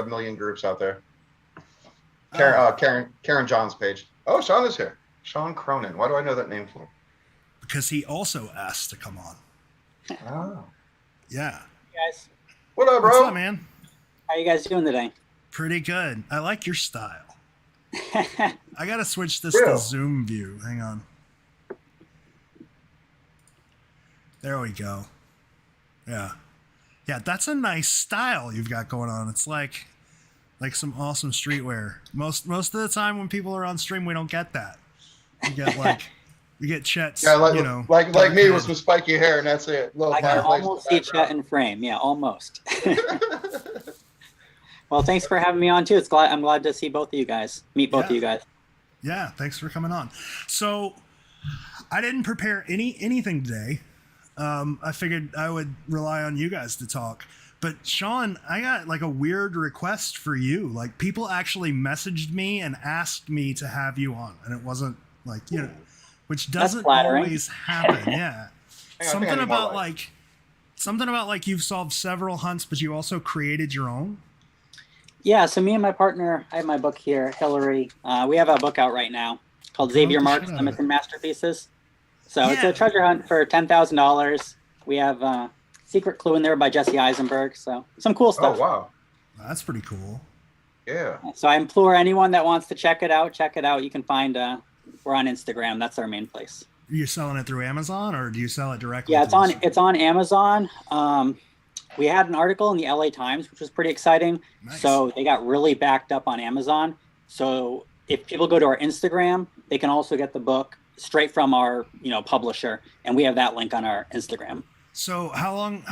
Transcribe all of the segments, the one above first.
a million groups out there. Oh. Karen John's page. Oh, Sean is here. Sean Cronin. Why do I know that name for? Because he also asked to come on. Oh. Yeah. Hey guys. What up, bro? What's up, man? How you guys doing today? Pretty good. I like your style. I gotta switch this to Zoom view. Hang on. There we go. Yeah. Yeah, that's a nice style you've got going on. It's like some awesome streetwear. Most of the time when people are on stream, we don't get that. We get Chet's, like me with some spiky hair, and that's it. I can almost see Chet in frame. Yeah, almost. Well, thanks for having me on too. I'm glad to see both of you guys. Meet both of you guys. Yeah, thanks for coming on. So, I didn't prepare anything today. I figured I would rely on you guys to talk. But Sean, I got like a weird request for you. Like people actually messaged me and asked me to have you on, and it wasn't like which doesn't always happen. Yeah, something about like you've solved several hunts, but you also created your own. Yeah, so me and my partner, I have my book here, Hillary. We have a book out right now called Xavier Marks, The Myth and Masterpieces. So it's a treasure hunt for $10,000. We have Secret Clue in there by Jesse Eisenberg. So some cool stuff. Oh, wow. That's pretty cool. Yeah. So I implore anyone that wants to check it out. You can find, we're on Instagram. That's our main place. Are you selling it through Amazon or do you sell it directly? Yeah, it's on Amazon. We had an article in the LA Times, which was pretty exciting. Nice. So they got really backed up on Amazon. So if people go to our Instagram, they can also get the book straight from our, publisher. And we have that link on our Instagram. So how long,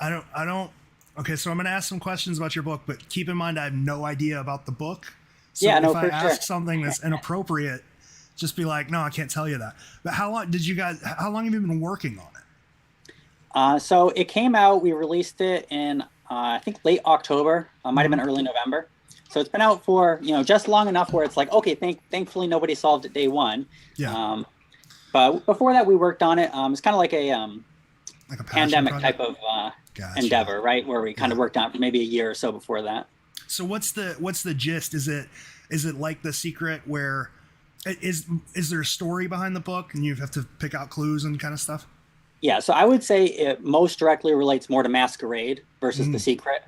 I don't, okay. So I'm going to ask some questions about your book, but keep in mind, I have no idea about the book. So if I ask something that's inappropriate, just be like, no, I can't tell you that. But how long have you been working on it? So it came out, we released it in, I think late October, might have been early November. So it's been out for, just long enough where it's like, okay, thankfully nobody solved it day one. Yeah. But before that we worked on it. It's kind of like a pandemic type of endeavor, right? Where we kind of worked on it for maybe a year or so before that. So what's the gist? Is it like The Secret where is there a story behind the book and you have to pick out clues and kind of stuff? Yeah, so I would say it most directly relates more to Masquerade versus The Secret.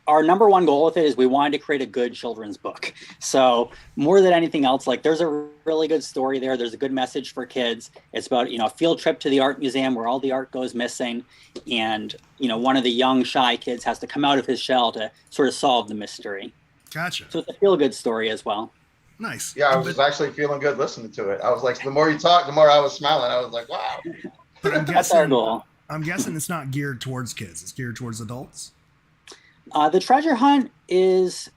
Our number one goal with it is we wanted to create a good children's book. So more than anything else, like there's a really good story there. There's a good message for kids. It's about, a field trip to the art museum where all the art goes missing. And, one of the young, shy kids has to come out of his shell to sort of solve the mystery. Gotcha. So it's a feel-good story as well. Nice. Yeah, I was actually feeling good listening to it. I was like, the more you talk, the more I was smiling. I was like, wow. But That's our goal. I'm guessing it's not geared towards kids. It's geared towards adults. The treasure hunt is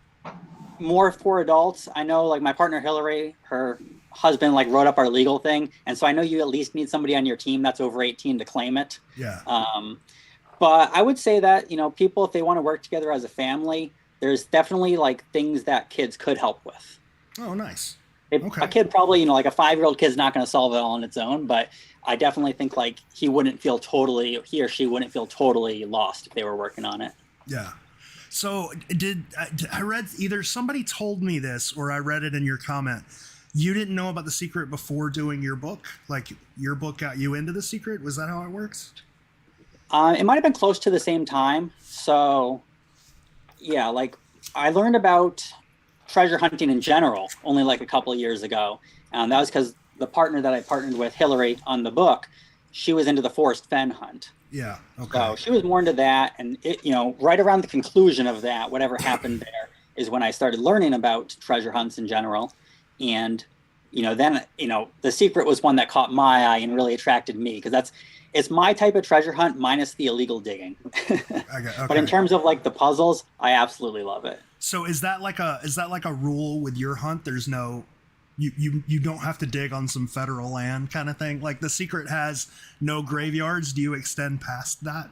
more for adults. I know, like my partner Hillary, her husband wrote up our legal thing, and so I know you at least need somebody on your team that's over 18 to claim it. Yeah. But I would say that people, if they want to work together as a family, there's definitely things that kids could help with. Oh, nice. A kid probably, like a 5-year-old kid's not going to solve it all on its own, but I definitely think he or she wouldn't feel totally lost if they were working on it. Yeah. So I read either somebody told me this or I read it in your comment. You didn't know about The Secret before doing your book? Like your book got you into The Secret? Was that how it works? It might have been close to the same time. So yeah, I learned about treasure hunting in general only a couple of years ago. And that was because the partner that I partnered with, Hillary, on the book, she was into the forest fen hunt. Yeah. Okay. So she was more into that. And it, right around the conclusion of that, whatever happened there is when I started learning about treasure hunts in general. And, then, The Secret was one that caught my eye and really attracted me because it's my type of treasure hunt minus the illegal digging. Okay. But in terms of the puzzles, I absolutely love it. So is that like a rule with your hunt? There's no, you don't have to dig on some federal land kind of thing. Like The Secret has no graveyards. Do you extend past that?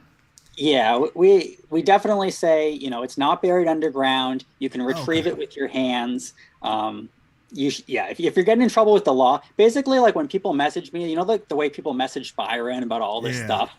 Yeah, we definitely say, it's not buried underground. You can retrieve it with your hands. If you're getting in trouble with the law, basically when people message me, the way people message Byron about all this stuff,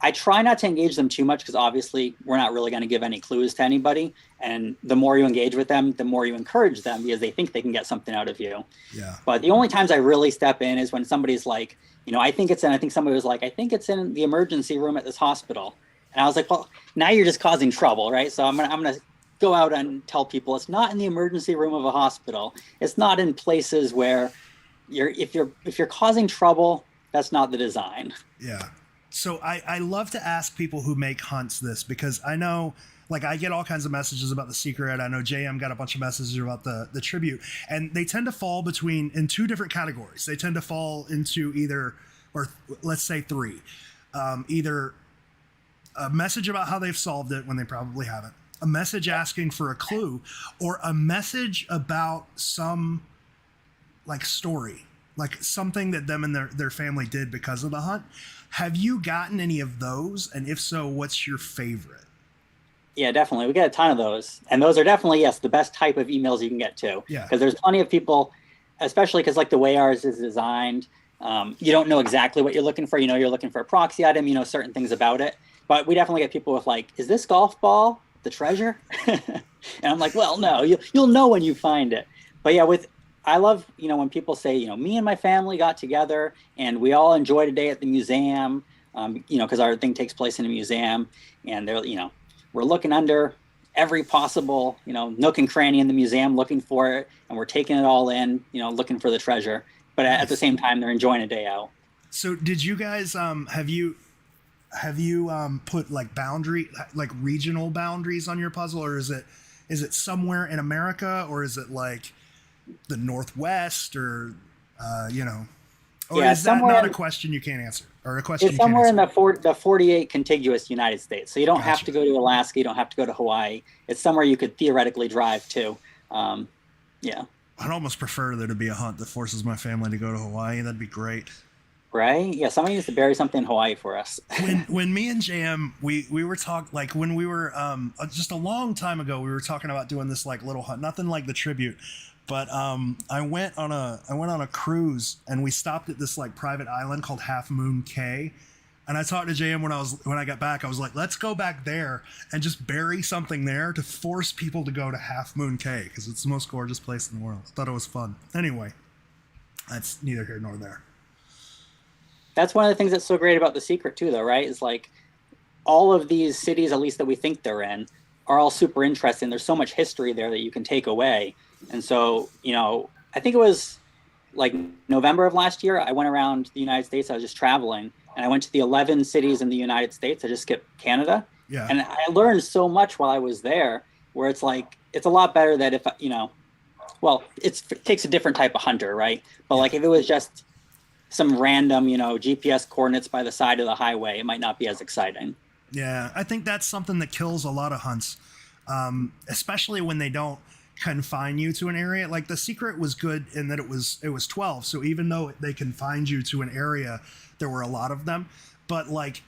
I try not to engage them too much because obviously we're not really going to give any clues to anybody. And the more you engage with them, the more you encourage them because they think they can get something out of you. Yeah. But the only times I really step in is when somebody's like, I think somebody was like, I think it's in the emergency room at this hospital. And I was like, well, now you're just causing trouble, right? So I'm gonna go out and tell people it's not in the emergency room of a hospital. It's not in places where if you're causing trouble, that's not the design. Yeah. So I love to ask people who make hunts this because I know, like, I get all kinds of messages about the secret. I know JM got a bunch of messages about the tribute, and they tend to fall in two different categories. They tend to fall into either, or let's say three, either a message about how they've solved it when they probably haven't, a message asking for a clue, or a message about some like story, like something that them and their family did because of the hunt. Have you gotten any of those? And if so, what's your favorite? Yeah, definitely. We get a ton of those. And those are definitely, yes, the best type of emails you can get too. Yeah. Because there's plenty of people, especially because like the way ours is designed, you don't know exactly what you're looking for. You're looking for a proxy item, certain things about it. But we definitely get people with like, is this golf ball the treasure? And I'm like, well, no, you'll know when you find it. But yeah, I love, when people say, me and my family got together and we all enjoyed a day at the museum, because our thing takes place in a museum and they're, we're looking under every possible, nook and cranny in the museum looking for it. And we're taking it all in, looking for the treasure. But at the same time, they're enjoying a day out. So did you guys, have you put like regional boundaries on your puzzle, or is it somewhere in America, or is it like the Northwest, or or is that not a question you can't answer, or a question it's somewhere in the 48 contiguous United States, so you don't have to go to Alaska, you don't have to go to Hawaii. It's somewhere you could theoretically drive to. I'd almost prefer there to be a hunt that forces my family to go to Hawaii. That'd be great. Right? Yeah, somebody needs to bury something in Hawaii for us. when me and JM, we were talking, like when we were just a long time ago, we were talking about doing this like little hunt, nothing like the tribute. But I went on a cruise and we stopped at this like private island called Half Moon Cay. And I talked to JM when I got back. I was like, let's go back there and just bury something there to force people to go to Half Moon Cay because it's the most gorgeous place in the world. I thought it was fun. Anyway, that's neither here nor there. That's one of the things that's so great about The Secret too, though, right? Is like all of these cities, at least that we think they're in, are all super interesting. There's so much history there that you can take away. And so, I think it was like November of last year, I went around the United States. I was just traveling and I went to the 11 cities in the United States. I just skipped Canada. Yeah. And I learned so much while I was there where it's like, it's a lot better that if, it takes a different type of hunter, right? But like if it was just some random, GPS coordinates by the side of the highway, it might not be as exciting. Yeah, I think that's something that kills a lot of hunts, especially when they don't confine you to an area. Like The Secret was good in that it was 12, so even though they confined you to an area, there were a lot of them. But like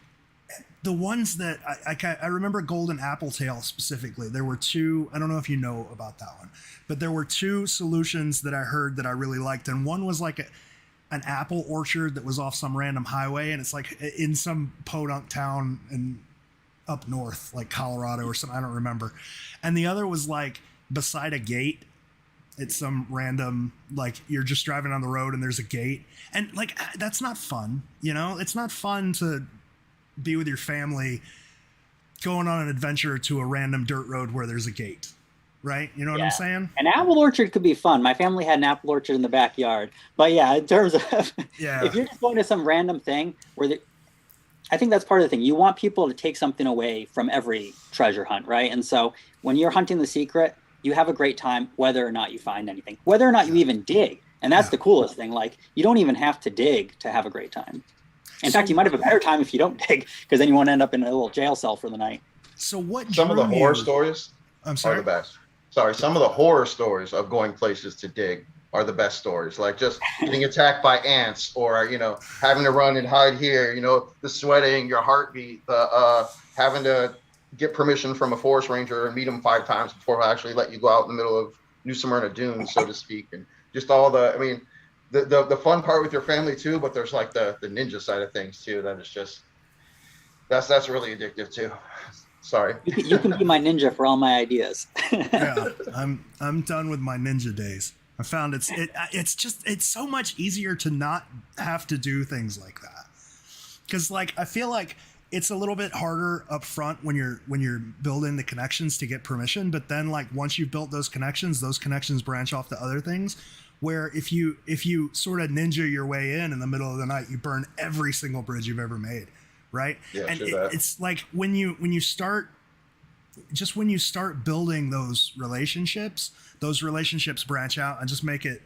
the ones that I remember Golden Appletail specifically, there were two. I don't know if you know about that one, but there were two solutions that I heard that I really liked, and one was like an apple orchard that was off some random highway, and it's like in some podunk town in up north, like Colorado or something, I don't remember. And the other was like beside a gate. It's some random, like you're just driving on the road and there's a gate, and like that's not fun. It's not fun to be with your family going on an adventure to a random dirt road where there's a gate, right? You know what I'm saying? An apple orchard could be fun. My family had an apple orchard in the backyard. But yeah, in terms of if you're just going to some random thing I think that's part of the thing. You want people to take something away from every treasure hunt, right? And so when you're hunting The Secret, you have a great time whether or not you find anything, whether or not you even dig. And that's the coolest thing. Like, you don't even have to dig to have a great time. In fact, you might have a better time if you don't dig, because then you won't end up in a little jail cell for the night. So what? Some of the horror stories are the best. Some of the horror stories of going places to dig are the best stories. Like just getting attacked by ants, or having to run and hide here. The sweating, your heartbeat, having to get permission from a forest ranger and meet him 5 times before he'll actually let you go out in the middle of New Smyrna Dunes, so to speak, and just all the fun part with your family too. But there's like the ninja side of things too. That is just That's really addictive too. Sorry. You can be my ninja for all my ideas. Yeah, I'm done with my ninja days. I found it's so much easier to not have to do things like that. Because like I feel like it's a little bit harder up front when you're building the connections to get permission, but then like once you've built those connections branch off to other things. Where if you sort of ninja your way in the middle of the night, you burn every single bridge you've ever made, right? Yeah, and sure it's like when you start building those relationships branch out and just make it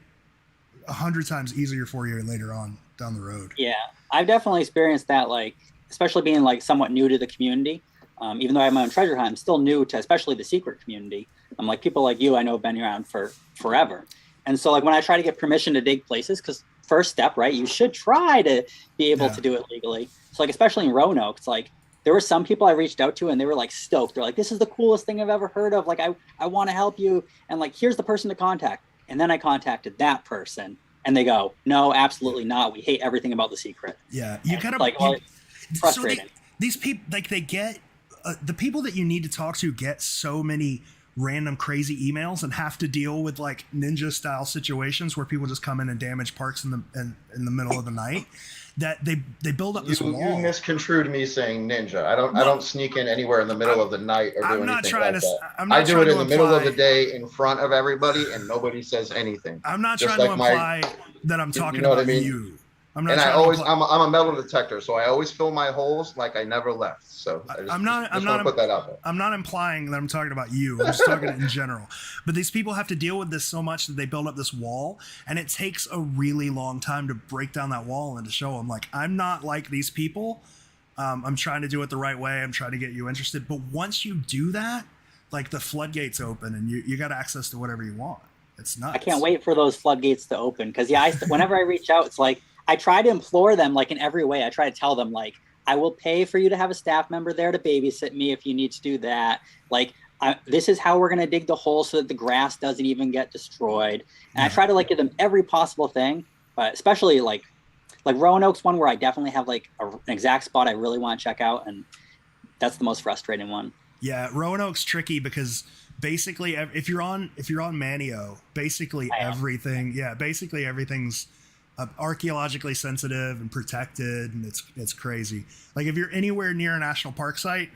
100 times easier for you later on down the road. Yeah, I've definitely experienced that, like especially being like somewhat new to the community. Even though I have my own treasure hunt, I'm still new to especially the secret community. I'm like people like you, I know have been around for forever. And so like when I try to get permission to dig places, because first step, right, you should try to be able to do it legally. So like especially in Roanoke, it's like there were some people I reached out to and they were like stoked. They're like, this is the coolest thing I've ever heard of. Like I want to help you. And like, here's the person to contact. And then I contacted that person and they go, no, absolutely not. We hate everything about the secret. Yeah. You gotta like, well, it's frustrating. So these people, like they get the people that you need to talk to get so many random crazy emails and have to deal with like ninja style situations where people just come in and damage parks in the middle of the night that they build up this wall. You misconstrued me saying ninja. I don't sneak in anywhere in the middle of the night or do anything like that. I do it in the middle of the day in front of everybody and nobody says anything. I'm not trying to imply that I'm talking about you. I'm a metal detector, so I always fill my holes like I never left. So I'm not put that out there. I'm not implying that I'm talking about you. I'm just talking in general. But these people have to deal with this so much that they build up this wall, and it takes a really long time to break down that wall and to show them like I'm not like these people. I'm trying to do it the right way. I'm trying to get you interested. But once you do that, like the floodgates open, and you got access to whatever you want. It's nuts. I can't wait for those floodgates to open because whenever I reach out, it's like. I try to implore them like in every way. I try to tell them like, I will pay for you to have a staff member there to babysit me if you need to do that. Like, this is how we're going to dig the hole so that the grass doesn't even get destroyed. And I try to like give them every possible thing, but especially like Roanoke's one where I definitely have like an exact spot I really want to check out. And that's the most frustrating one. Yeah. Roanoke's tricky because basically if you're on Manio, basically everything's archaeologically sensitive and protected, and it's crazy. Like if you're anywhere near a national park site,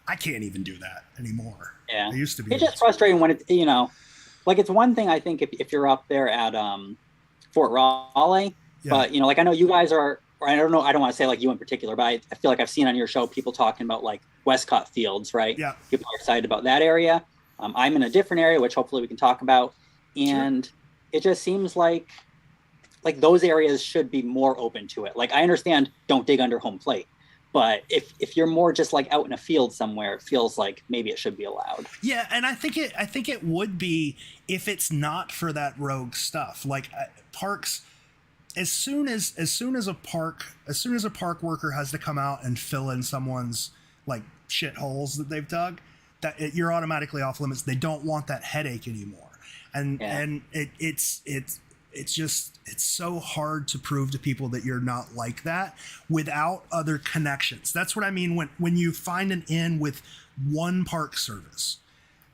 I can't even do that anymore. Yeah, it used to be. It's just frustrating when it's like it's one thing I think if you're up there at Fort Raleigh, but like I know you guys are. Or I don't know. I don't want to say like you in particular, but I feel like I've seen on your show people talking about like Westcott Fields, right? Yeah, people are excited about that area. I'm in a different area, which hopefully we can talk about, and it just seems like those areas should be more open to it. Like I understand don't dig under home plate, but if you're more just like out in a field somewhere, it feels like maybe it should be allowed. Yeah. And I think it would be if it's not for that rogue stuff, like parks, as soon as a park worker has to come out and fill in someone's like shit holes that they've dug, you're automatically off limits. They don't want that headache anymore. And it's so hard to prove to people that you're not like that without other connections. That's what I mean when you find an inn with one park service.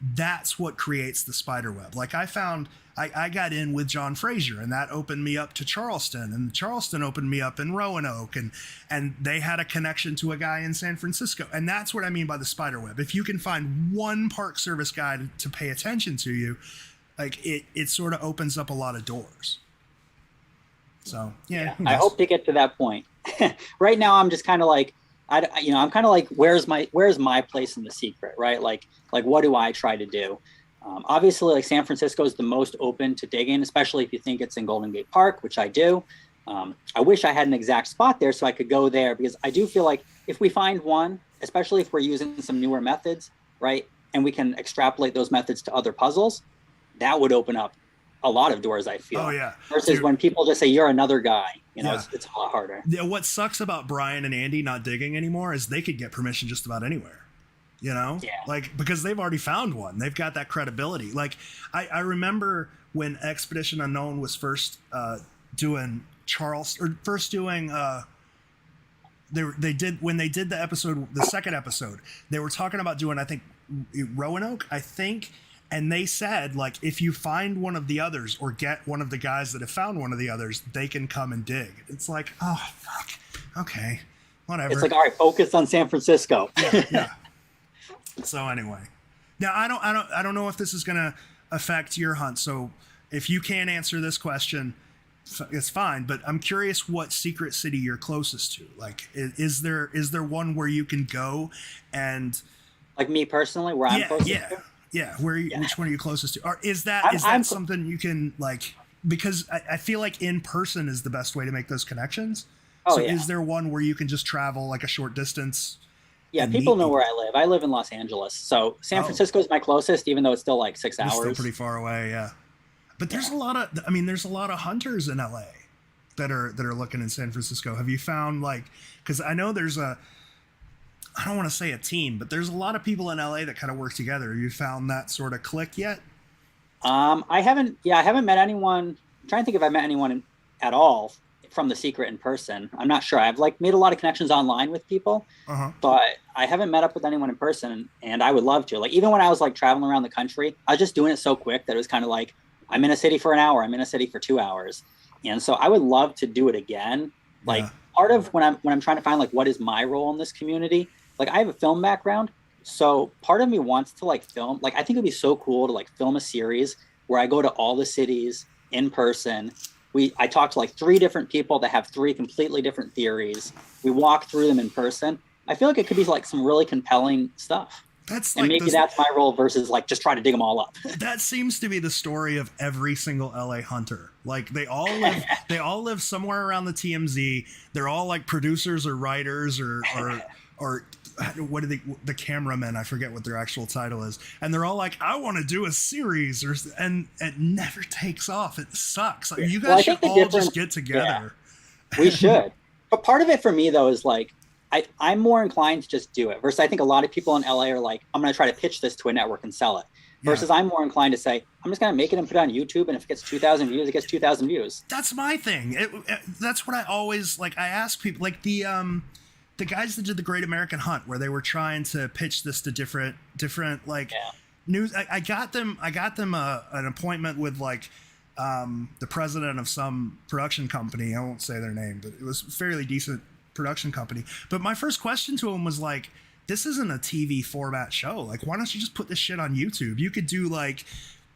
That's what creates the spider web. Like I got in with John Frazier, and that opened me up to Charleston, and Charleston opened me up in Roanoke, and they had a connection to a guy in San Francisco. And that's what I mean by the spider web. If you can find one park service guy to pay attention to you, like it sort of opens up a lot of doors. So yeah. I hope to get to that point. Right now, I'm just kind of like, I'm kind of like, where's my place in the secret, right? Like what do I try to do? Obviously, like San Francisco is the most open to digging, especially if you think it's in Golden Gate Park, which I do. I wish I had an exact spot there so I could go there, because I do feel like if we find one, especially if we're using some newer methods, right, and we can extrapolate those methods to other puzzles, that would open up a lot of doors, I feel. Oh, yeah. Versus when people just say, you're another guy, it's a lot harder. Yeah, what sucks about Brian and Andy not digging anymore is they could get permission just about anywhere. Like, because they've already found one. They've got that credibility. Like, I remember when Expedition Unknown was first doing they did when they did the second episode, they were talking about doing, I think, Roanoke, I think. And they said, like, if you find one of the others or get one of the guys that have found one of the others, they can come and dig. It's like, oh, fuck. Okay. Whatever. It's like, all right, focus on San Francisco. Yeah. So anyway. Now, I don't know if this is going to affect your hunt. So if you can't answer this question, it's fine. But I'm curious what secret city you're closest to. Like, is there one where you can go and... Like me personally, where I'm closest to? Yeah, which one are you closest to? Or is that something you can, like, because I feel like in person is the best way to make those connections. Oh, so yeah. Is there one where you can just travel like a short distance? Yeah, people know where I live. I live in Los Angeles. So San Francisco is my closest, even though it's still like 6 hours. It's still pretty far away, yeah. But there's a lot of hunters in LA that are looking in San Francisco. Have you found, like, because I know there's I don't want to say a team, but there's a lot of people in LA that kind of work together. Have you found that sort of click yet? I haven't met anyone. I'm trying to think if I met anyone at all from The Secret in person. I'm not sure. I've like made a lot of connections online with people, but I haven't met up with anyone in person, and I would love to. Like, even when I was like traveling around the country, I was just doing it so quick that it was kind of like, I'm in a city for an hour, I'm in a city for 2 hours. And so I would love to do it again. Like, part of when I'm trying to find like what is my role in this community, like I have a film background, so part of me wants to like film. Like, I think it'd be so cool to like film a series where I go to all the cities in person. I talk to like 3 different people that have 3 completely different theories. We walk through them in person. I feel like it could be like some really compelling stuff. That's and like maybe that's my role versus like just try to dig them all up. That seems to be the story of every single LA hunter. Like, they all live somewhere around the TMZ. They're all like producers or writers or what are the cameramen? I forget what their actual title is. And they're all like, I want to do a series, and it never takes off. It sucks. Like, you guys should all just get together. Yeah, we should. But part of it for me though is like, I'm more inclined to just do it versus I think a lot of people in LA are like, I'm going to try to pitch this to a network and sell it. Versus I'm more inclined to say, I'm just going to make it and put it on YouTube. And if it gets 2,000 views, it gets 2,000 views. That's my thing. That's what I always like. I ask people, like the guys that did the Great American Hunt, where they were trying to pitch this to different like news. I got them an appointment with like the president of some production company. I won't say their name, but it was a fairly decent production company. But my first question to him was like, this isn't a TV format show. Like, why don't you just put this shit on YouTube? You could do like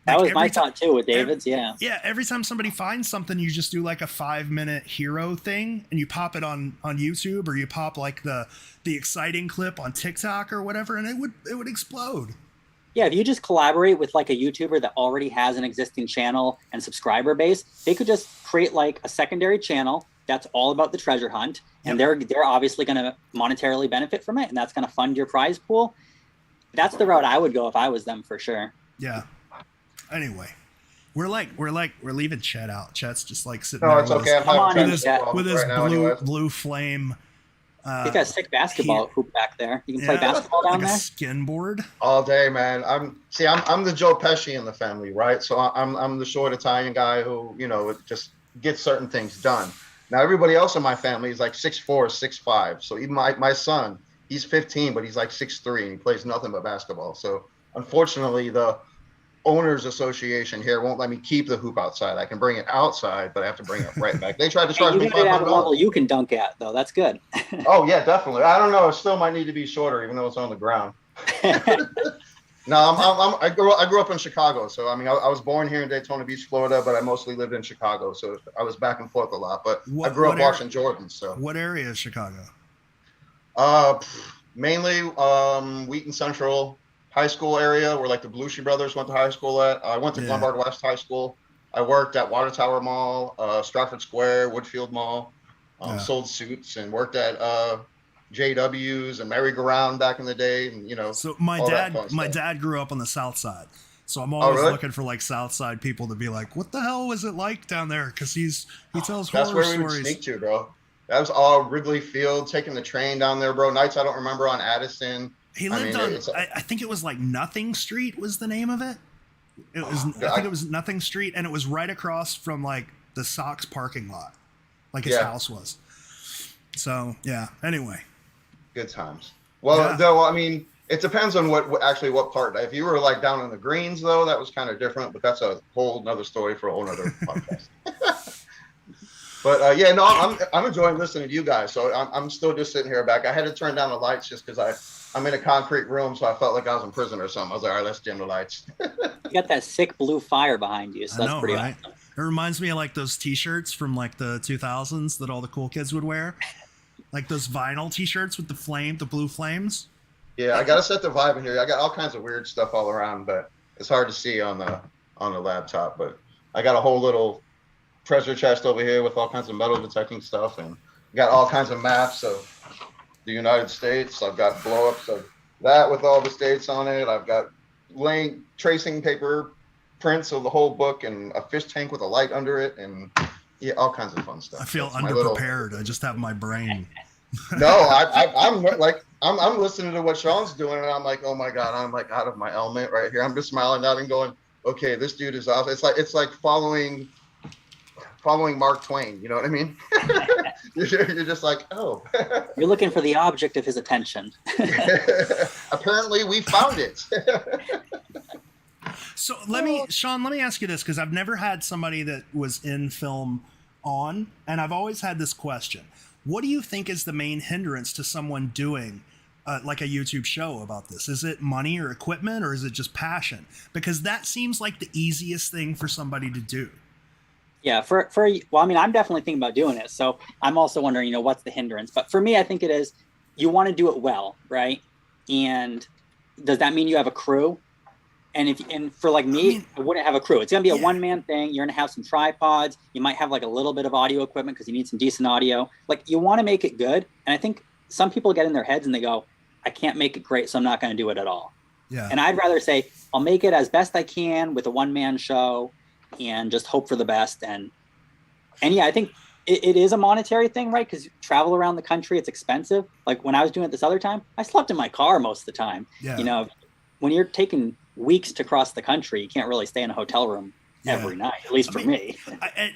that was my thought too with David's. Yeah. Every time somebody finds something, you just do like a 5-minute hero thing and you pop it on YouTube, or you pop like the exciting clip on TikTok or whatever, and it would explode. Yeah, if you just collaborate with like a YouTuber that already has an existing channel and subscriber base, they could just create like a secondary channel that's all about the treasure hunt, and they're obviously going to monetarily benefit from it, and that's going to fund your prize pool. That's the route I would go if I was them, for sure. Yeah. Anyway, we're leaving Chet out. Chet's just like sitting No, there it's okay. with his blue flame. He's got a sick basketball hoop back there. You can play basketball down there. A skin board all day, man. I'm the Joe Pesci in the family, right? So I'm the short Italian guy who, you know, just gets certain things done. Now everybody else in my family is like 6'4", 6'5". So even my son, he's 15, but he's like 6'3", and he plays nothing but basketball. So unfortunately, the owners association here won't let me keep the hoop outside. I can bring it outside, but I have to bring it right back. They tried to charge me $500. At a level you can dunk at, though. That's good. Oh yeah, definitely. I don't know. It still might need to be shorter, even though it's on the ground. No, I grew up in Chicago, so I mean, I was born here in Daytona Beach, Florida, but I mostly lived in Chicago, so I was back and forth a lot. But I grew up watching Jordan. So what area is Chicago? Mainly Wheaton Central High School area, where like the Belushi brothers went to high school at. I went to Lombard West High School. I worked at Water Tower Mall, Stratford Square, Woodfield Mall. Sold suits and worked at JW's and merry-go-round back in the day, and you know. So my dad grew up on the South Side, so I'm always looking for like South Side people to be like, "What the hell was it like down there?" Because he tells horror stories. That's where we would sneak to, bro. That was all Wrigley Field, taking the train down there, bro. Nights I don't remember on Addison. He lived I think it was like Nothing Street was the name of it. I think it was Nothing Street, and it was right across from like the Sox parking lot, like his house was. So yeah. Anyway. Good times. Well, though, I mean, it depends on what part. If you were like down in the greens, though, that was kind of different. But that's a whole nother story for a whole nother podcast. But yeah, no, I'm enjoying listening to you guys. So I'm still just sitting here back. I had to turn down the lights just because I'm in a concrete room, so I felt like I was in prison or something. I was like, all right, let's dim the lights. You got that sick blue fire behind you, so that's pretty awesome. It reminds me of like those T-shirts from like the 2000s that all the cool kids would wear, like those vinyl T-shirts with the blue flames. Yeah, I gotta set the vibe in here. I got all kinds of weird stuff all around, but it's hard to see on the laptop. But I got a whole little treasure chest over here with all kinds of metal detecting stuff, and got all kinds of maps of the United States. I've got blow-ups of that with all the states on it. I've got tracing paper prints of the whole book and a fish tank with a light under it, and yeah, all kinds of fun stuff. I feel underprepared. I just have my brain. No, I'm listening to what Sean's doing, and I'm like, oh my god, I'm like out of my element right here. I'm just smiling out and going, okay, this dude is awesome. It's like following Mark Twain. You know what I mean? You're just like, oh. You're looking for the object of his attention. Apparently, we found it. So Sean, let me ask you this, because I've never had somebody that was in film on, and I've always had this question. What do you think is the main hindrance to someone doing like a YouTube show about this? Is it money or equipment, or is it just passion? Because that seems like the easiest thing for somebody to do. Yeah, well, I mean, I'm definitely thinking about doing it. So I'm also wondering, what's the hindrance? But for me, I think it is, you want to do it well, right? And does that mean you have a crew? And for like me, I wouldn't have a crew. It's going to be a one-man thing. You're going to have some tripods. You might have like a little bit of audio equipment because you need some decent audio. Like, you want to make it good. And I think some people get in their heads and they go, I can't make it great, so I'm not going to do it at all. Yeah. And I'd rather say, I'll make it as best I can with a one-man show and just hope for the best. And yeah, I think it is a monetary thing, right? Because travel around the country, it's expensive. Like when I was doing it this other time, I slept in my car most of the time. Yeah. When you're taking weeks to cross the country, you can't really stay in a hotel room every night, at least for me.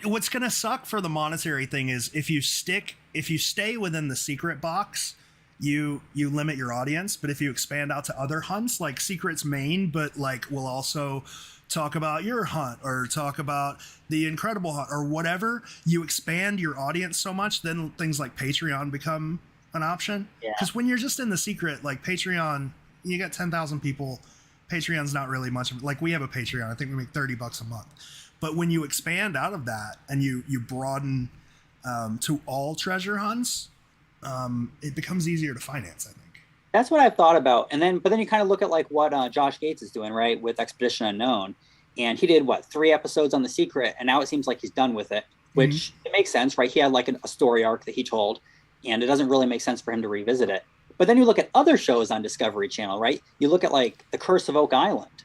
What's going to suck for the monetary thing is if you stay within the secret box, you limit your audience. But if you expand out to other hunts, like Secret's main, but like we'll also talk about your hunt or talk about the incredible hunt or whatever, you expand your audience so much, then things like Patreon become an option. Because when you're just in the secret, like Patreon, you got 10,000 people. Patreon's not really much of, like, we have a Patreon. I think we make $30 a month. But when you expand out of that and you broaden to all treasure hunts, it becomes easier to finance, I think. That's what I've thought about. But then you kind of look at like what Josh Gates is doing, right, with Expedition Unknown. And he did 3 episodes on The Secret, and now it seems like he's done with it, which it makes sense, right? He had like a story arc that he told, and it doesn't really make sense for him to revisit it. But then you look at other shows on Discovery Channel, right? You look at like The Curse of Oak Island.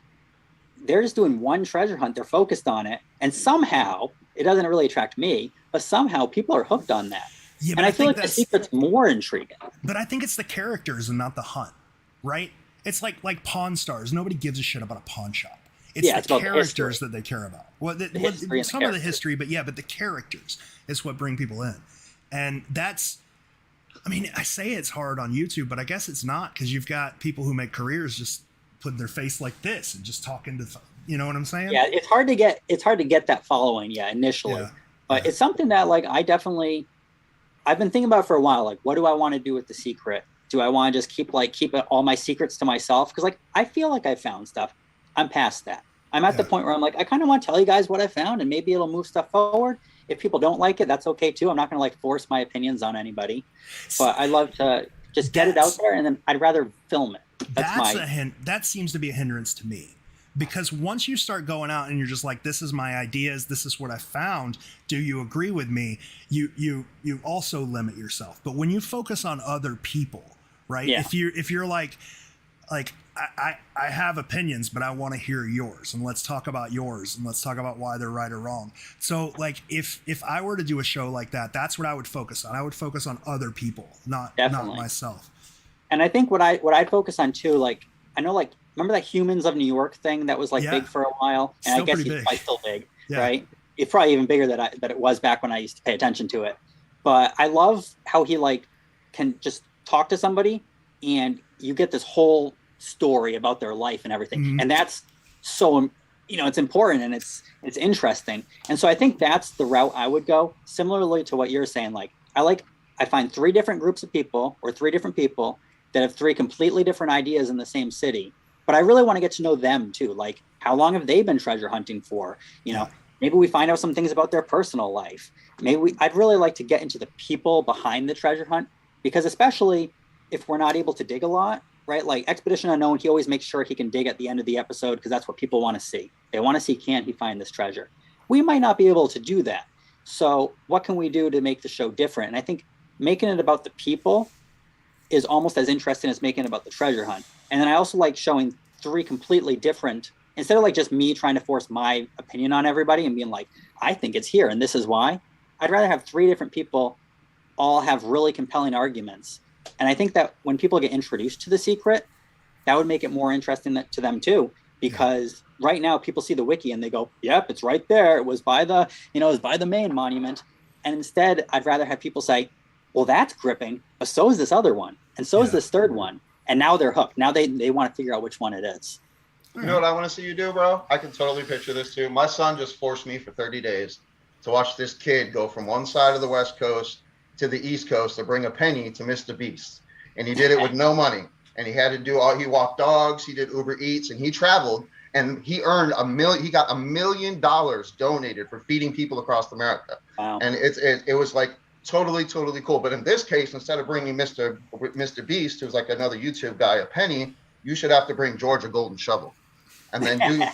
They're just doing one treasure hunt. They're focused on it. And somehow, it doesn't really attract me, but somehow people are hooked on that. Yeah, and I feel like The Secret's more intriguing. But I think it's the characters and not the hunt, right? It's like Pawn Stars. Nobody gives a shit about a pawn shop. It's the characters that they care about. Well, some of the history, but the characters is what bring people in. And that's, I mean, I say it's hard on YouTube, but I guess it's not, because you've got people who make careers just putting their face like this and just talking to, you know what I'm saying? Yeah, it's hard to get that following, initially. Yeah. But it's something that like I've been thinking about for a while. Like, what do I want to do with The Secret? Do I want to just keep all my secrets to myself? Because like I feel like I found stuff. I'm past that. I'm at the point where I'm like, I kind of want to tell you guys what I found, and maybe it'll move stuff forward. If people don't like it, that's okay too. I'm not going to like force my opinions on anybody. But I love to just get it out there, and then I'd rather film it. That seems to be a hindrance to me. Because once you start going out and you're just like, this is my ideas, this is what I found, do you agree with me? You also limit yourself. But when you focus on other people, right? Yeah. If you're like I have opinions, but I want to hear yours, and let's talk about yours, and let's talk about why they're right or wrong. So like if I were to do a show like that, that's what I would focus on. I would focus on other people, not myself. And I think what I'd focus on too, like I know, like, remember that Humans of New York thing that was like big for a while? And I guess it's probably still big, right? It's probably even bigger than it was back when I used to pay attention to it. But I love how he like can just talk to somebody and you get this whole story about their life and everything. Mhm. And that's so, it's important and it's interesting. And so I think that's the route I would go, similarly to what you're saying. Like I find 3 different groups of people or 3 different people that have 3 completely different ideas in the same city. But I really want to get to know them too. Like, how long have they been treasure hunting for? Maybe we find out some things about their personal life. I'd really like to get into the people behind the treasure hunt, because especially if we're not able to dig a lot, right? Like Expedition Unknown, he always makes sure he can dig at the end of the episode because that's what people want to see. They want to see, can he find this treasure? We might not be able to do that. So what can we do to make the show different? And I think making it about the people is almost as interesting as making it about the treasure hunt. And then I also like showing 3 completely different, instead of like just me trying to force my opinion on everybody and being like, I think it's here and this is why. I'd rather have 3 different people all have really compelling arguments. And I think that when people get introduced to The Secret, that would make it more interesting to them too, because right now people see the wiki and they go, yep, it's right there. It was by the, it was by the main monument. And instead, I'd rather have people say, well, that's gripping, but so is this other one. And so is this third one. And now they're hooked. Now they want to figure out which one it is. You know what I want to see you do, bro? I can totally picture this too. My son just forced me for 30 days to watch this kid go from one side of the West Coast to the East Coast to bring a penny to Mr. Beast. And he did it with no money. And he had to do he walked dogs, he did Uber Eats, and he traveled, and he earned he got $1 million donated for feeding people across America. Wow. And it was like totally cool. But in this case, instead of bringing Mr. Beast, who's like another YouTube guy, a penny, you should have to bring George a golden shovel. And then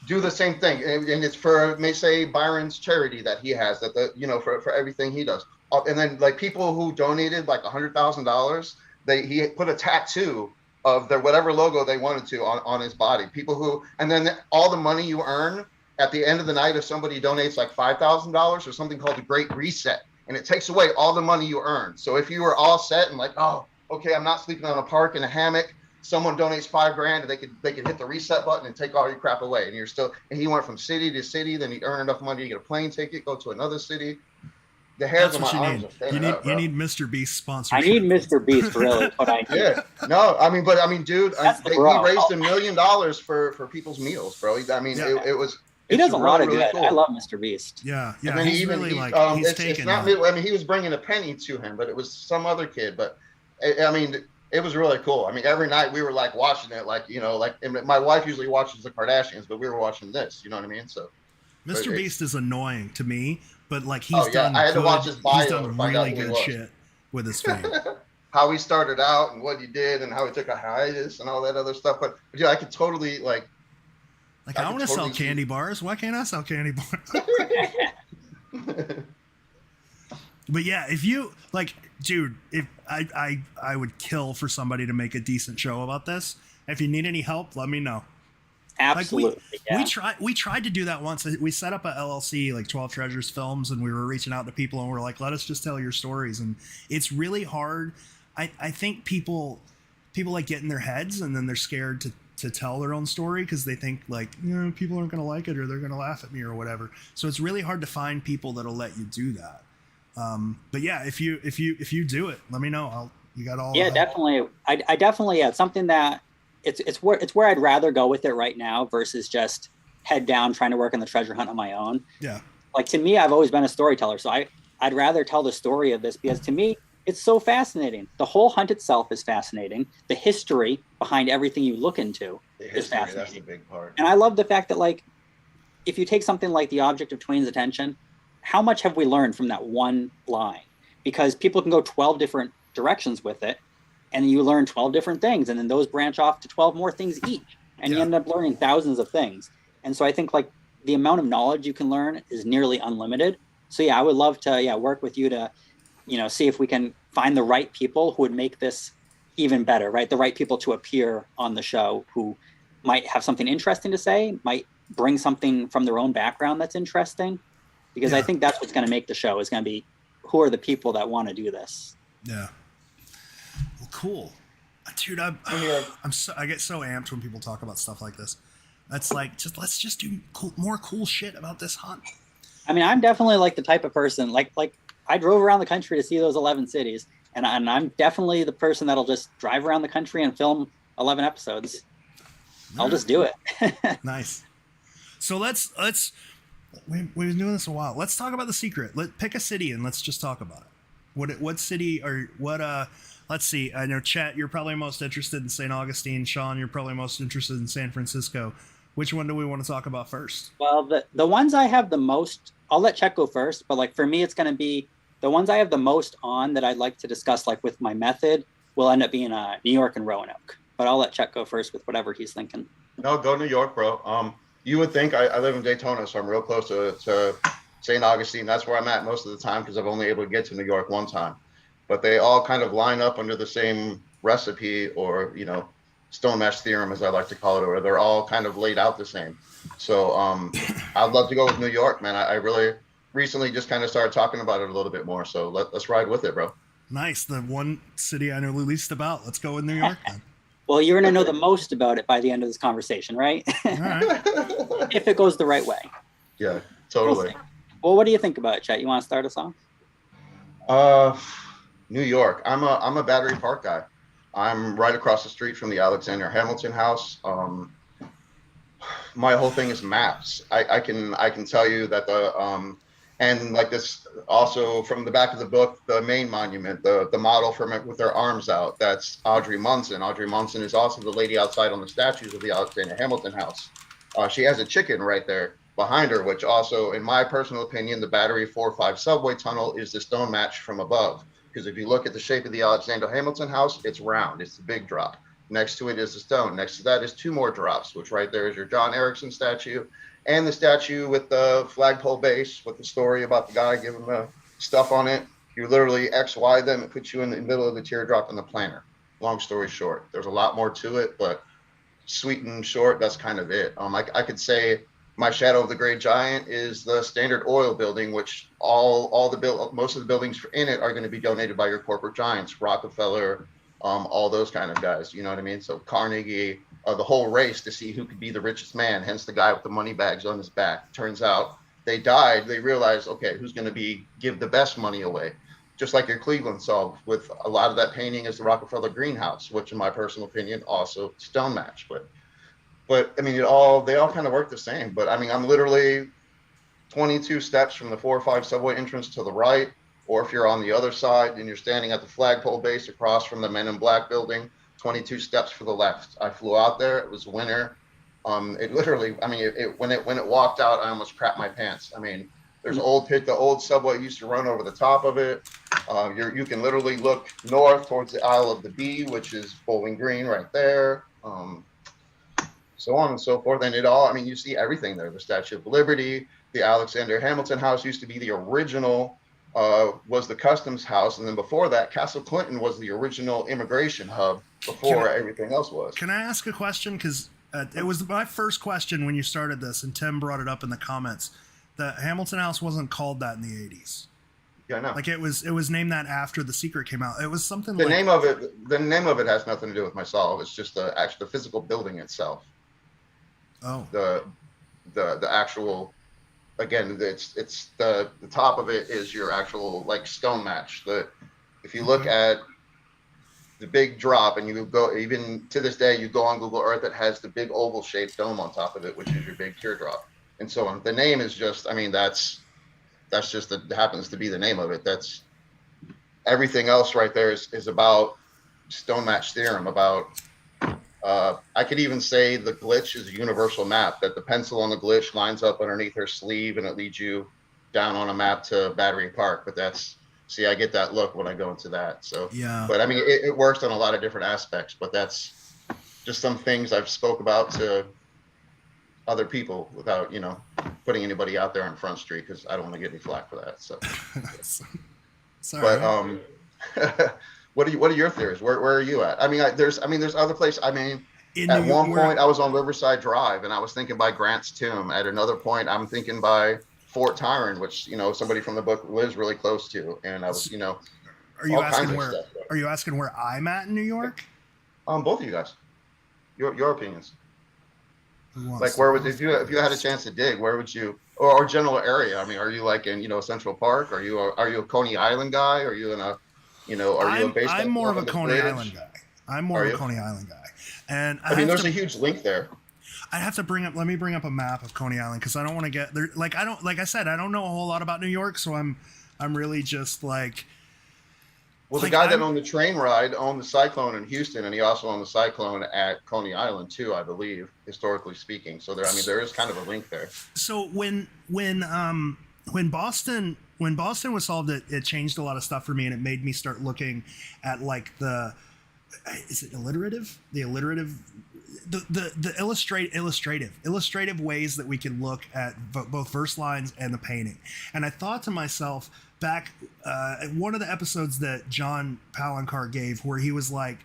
do the same thing. And it's for, may say, Byron's charity that he has, that for everything he does. And then like people who donated like $100,000, he put a tattoo of their whatever logo they wanted to on his body. People who, and then all the money you earn at the end of the night, if somebody donates like $5,000 or something called the Great Reset, and it takes away all the money you earn. So if you were all set and like, oh, okay, I'm not sleeping on a park in a hammock, someone donates $5,000 and they could hit the reset button and take all your crap away. And he went from city to city, then he'd earn enough money to get a plane ticket, go to another city. The hairs on my arms are standing up, bro. You need Mr. Beast sponsorship. I need Mr. Beast, really. What I need. Yeah, no, I mean, dude, he raised $1 million for people's meals, bro. I mean, it was. He does a lot of really good. cool. I love Mr. Beast. Yeah. And then He's it's taken. not me. I mean, he was bringing a penny to him, but it was some other kid. But I mean, it was really cool. I mean, every night we were like watching it, and my wife usually watches the Kardashians, but we were watching this. You know what I mean? So. Mr. Beast is annoying to me, but like he's done. I had to watch his bio. He's done really good shit with his fame. How he started out and what he did and how he took a hiatus and all that other stuff. But yeah, I could totally like. Like I want to sell candy bars. Why can't I sell candy bars? But yeah, if you like, dude, if I would kill for somebody to make a decent show about this. If you need any help, let me know. Absolutely. We tried to do that once. We set up a LLC, like 12 Treasures Films, and we were reaching out to people and we're like, let us just tell your stories. And it's really hard. I think people like get in their heads and then they're scared to tell their own story because they think like, people aren't going to like it or they're going to laugh at me or whatever. So it's really hard to find people that'll let you do that. But yeah, if you do it, let me know. You got all. Yeah, definitely. I definitely, it's something that it's where I'd rather go with it right now versus just head down trying to work on the treasure hunt on my own. Yeah. Like to me, I've always been a storyteller. So I'd rather tell the story of this because to me, it's so fascinating. The whole hunt itself is fascinating. The history behind everything you look into is fascinating. That's the big part. And I love the fact that like, if you take something like the object of Twain's attention, how much have we learned from that one line? Because people can go 12 different directions with it and you learn 12 different things. And then those branch off to 12 more things each. And you end up learning thousands of things. And so I think like the amount of knowledge you can learn is nearly unlimited. So yeah, I would love to work with you to, see if we can find the right people who would make this even better, right? The right people to appear on the show who might have something interesting to say, might bring something from their own background that's interesting. Because I think that's what's going to make the show is going to be who are the people that want to do this. Yeah. Well, cool. Dude, I get so amped when people talk about stuff like this. That's like, let's just do more cool shit about this hunt. I mean, I'm definitely like the type of person, like I drove around the country to see those 11 cities, and I'm definitely the person that'll just drive around the country and film 11 episodes. I'll just do it. Nice. So let's we've been doing this a while. Let's talk about The Secret. Pick a city and let's just talk about it. What city or what let's see. I know Chet, you're probably most interested in St. Augustine. Sean, you're probably most interested in San Francisco. Which one do we want to talk about first? Well, the ones I have the most, I'll let Chet go first, but like for me, it's going to be the ones I have the most on that I'd like to discuss, like with my method, will end up being New York and Roanoke. But I'll let Chet go first with whatever he's thinking. No, go New York, bro. You would think I live in Daytona, so I'm real close to St. Augustine. That's where I'm at most of the time because I've only able to get to New York one time. But they all kind of line up under the same recipe, or stone match theorem, as I like to call it, or they're all kind of laid out the same. So I'd love to go with New York, man. I really recently just kind of started talking about it a little bit more. So let's ride with it, bro. Nice. The one city I know the least about. Let's go with New York then. Well, you're going to know the most about it by the end of this conversation, right? All right. If it goes the right way. Yeah, totally. Well, what do you think about it, Chet? You want to start us off? New York. I'm a Battery Park guy. I'm right across the street from the Alexander Hamilton House. My whole thing is maps. I can tell you that and like this also from the back of the book, the main monument, the model from it with their arms out, that's Audrey Munson. Audrey Munson is also the lady outside on the statues of the Alexander Hamilton House. She has a chicken right there behind her, which also, in my personal opinion, the Battery 4-5 subway tunnel is the stone match from above. Because if you look at the shape of the Alexander Hamilton House, it's round. It's the big drop. Next to it is the stone. Next to that is two more drops, which right there is your John Erickson statue. And the statue with the flagpole base with the story about the guy giving the stuff on it. You literally XY them. It puts you in the middle of the teardrop in the planner. Long story short, there's a lot more to it, but sweet and short, that's kind of it. I could say my Shadow of the Great Giant is the Standard Oil building, which most of the buildings in it are going to be donated by your corporate giants, Rockefeller, all those kind of guys. You know what I mean? So Carnegie, the whole race to see who could be the richest man, hence the guy with the money bags on his back. Turns out they died. They realized, okay, who's going to give the best money away? Just like your Cleveland saw with a lot of that painting is the Rockefeller greenhouse, which in my personal opinion, also stone match. But I mean, they all kind of work the same. But I mean, I'm literally 22 steps from the 4-5 subway entrance to the right, or if you're on the other side and you're standing at the flagpole base across from the Men in Black building, 22 steps for the left. I flew out there. It was winter. It literally, I mean, when it walked out, I almost crapped my pants. I mean, there's the old subway used to run over the top of it. You can literally look north towards the Isle of the Bee, which is Bowling Green right there. So on and so forth. And you see everything there. The Statue of Liberty, the Alexander Hamilton House used to be the original, was the customs house. And then before that, Castle Clinton was the original immigration hub before everything else was. Can I ask a question? Because it was my first question when you started this, and Tim brought it up in the comments. The Hamilton House wasn't called that in the 80s. Yeah, I know. Like it was named that after The Secret came out. It was something the name of it has nothing to do with myself. It's just the physical building itself. Oh. The actual, again, it's the top of it is your actual like stone match. If you look at the big drop and you go, even to this day, you go on Google Earth, it has the big oval shaped dome on top of it, which is your big teardrop. And so on. The name is just, I mean, that's just happens to be the name of it. That's everything else right there is about stone match theorem, about I could even say the glitch is a universal map, that the pencil on the glitch lines up underneath her sleeve and it leads you down on a map to Battery Park. But I get that look when I go into that. So, yeah. But I mean, it works on a lot of different aspects, but that's just some things I've spoke about to other people without, putting anybody out there on Front Street, because I don't want to get any flack for that. So, sorry. But what are your theories? Where are you at? I mean, there's other places. I mean, at one point I was on Riverside Drive and I was thinking by Grant's Tomb. At another point, I'm thinking by Fort Tyron, which somebody from the book lives really close to. And I was, Are you asking where? Stuff, are you asking where I'm at in New York? Both of you guys. Your opinions. Like, where would, if you had a chance to dig, where would you, or general area? I mean, are you like in, Central Park? Are you a Coney Island guy? Are you in a, are you a I'm baseball more of club a in the Coney Island fridge? guy. I'm more Are of a you? Coney Island guy, and I mean, there's a huge link there. I have to let me bring up a map of Coney Island because I don't want to get there. Like I said, I don't know a whole lot about New York, so I'm really just like. Well, the guy that owned the train ride owned the Cyclone in Houston, and he also owned the Cyclone at Coney Island too, I believe, historically speaking. So there is kind of a link there. So when Boston was solved, it changed a lot of stuff for me, and it made me start looking at like is it alliterative? The alliterative, the illustrative ways that we can look at both verse lines and the painting. And I thought to myself back at one of the episodes that John Palancar gave, where he was like,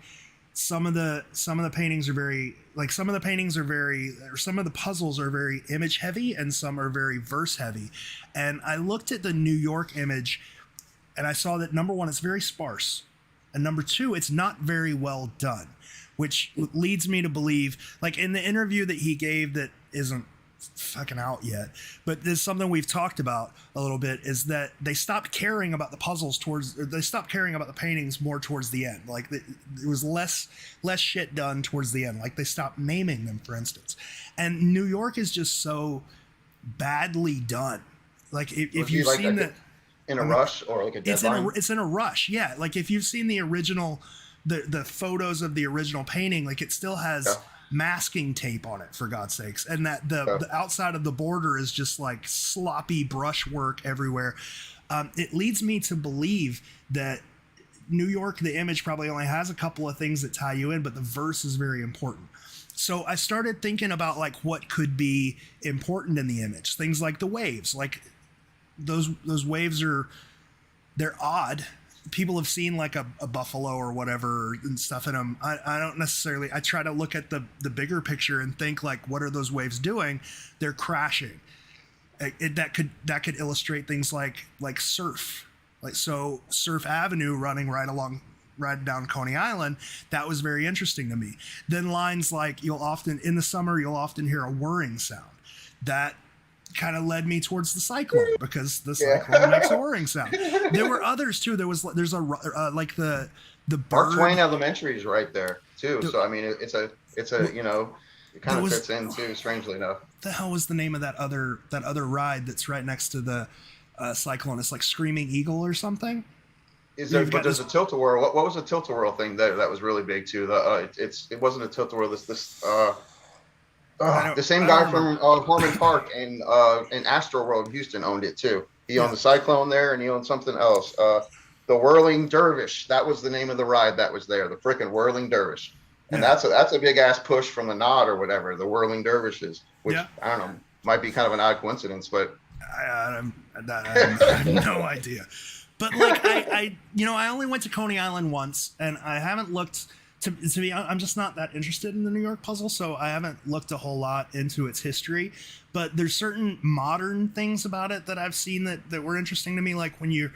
some of the paintings are very like some of the puzzles are very image heavy and some are very verse heavy. And I looked at the New York image and I saw that number one, it's very sparse. And number two, it's not very well done, which leads me to believe, like in the interview that he gave that isn't fucking out yet, but there's something we've talked about a little bit, is that they stopped caring about the puzzles they stopped caring about the paintings more towards the end. Like there was less shit done towards the end. Like they stopped naming them, for instance. And New York is just so badly done. Like if you've seen that in a rush or like a deadline? It's in a rush. Yeah. Like if you've seen the original, the photos of the original painting, like it still has masking tape on it, for God's sakes. And that the outside of the border is just like sloppy brushwork everywhere. It leads me to believe that New York, the image probably only has a couple of things that tie you in, but the verse is very important. So I started thinking about like what could be important in the image. Things like the waves, like those waves they're odd. People have seen like a buffalo or whatever and stuff in them. I don't necessarily, I try to look at the bigger picture and think like, what are those waves doing? They're crashing. That could illustrate things like surf. Like, so Surf Avenue running right down Coney Island, that was very interesting to me. Then lines like in the summer, you'll often hear a whirring sound. That kind of led me towards the Cyclone, because the Cyclone makes a whirring sound. There were others too. There's a like the Mark Twain Elementary is right there too. So I mean, it's a it kind of fits in too. Strangely enough, the hell was the name of that other ride that's right next to the Cyclone? It's like Screaming Eagle or something. Is there? But there's a tilt-a-whirl. What was a tilt-a-whirl thing there that was really big too? It wasn't a tilt-a-whirl. The same guy from Horman Park and Astro World in Houston owned it too. He owned the Cyclone there, and he owned something else. The Whirling Dervish. That was the name of the ride that was there. The frickin' Whirling Dervish. And that's a big ass push from the Nod or whatever. The Whirling Dervishes, which I don't know, might be kind of an odd coincidence, but I have no idea. But like I only went to Coney Island once, and I haven't looked. To be, I'm just not that interested in the New York puzzle, so I haven't looked a whole lot into its history. But there's certain modern things about it that I've seen that were interesting to me. Like when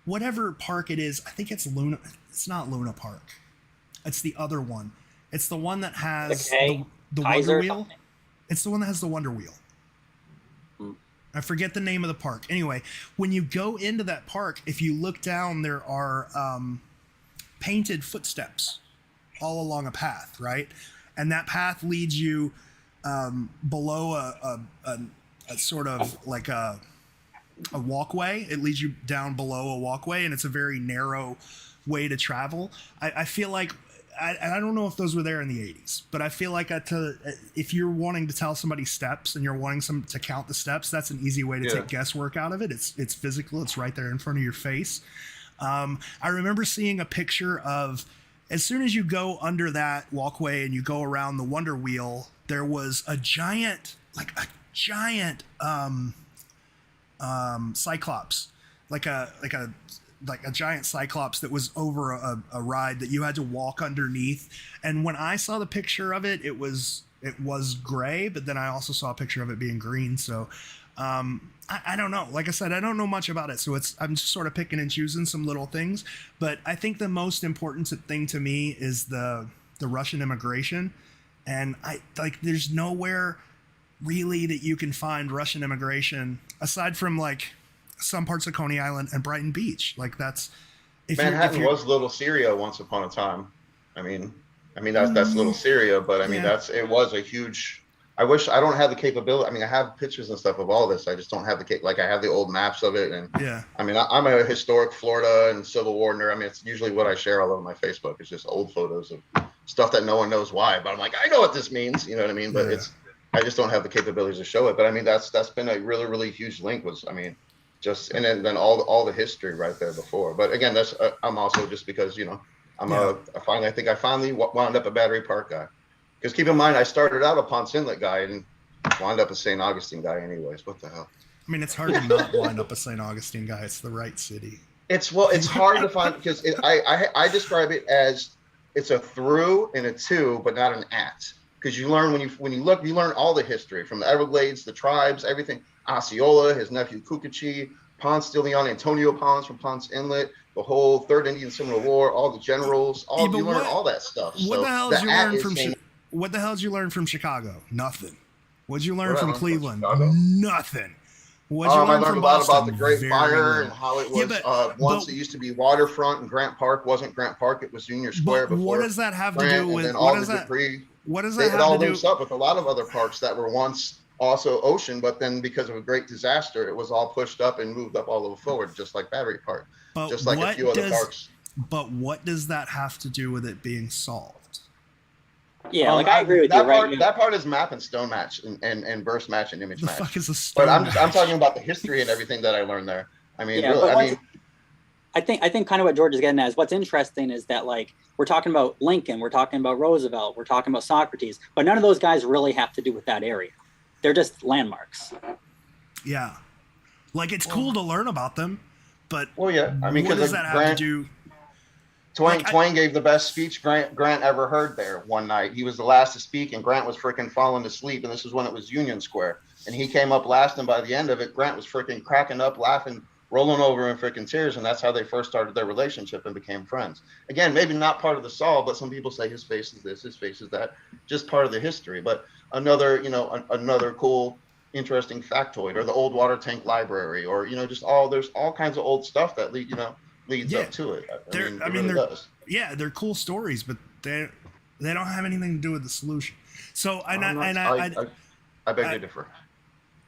whatever park it is, I think it's Luna. It's not Luna Park. It's the other one. It's the one that has the Wonder Wheel. It's the one that has the Wonder Wheel. I forget the name of the park. Anyway, when you go into that park, if you look down, there are painted footsteps all along a path, right? And that path leads you below a sort of like a walkway. It leads you down below a walkway, and it's a very narrow way to travel. I feel like, I don't know if those were there in the 80s, but I feel like if you're wanting to tell somebody steps and you're wanting to count the steps, that's an easy way to take guesswork out of it. It's physical. It's right there in front of your face. I remember seeing a picture of, as soon as you go under that walkway and you go around the Wonder Wheel, there was a giant Cyclops, like a giant Cyclops that was over a ride that you had to walk underneath. And when I saw the picture of it, it was gray, but then I also saw a picture of it being green. So I don't know. Like I said, I don't know much about it, so I'm just sort of picking and choosing some little things. But I think the most important thing to me is the Russian immigration, and there's nowhere really that you can find Russian immigration aside from like some parts of Coney Island and Brighton Beach. Like that's Manhattan was Little Syria once upon a time. I mean that's Little Syria, but I mean it was a huge. I wish I don't have the capability. I mean, I have pictures and stuff of all this. I just don't have like I have the old maps of it, and I mean I'm a historic Florida and Civil War nerd. I mean, it's usually what I share all over my Facebook. It's just old photos of stuff that no one knows why, but I'm like, I know what this means. You know what I mean? But I just don't have the capabilities to show it. But I mean, that's been a really, really huge link. Was I mean, just and then all the history right there before. But again, that's I'm also just because I think I finally wound up a Battery Park guy. Because keep in mind, I started out a Ponce Inlet guy and wound up a St. Augustine guy anyways. What the hell? I mean, it's hard to not wind up a St. Augustine guy. It's the right city. It's hard to find because I describe it as it's a through and a to, but not an at. Because you learn when you look, you learn all the history from the Everglades, the tribes, everything. Osceola, his nephew Cucachi, Ponce de Leon, Antonio Ponce from Ponce Inlet, the whole Third Indian Seminole War, all the generals, you learn all that stuff. What the hell did you learn from? What the hell did you learn from Chicago? Nothing. What did you learn from Cleveland? Nothing. What did you learn I learned from a lot Boston? about the Great Fire and how it was once it used to be waterfront, and Grant Park wasn't Grant Park; it was Union Square before. What does that have to do with all the debris? What does that have to do? It all links up with a lot of other parks that were once also ocean, but then because of a great disaster, it was all pushed up and moved up all over forward, just like Battery Park, just like a few other parks. But what does that have to do with it being solved? Yeah, like I agree with you. Right, that part is map and stone match and burst match and image match. The fuck is a stone match? I'm talking about the history and everything that I learned there. I mean, I think kind of what George is getting at is what's interesting is that like we're talking about Lincoln, we're talking about Roosevelt, we're talking about Socrates, but none of those guys really have to do with that area. They're just landmarks. Yeah, like it's cool to learn about them, but I mean, what does that have to do? Twain gave the best speech Grant ever heard there one night. He was the last to speak, and Grant was freaking falling asleep. And this is when it was Union Square. And he came up last, and by the end of it, Grant was freaking cracking up, laughing, rolling over in freaking tears. And that's how they first started their relationship and became friends. Again, maybe not part of the solve, but some people say his face is this, his face is that. Just part of the history. But another cool, interesting factoid, or the old water tank library, or there's all kinds of old stuff that leads up to it. They're cool stories, but they don't have anything to do with the solution. So I beg to differ.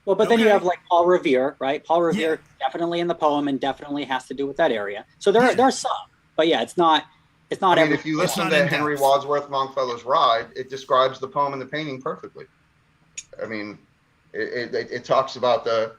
Well, but then you have like Paul Revere, right? Paul Revere definitely in the poem and definitely has to do with that area. So there are some, but it's not. I mean, if you listen to Henry Wadsworth Longfellow's Ride, it describes the poem and the painting perfectly. I mean, it talks about the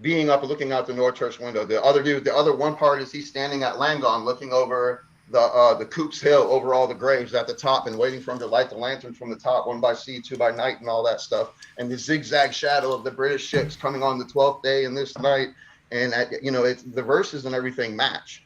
being up and looking out the North Church window. The other one part is he's standing at Langon looking over the Coops Hill, over all the graves at the top, and waiting for him to light the lanterns from the top, 1 by sea, 2 by night, and all that stuff. And the zigzag shadow of the British ships coming on the 12th day and this night. And it's the verses and everything match.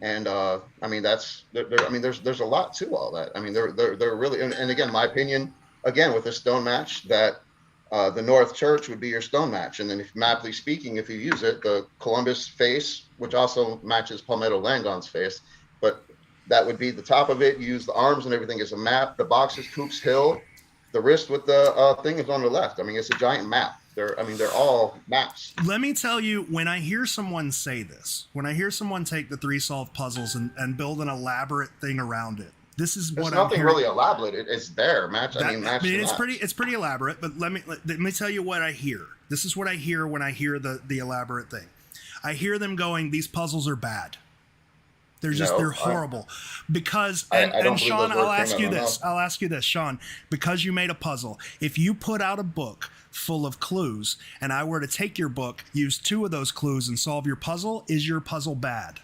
And I mean, there's a lot to all that. I mean, they're really, and again, my opinion, again, with a stone match, that the North Church would be your stone match. And then if maply speaking, if you use it, the Columbus face, which also matches Palmetto Langon's face, but that would be the top of it. You use the arms and everything as a map. The box is Coops Hill. The wrist with the thing is on the left. I mean, it's a giant map. They're all maps. Let me tell you, when I hear someone say this, when I hear someone take the 3 solved puzzles and build an elaborate thing around it, this is what I'm hearing. Really elaborate. It's there. Match. It's pretty elaborate. But let me tell you what I hear. This is what I hear when I hear the elaborate thing. I hear them going, "These puzzles are bad. They're horrible." Because and Sean, I'll ask you this, Sean, because you made a puzzle. If you put out a book full of clues and I were to take your book, use 2 of those clues and solve your puzzle, is your puzzle bad?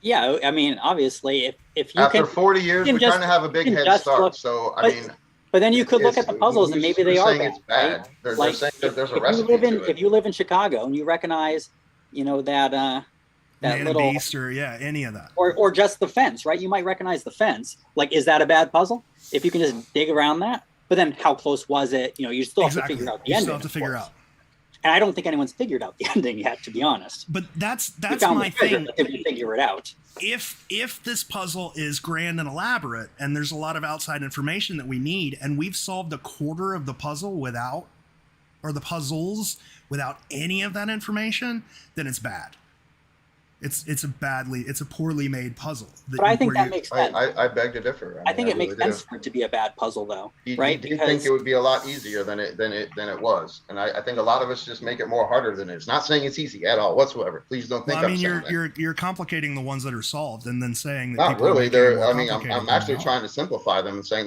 Yeah, I mean, obviously, if you after 40 years, we kind of have a big head start. But then you could look at the puzzles and maybe they are bad. It's bad. Right? They're saying there's a recipe to it. If you live in Chicago and you recognize, that little beast or any of that, or just the fence, right? You might recognize the fence. Like, is that a bad puzzle? If you can just dig around that, but then how close was it? You still have to figure out the ending. You still have to figure out. And I don't think anyone's figured out the ending yet, to be honest. But that's my thing. If you figure it out. If this puzzle is grand and elaborate and there's a lot of outside information that we need, and we've solved a quarter of the puzzle without, or the puzzles without any of that information, then it's bad. It's a poorly made puzzle. But I think that makes sense. I beg to differ. I think it makes sense for it to be a bad puzzle, though, right? You think it would be a lot easier than it was, and I think a lot of us just make it more harder than it is. Not saying it's easy at all whatsoever. Please don't think. Well, I mean, you're complicating the ones that are solved, and then saying that not really. I'm actually trying to simplify them and saying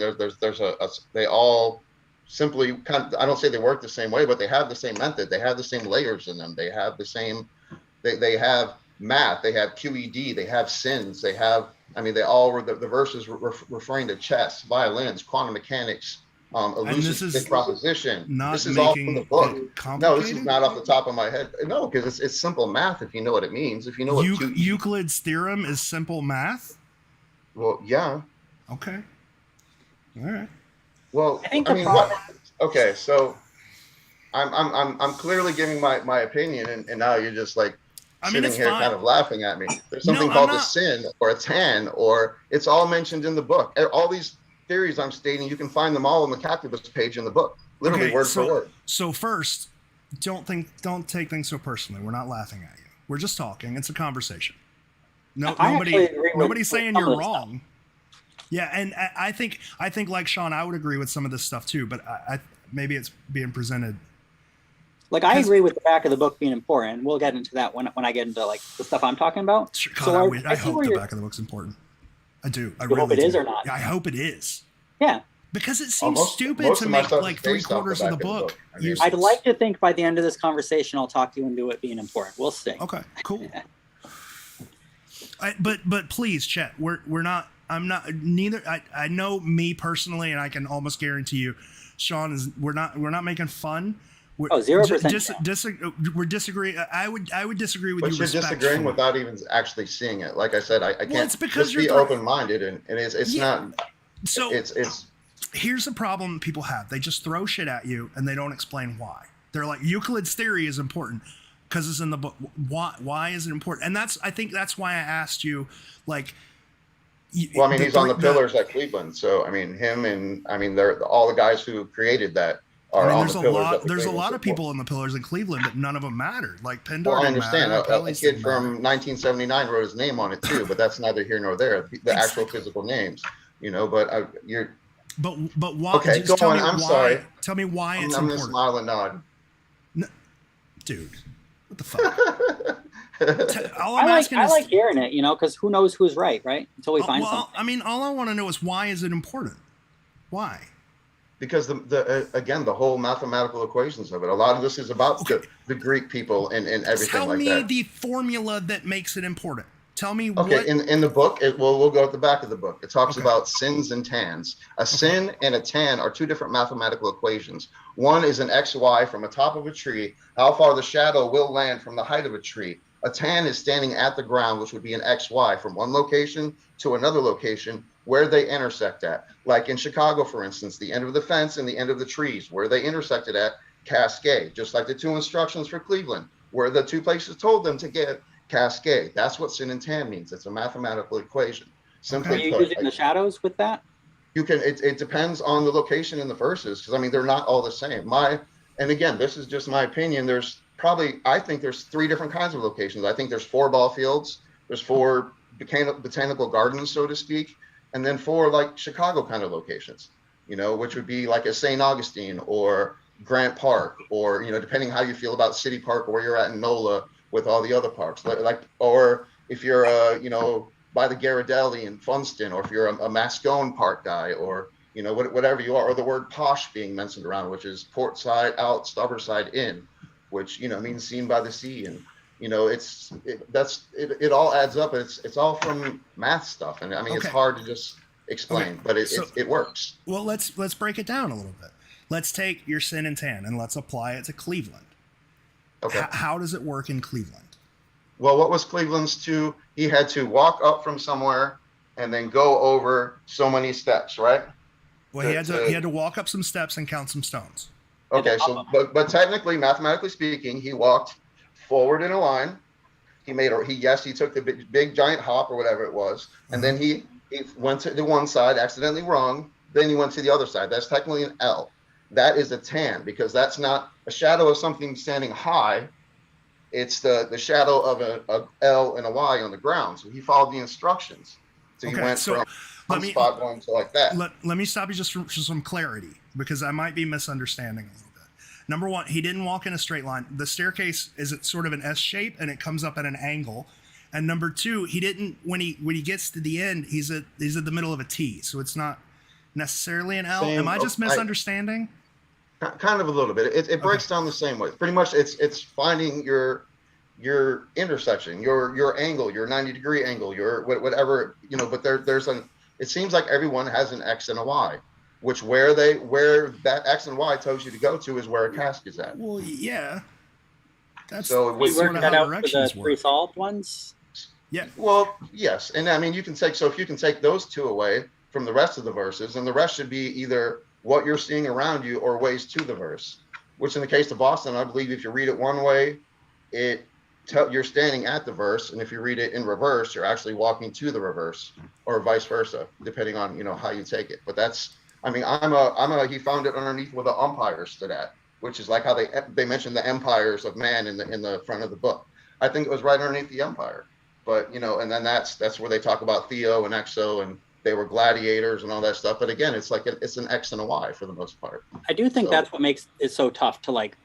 they all simply I don't say they work the same way, but they have the same method. They have the same layers in them. They have the same. They have math, they have QED, they have sins, they have, they all were the verses referring to chess, violins, quantum mechanics, elusive proposition. This is all from the book. No, this is not off the top of my head. No, because it's simple math if you know what it means. If you know what Euclid's theorem is simple math. Well, yeah. Okay. All right. Well, okay, so I'm clearly giving my opinion, and now you're just like sitting here kind of laughing at me. There's something called a sin or a tan, or it's all mentioned in the book. All these theories I'm stating, you can find them all on the calculus page in the book, literally word for word. So first, don't take things so personally. We're not laughing at you. We're just talking. It's a conversation. Nobody's saying you're wrong. Yeah, and I think like Sean, I would agree with some of this stuff too, but I maybe it's being presented. Like, I agree with the back of the book being important. We'll get into that when I get into like the stuff I'm talking about. I hope the back of the book's important. I do. I really hope it is or not. I hope it is. Yeah. Because it seems stupid to make like 3/4 of the book. I'd like to think by the end of this conversation, I'll talk you into it being important. We'll see. Okay, cool. But please, Chet, we're not. I'm not. Neither. I know me personally, and I can almost guarantee you, Sean is. We're not making fun. 0%. We're disagreeing. I would disagree with but you. But you're disagreeing without even actually seeing it. Like I said, I can't it's because just be open-minded, and it's not. So it's. Here's the problem people have. They just throw shit at you, and they don't explain why. They're like, Euclid's theory is important because it's in the book. Why is it important? And I think that's why I asked you, like. Well, he's on the pillars at Cleveland, so him and they're all the guys who created that. There's a lot of people in the pillars in Cleveland, but none of them mattered. Like Pindar. Well, I understand. A kid from 1979 wrote his name on it too, but that's neither here nor there. The actual physical names, But you're. But why? Okay, go on. I'm sorry. Tell me why it's important. I'm gonna smile and nod. No, dude, what the fuck? I like hearing it, because who knows who's right until we find something. All I want to know is why is it important? Why? Because the whole mathematical equations of it. A lot of this is about the Greek people and everything like that. Tell me the formula that makes it important. Tell me. Okay, in the book, we'll go at the back of the book. It talks about sins and tans. A sin and a tan are two different mathematical equations. One is an XY from the top of a tree, how far the shadow will land from the height of a tree. A tan is standing at the ground, which would be an XY from one location to another location, where they intersect at. Like in Chicago, for instance, the end of the fence and the end of the trees, where they intersected at Cascade, just like the two instructions for Cleveland, where the two places told them to get Cascade. That's what sin and tan means. It's a mathematical equation. Simply Are you using the shadows with that? You can. It depends on the location in the verses, because they're not all the same. And again, this is just my opinion. I think there's 3 different kinds of locations. I think there's 4 ball fields. There's 4 botanical gardens, so to speak, and then 4 like Chicago kind of locations, which would be like a St. Augustine or Grant Park, or, depending how you feel about City Park or where you're at in NOLA with all the other parks, or if you're, by the Ghirardelli in Funston, or if you're a Mascone Park guy, or, whatever you are, or the word posh being mentioned around, which is port side out, starboard side in, which, means seen by the sea. And, it all adds up. It's all from math stuff. And it's hard to just explain, but it works. Well, let's break it down a little bit. Let's take your sin and tan and let's apply it to Cleveland. Okay. How does it work in Cleveland? Well, what was Cleveland's too? He had to walk up from somewhere and then go over so many steps, right? Well, he had to walk up some steps and count some stones. Okay, so but technically, mathematically speaking, he walked forward in a line. He took the big giant hop or whatever it was, and then he went to the one side accidentally wrong. Then he went to the other side. That's technically an L. That is a tan because that's not a shadow of something standing high. It's the shadow of a L and a Y on the ground. So he followed the instructions. So he went from one spot going to like that. Let me stop you just for some clarity because I might be misunderstanding a little bit. Number one, he didn't walk in a straight line. The staircase is sort of an S shape and it comes up at an angle. And number two, he didn't when he gets to the end, he's at the middle of a T. So it's not necessarily an L. Am I just misunderstanding? Kind of a little bit. It breaks down the same way. Pretty much, it's finding your intersection, your angle, your 90-degree angle, your whatever, But there's an. It seems like everyone has an X and a Y, which where that X and Y tells you to go to is where a cask is at. Well, yeah. That's so we worked that out for the three solved ones. Yeah. Well, yes, and I mean if you can take those two away from the rest of the verses, and the rest should be either what you're seeing around you or ways to the verse, which in the case of Boston, I believe if you read it one way, you're standing at the verse, and if you read it in reverse, you're actually walking to the reverse, or vice versa, depending on how you take it. But that's, I mean, he found it underneath where the umpires stood at, which is like how they mentioned the empires of man in the front of the book. I think it was right underneath the empire, but and then that's where they talk about Theo and Exo and. They were gladiators and all that stuff. But again, it's like it's an X and a Y for the most part. I do think that's what makes it so tough to like,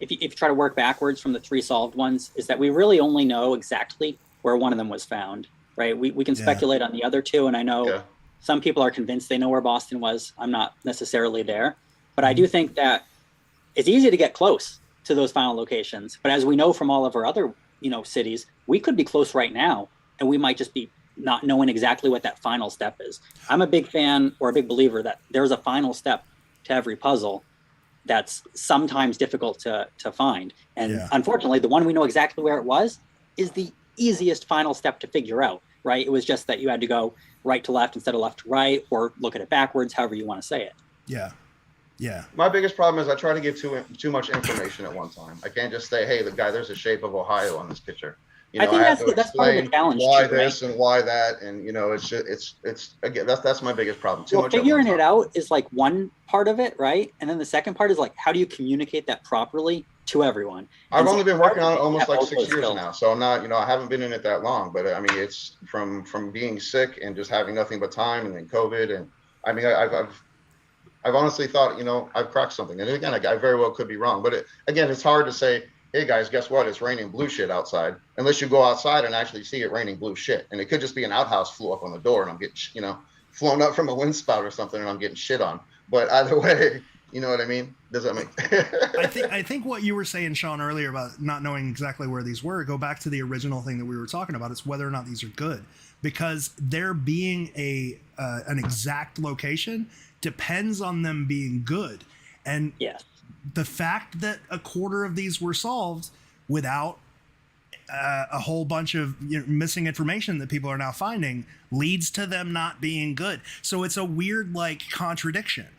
if you try to work backwards from the three solved ones, is that we really only know exactly where one of them was found, right? We can speculate on the other two. And I know some people are convinced they know where Boston was. I'm not necessarily there. But I do think that it's easy to get close to those final locations. But as we know from all of our other, cities, we could be close right now. And we might just be not knowing exactly what that final step is. I'm a big fan or a big believer that there's a final step to every puzzle that's sometimes difficult to find. And unfortunately, the one we know exactly where it was is the easiest final step to figure out, right? It was just that you had to go right to left instead of left to right, or look at it backwards, however you want to say it. Yeah. Yeah. My biggest problem is I try to give too much information at one time. I can't just say, hey, there's a shape of Ohio on this picture. I think that's part of the challenge. Why this and why that, and it's again that's my biggest problem. Well, figuring it out is like one part of it, right? And then the second part is like, how do you communicate that properly to everyone? I've only been working on it almost like 6 years now, so I'm not, I haven't been in it that long. But I mean, it's from being sick and just having nothing but time, and then COVID, and I mean, I've honestly thought, I've cracked something, and again, I very well could be wrong. But again, it's hard to say. Hey guys, guess what? It's raining blue shit outside. Unless you go outside and actually see it raining blue shit. And it could just be an outhouse flew up on the door and I'm getting, flown up from a wind spout or something and I'm getting shit on. But either way, you know what I mean? Does that make I think what you were saying, Sean, earlier about not knowing exactly where these were, go back to the original thing that we were talking about. It's whether or not these are good. Because there being an exact location depends on them being good. And the fact that a quarter of these were solved without a whole bunch of missing information that people are now finding leads to them not being good. So it's a weird contradiction.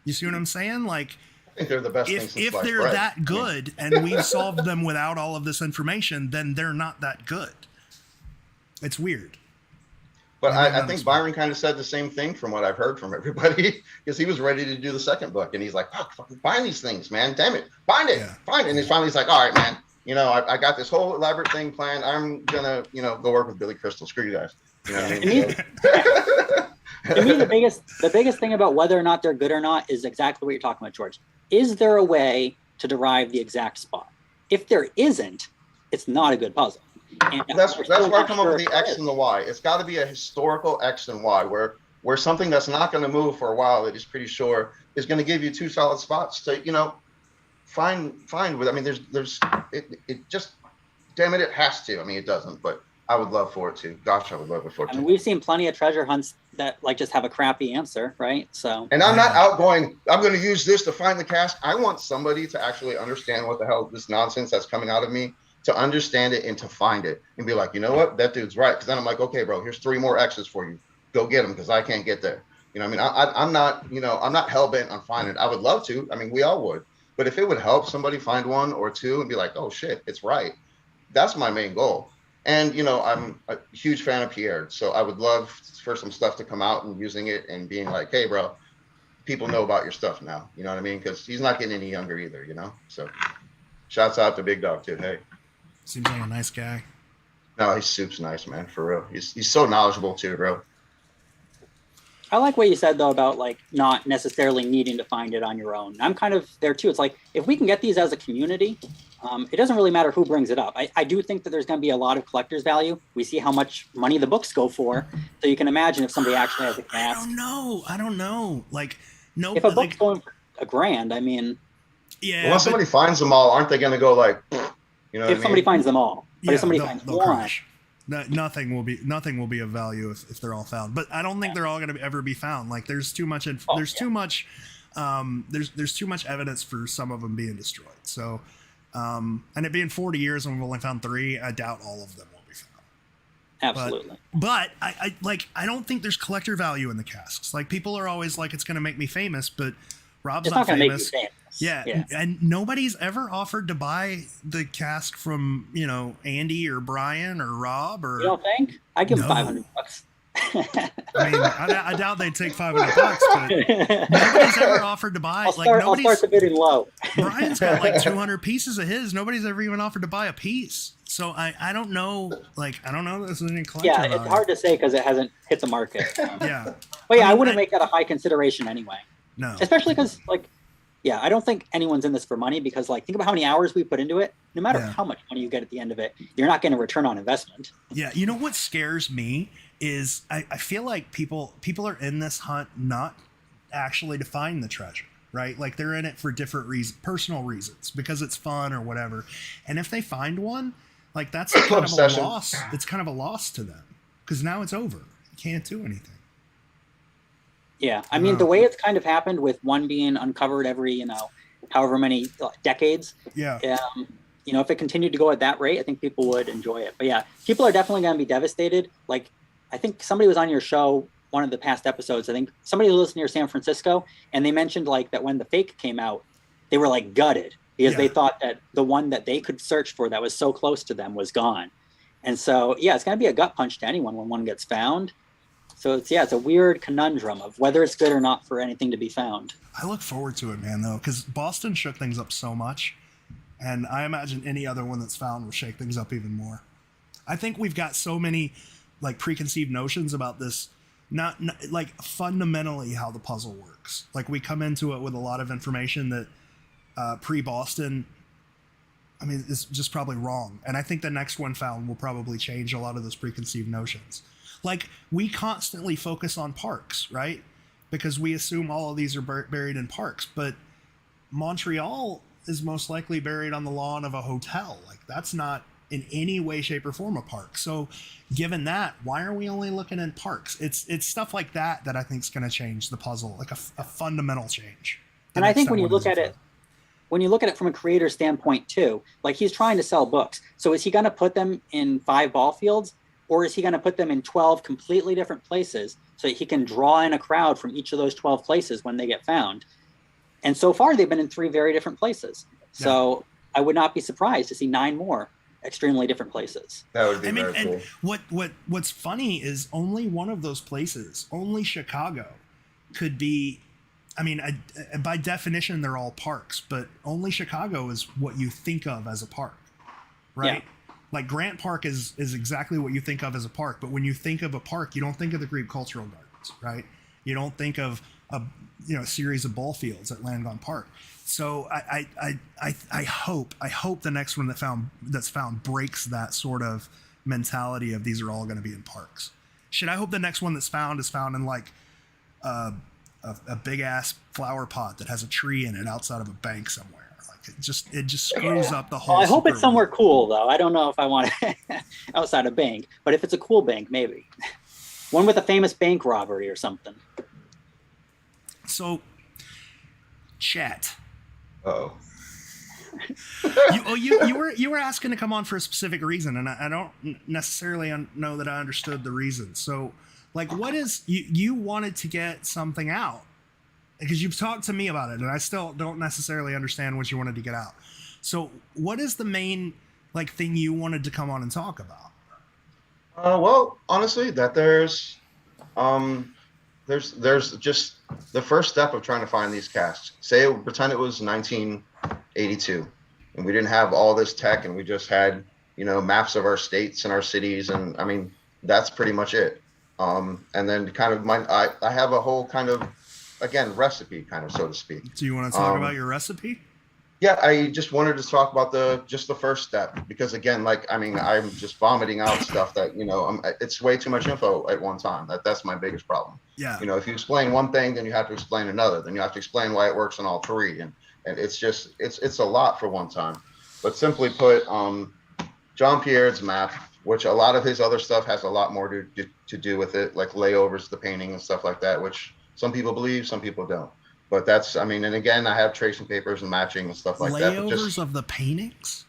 You see what I'm saying? Like, I think they're the best if they're that good and we've solved them without all of this information, then they're not that good. It's weird. But I think Byron kind of said the same thing from what I've heard from everybody, because he was ready to do the second book, and he's like, "Fuck, fucking find these things, man! Damn it, find it, find it!" And he's like, "All right, man, I got this whole elaborate thing planned. I'm gonna, go work with Billy Crystal. Screw you guys." You know what I mean? To me, the biggest thing about whether or not they're good or not is exactly what you're talking about, George. Is there a way to derive the exact spot? If there isn't, it's not a good puzzle. And that's where I come up with the X and the Y. It's got to be a historical X and Y where something that's not going to move for a while that is pretty sure is going to give you two solid spots to find with. I mean, there's it just, damn it, it has to. I mean, it doesn't, but I would love for it to. Gosh, I would love it for it to. I mean, we've seen plenty of treasure hunts that just have a crappy answer, right? So. And I'm not out going, I'm going to use this to find the cask. I want somebody to actually understand what the hell this nonsense that's coming out of me, to understand it and to find it and be like, you know what, that dude's right. Because then I'm like, okay, bro, here's 3 more X's for you. Go get them because I can't get there. I mean, I'm not hell bent on finding it. I would love to. I mean, we all would. But if it would help somebody find one or two and be like, oh shit, it's right, that's my main goal. And I'm a huge fan of Pierre, so I would love for some stuff to come out and using it and being like, hey, bro, people know about your stuff now. You know what I mean? Because he's not getting any younger either. So shouts out to Big Dog too. Hey, seems like a nice guy. no, he's super nice, man, for real. He's so knowledgeable too, bro. I like what you said though about like not necessarily needing to find it on your own. I'm kind of there too. It's like if we can get these as a community, it doesn't really matter who brings it up. I do think that there's going to be a lot of collector's value. We see how much money the books go for, so you can imagine if somebody actually has a cast. I don't know. Like, no. If a book's going for $1,000, I mean, yeah. Well, once somebody finds them all, aren't they going to go like, if somebody finds them all, but if somebody finds one. Crash. Nothing will be of value if they're all found. But I don't think they're all going to ever be found. Like there's too much too much there's too much evidence for some of them being destroyed. So and it being 40 years and we've only found 3, I doubt all of them will be found. Absolutely. But I don't think there's collector value in the casks. Like people are always like it's going to make me famous, but Rob's it's not going to make famous. you famous. Yeah, and nobody's ever offered to buy the cask from Andy or Brian or Rob or. You don't think? I give them $500. I mean, I doubt they'd take $500, but nobody's ever offered to buy. I'll start the bidding low. Brian's got like 200 pieces of his. Nobody's ever even offered to buy a piece. So I don't know. Like I don't know. This is any collector. Yeah, it's hard to say because it hasn't hit the market. Yeah. But yeah, I wouldn't make that a high consideration anyway. No. Especially because yeah, I don't think anyone's in this for money because think about how many hours we put into it. No matter how much money you get at the end of it, you're not getting a return on investment. Yeah. You know what scares me is I feel like people are in this hunt not actually to find the treasure, right? Like they're in it for different reasons, personal reasons, because it's fun or whatever. And if they find one, like that's kind of a loss. It's kind of a loss to them because now it's over. You can't do anything. Yeah, I mean, the way it's kind of happened with one being uncovered every, however many decades. Yeah. If it continued to go at that rate, I think people would enjoy it. But yeah, people are definitely going to be devastated. Like, I think somebody was on your show, one of the past episodes. I think somebody listened near San Francisco, and they mentioned that when the fake came out, they were gutted because they thought that the one that they could search for that was so close to them was gone. And so, yeah, it's going to be a gut punch to anyone when one gets found. So it's a weird conundrum of whether it's good or not for anything to be found. I look forward to it, man, though, because Boston shook things up so much, and I imagine any other one that's found will shake things up even more. I think we've got so many preconceived notions about this, not fundamentally how the puzzle works. Like we come into it with a lot of information that pre-Boston, I mean, it's just probably wrong. And I think the next one found will probably change a lot of those preconceived notions. Like we constantly focus on parks, right? Because we assume all of these are buried in parks, but Montreal is most likely buried on the lawn of a hotel. Like that's not in any way, shape, or form a park. So given that, why are we only looking in parks? It's stuff like that I think is going to change the puzzle, like a fundamental change. And I think when you look at it from a creator standpoint too, like he's trying to sell books. So is he going to put them in 5 ball fields? Or is he going to put them in 12 completely different places so that he can draw in a crowd from each of those 12 places when they get found? And so far, they've been in 3 very different places. Yeah. So I would not be surprised to see 9 more extremely different places. That would be very cool. And what's funny is only one of those places, only Chicago, could be. I mean, by definition, they're all parks, but only Chicago is what you think of as a park, right? Yeah. Like Grant Park is exactly what you think of as a park, but when you think of a park, you don't think of the Greek Cultural Gardens, right? You don't think of a series of ball fields at Landon Park. So I hope the next one that's found breaks that sort of mentality of these are all going to be in parks. I hope the next one that's found is found in like a big ass flower pot that has a tree in it outside of a bank somewhere. It just screws up the whole. Well, I hope it's somewhere cool though. I don't know if I want it outside a bank, but if it's a cool bank, maybe one with a famous bank robbery or something. So, Chet. Oh. you were asking to come on for a specific reason, and I don't necessarily know that I understood the reason. So, like, what is you wanted to get something out? because you've talked to me about it, and I still don't necessarily understand what you wanted to get out. So, what is the main thing you wanted to come on and talk about? Well, honestly, that there's just the first step of trying to find these casts. Pretend it was 1982, and we didn't have all this tech, and we just had maps of our states and our cities, and I mean that's pretty much it. And then kind of I have a whole kind of again recipe, kind of so to speak. Do you want to talk about your recipe? Yeah, I just wanted to talk about the first step because again, I'm just vomiting out stuff that it's way too much info at one time. That's my biggest problem. Yeah. If you explain one thing, then you have to explain another. Then you have to explain why it works on all three, and it's just it's a lot for one time. But simply put, John Pierre's map, which a lot of his other stuff has a lot more to do with it, like layovers, the painting and stuff like that, which some people believe, some people don't. But that's, and again, I have tracing papers and matching and stuff like that. Layovers of the paintings?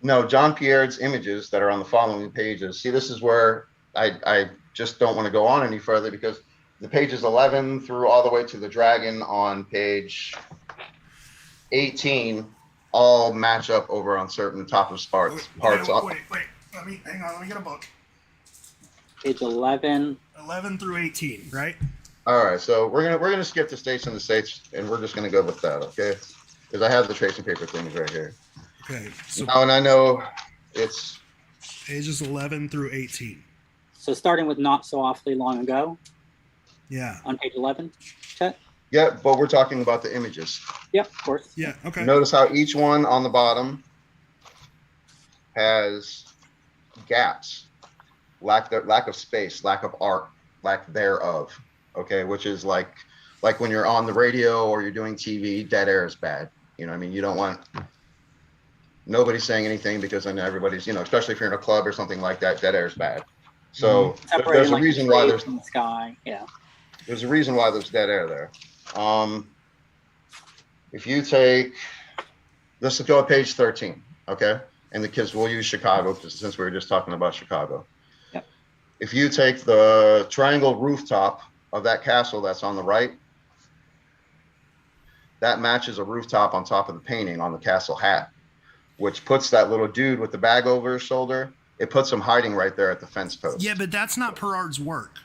No, John Pierre's images that are on the following pages. See, this is where I just don't want to go on any further because the pages 11 through all the way to the dragon on page 18 all match up over on certain top of parts. Wait. Hang on. Let me get a book. Page 11. 11 through 18, right? All right, so we're gonna skip the states and the states, and we're just gonna go with that, okay? Because I have the tracing paper things right here. Okay. So now, and I know it's pages 11 through 18. So starting with Not So Awfully Long Ago. Yeah. On page 11, Chet? Yeah, but we're talking about the images. Yep, of course. Yeah, okay. Notice how each one on the bottom has gaps, lack of space, lack of art, lack thereof. Okay, which is like when you're on the radio or you're doing TV, dead air is bad. You don't want nobody saying anything because then everybody's, especially if you're in a club or something like that, dead air is bad. So there's a reason why there's in the sky. Yeah. There's a reason why there's dead air there. If you take, let's go to page 13, okay? And the kids, we'll use Chicago since we were just talking about Chicago. Yep. If you take the triangle rooftop of that castle that's on the right, that matches a rooftop on top of the painting on the castle hat, which puts that little dude with the bag over his shoulder. It puts him hiding right there at the fence post. Yeah, but that's not Perard's work.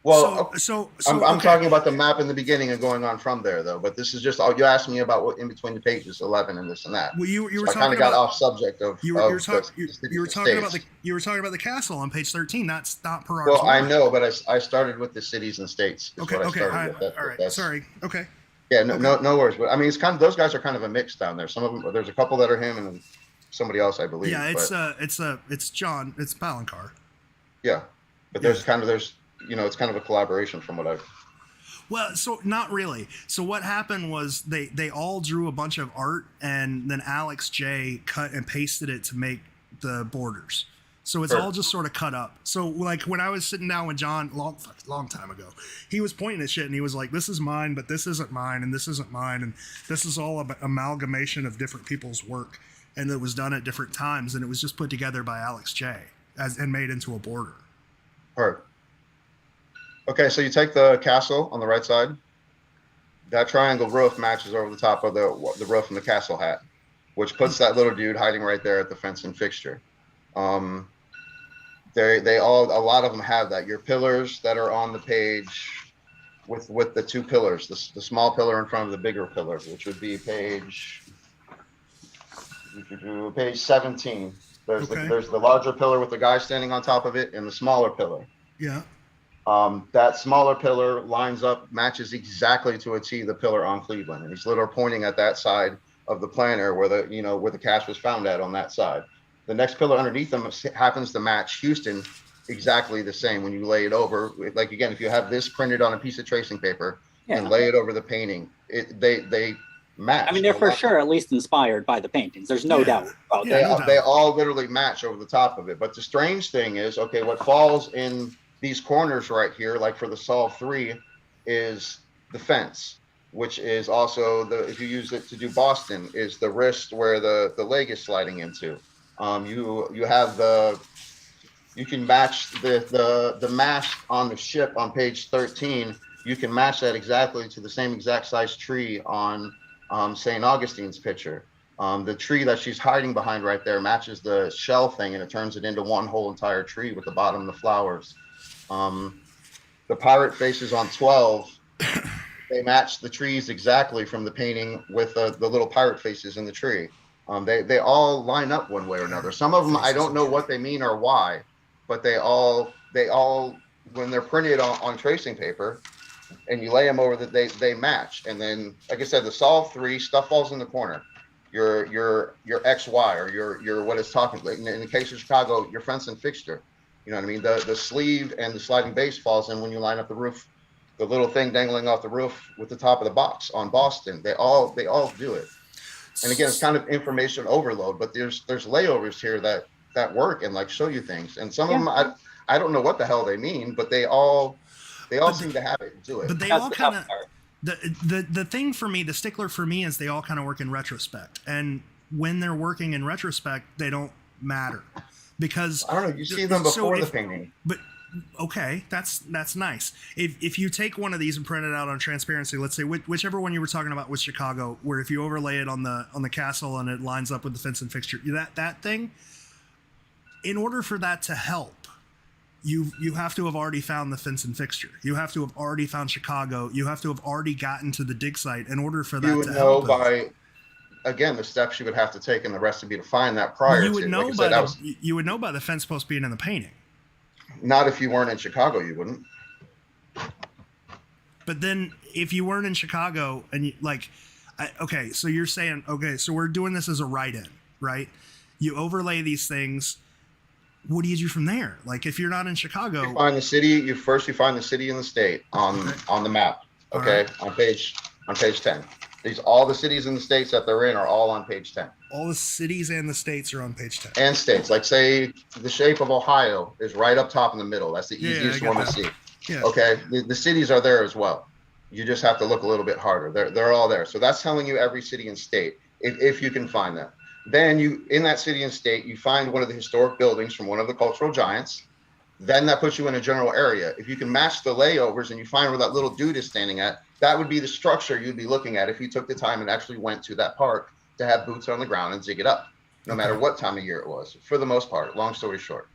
Well, I'm okay. talking about the map in the beginning and going on from there, though. But this is just you asked me about what in between the pages 11 and this and that. Well, you were so talking I kind of got off subject of you were talking about the castle on page 13. That's not Perard's work. Well, I know, but I started with the cities and states. Okay. All right. Sorry. Okay. Yeah. No worries. But it's kind of those guys are kind of a mix down there. Some of them, there's a couple that are him and somebody else, I believe. Yeah. It's John. It's Palancar. Yeah, but there's it's kind of a collaboration from what I've. Well, so not really. So what happened was they all drew a bunch of art, and then Alex J cut and pasted it to make the borders. So it's all just sort of cut up. So like when I was sitting down with John long time ago, he was pointing at shit and he was like, "This is mine, but this isn't mine, and this isn't mine, and this is all an amalgamation of different people's work, and it was done at different times, and it was just put together by Alex J and made into a border." Heard. Okay, so you take the castle on the right side. That triangle roof matches over the top of the roof from the castle hat, which puts that little dude hiding right there at the fence and fixture. They all, a lot of them have that. Your pillars that are on the page with the two pillars, the small pillar in front of the bigger pillar, which would be page 17. There's the larger pillar with the guy standing on top of it and the smaller pillar. Yeah. That smaller pillar lines up, matches exactly to a T the pillar on Cleveland, and he's literally pointing at that side of the planter where the cast was found at on that side. The next pillar underneath them happens to match Houston exactly the same when you lay it over. Like again, if you have this printed on a piece of tracing paper and lay it over the painting, they match. I mean, they're for sure at least inspired by the paintings. There's no doubt about that. They all literally match over the top of it. But the strange thing is, okay, what falls in these corners right here, like for the Solve 3, is the fence, which is also if you use it to do Boston, is the wrist where the leg is sliding into. You have the You can match the mast on the ship on page 13. You can match that exactly to the same exact size tree on St. Augustine's picture. The tree that she's hiding behind right there matches the shell thing, and it turns it into one whole entire tree with the bottom of the flowers. The pirate faces on 12, they match the trees exactly from the painting with the little pirate faces in the tree. They all line up one way or another. Some of them I don't know what they mean or why, but they all when they're printed on tracing paper and you lay them over, that they match. And then, like I said, the solve 3 stuff falls in the corner. Your XY or your what is talking, in the case of Chicago, your fence and fixture. You know what I mean? The sleeve and the sliding base falls in when you line up the roof. The little thing dangling off the roof with the top of the box on Boston. They all do it. And again, it's kind of information overload, but there's layovers here that work and like show you things. And some of them I don't know what the hell they mean, but they all seem to have it and do it. But they all kind of the thing for me, the stickler for me is they all kind of work in retrospect. And when they're working in retrospect, they don't matter. Because I don't know, you see them before the painting. But okay, that's nice. If you take one of these and print it out on transparency, let's say whichever one you were talking about with Chicago, where if you overlay it on the castle and it lines up with the fence and fixture, that thing, in order for that to help, you have to have already found the fence and fixture. You have to have already found Chicago. You have to have already gotten to the dig site in order for that to help. You would know by, again, the steps you would have to take in the recipe to find that prior you would to. Know you would know by the fence post being in the painting. Not if you weren't in Chicago, you wouldn't. But then if you weren't in Chicago and you okay, so you're saying, okay, so we're doing this as a write-in, right? You overlay these things. What do you do from there? Like if you're not in Chicago, you find the city. You find the city and the state on the map. Okay, right. on page 10. All the cities and the states that they're in are all on page 10. All the cities and the states are on page 10. And states, like say the shape of Ohio is right up top in the middle. That's the easiest one to see. Yeah. Okay, the cities are there as well. You just have to look a little bit harder. They're all there. So that's telling you every city and state if you can find them. Then you, in that city and state, you find one of the historic buildings from one of the cultural giants. Then that puts you in a general area. If you can match the layovers and you find where that little dude is standing at, that would be the structure you'd be looking at if you took the time and actually went to that park to have boots on the ground and dig it up, no matter what time of year it was, for the most part, long story short.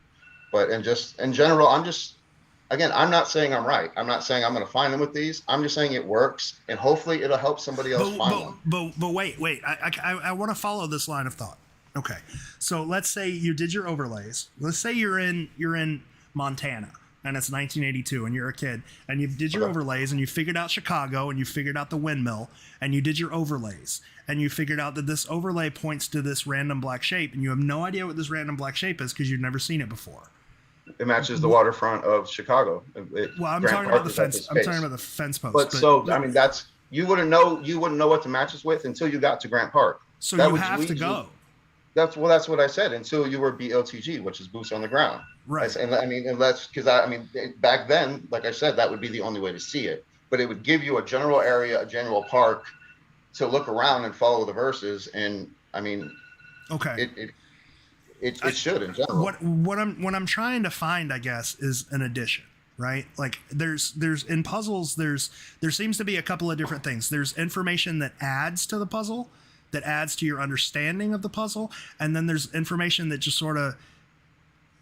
But in general, I'm not saying I'm right. I'm not saying I'm going to find them with these. I'm just saying it works, and hopefully it'll help somebody else find them. But wait. I want to follow this line of thought. Okay, so let's say you did your overlays. Let's say you're in Montana, and it's 1982, and you're a kid, and you did your overlays, and you figured out Chicago, and you figured out the windmill, and you did your overlays, and you figured out that this overlay points to this random black shape, and you have no idea what this random black shape is because you've never seen it before. It matches the waterfront of Chicago. I'm talking about the fence. I'm talking about the fence post. But I mean, that's you wouldn't know what to match us with until you got to Grant Park. So you have to go. That's what I said. Until you were BOTG, which is boots on the ground. Right. And that's because back then, like I said, that would be the only way to see it. But it would give you a general area, a general park, to look around and follow the verses. And I mean, okay. It should in general. What I'm trying to find, I guess, is an addition, right? Like there's in puzzles, there seems to be a couple of different things. There's information that adds to the puzzle, that adds to your understanding of the puzzle, and then there's information that just sort of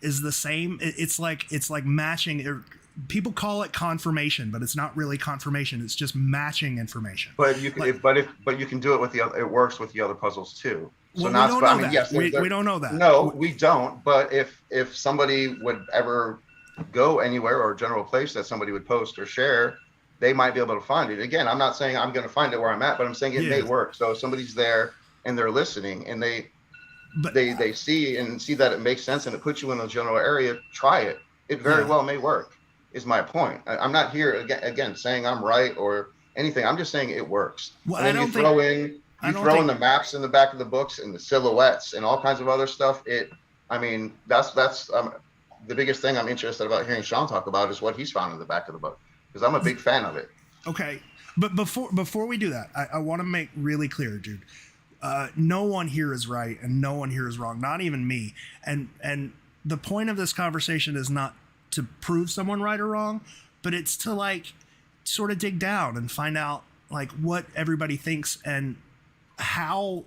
is the same. It's like matching. People call it confirmation, but it's not really confirmation. It's just matching information. But you can, but you can do it with the other. It works with the other puzzles too. So well, we don't know that. Yes, we don't know that. No, we don't. But if somebody would ever go anywhere or a general place that somebody would post or share, they might be able to find it. Again, I'm not saying I'm going to find it where I'm at, but I'm saying it may work. So if somebody's there and they're listening and they see that it makes sense and it puts you in a general area, try it. It very well may work, is my point. I'm not here again saying I'm right or anything. I'm just saying it works. Well, and then you throw in the maps in the back of the books and the silhouettes and all kinds of other stuff. That's the biggest thing I'm interested about hearing Sean talk about is what he's found in the back of the book, because I'm a big fan of it. Okay, but before we do that, I want to make really clear, dude. No one here is right and no one here is wrong, not even me. And the point of this conversation is not to prove someone right or wrong, but it's to like sort of dig down and find out like what everybody thinks and how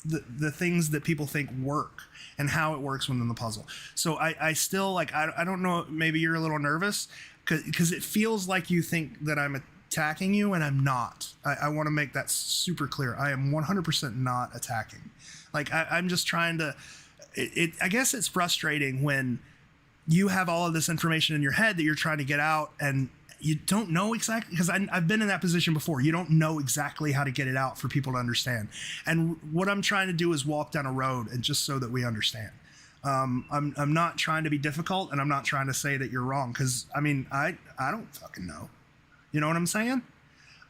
the things that people think work and how it works within the puzzle. So I still like, I don't know, maybe you're a little nervous because it feels like you think that I'm attacking you, and I'm not. I want to make that super clear. I am 100% not attacking. Like I'm just trying to, I guess it's frustrating when you have all of this information in your head that you're trying to get out and you don't know exactly, because I've been in that position before. You don't know exactly how to get it out for people to understand. And what I'm trying to do is walk down a road and just so that we understand. I'm not trying to be difficult, and I'm not trying to say that you're wrong, because I mean, I don't fucking know. You know what I'm saying?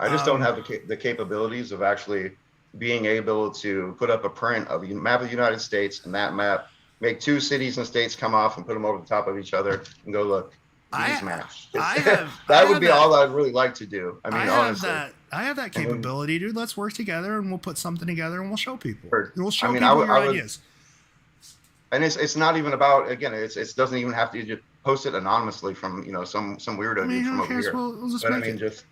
I just don't have the capabilities of actually being able to put up a print of a map of the United States, and that map, make 2 cities and states come off and put them over the top of each other and go, look, these maps. That would be all I'd really like to do. I mean, honestly. I have that capability, dude. Let's work together and we'll put something together and we'll show people. We'll show people your ideas. And it's not even about, again, it doesn't even have to, you just post it anonymously from, some weirdo dude from over here. We'll just but make I mean, it.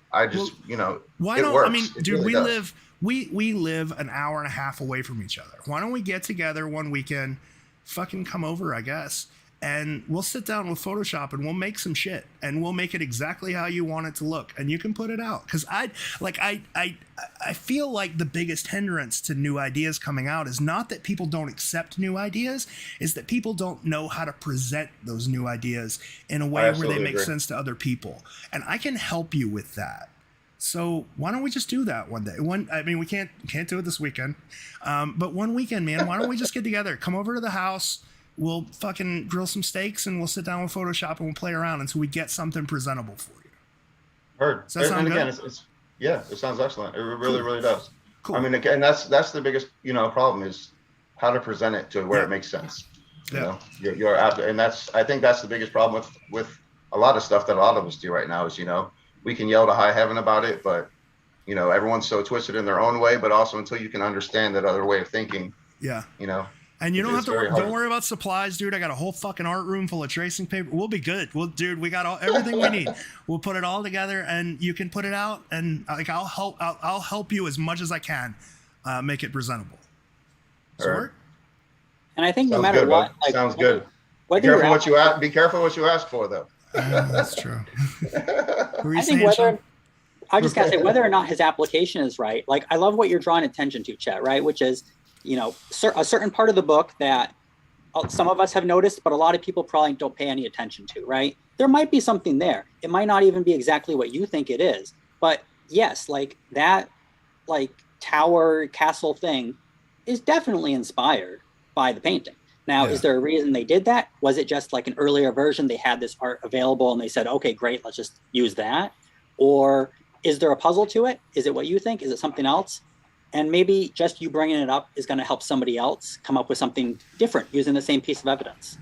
Why it don't, works. I mean, It dude, really we live an hour and a half away from each other. Why don't we get together one weekend, fucking come over, I guess, and we'll sit down with Photoshop and we'll make some shit and we'll make it exactly how you want it to look, and you can put it out. Because I feel like the biggest hindrance to new ideas coming out is not that people don't accept new ideas, is that people don't know how to present those new ideas in a way where they make sense to other people. And I can help you with that. So why don't we just do that one day? I mean, we can't do it this weekend, but one weekend, man, why don't we just get together? Come over to the house. We'll fucking grill some steaks and we'll sit down with Photoshop and we'll play around until we get something presentable for you. Heard. Does that sound good? Again, it sounds excellent. It really, really does. Cool. I mean, again, that's the biggest, problem is how to present it to where it makes sense. You're out there, and I think that's the biggest problem with a lot of stuff that a lot of us do right now is, we can yell to high heaven about it, but everyone's so twisted in their own way, but also until you can understand that other way of thinking. Yeah. And you don't have to very don't worry about supplies, dude. I got a whole fucking art room full of tracing paper. We'll be good. We got everything we need. We'll put it all together and you can put it out, and like I'll help you as much as I can make it presentable. Right. And I think no matter what, sounds good. Be careful what you ask for, though. That's true. I think I just gotta say, whether or not his application is right, like I love what you're drawing attention to, Chet, right? Which is, a certain part of the book that some of us have noticed, but a lot of people probably don't pay any attention to, right? There might be something there. It might not even be exactly what you think it is, but yes, like that, like tower castle thing is definitely inspired by the painting. Now, is there a reason they did that? Was it just like an earlier version? They had this art available and they said, okay, great, let's just use that. Or is there a puzzle to it? Is it what you think? Is it something else? And maybe just you bringing it up is going to help somebody else come up with something different using the same piece of evidence.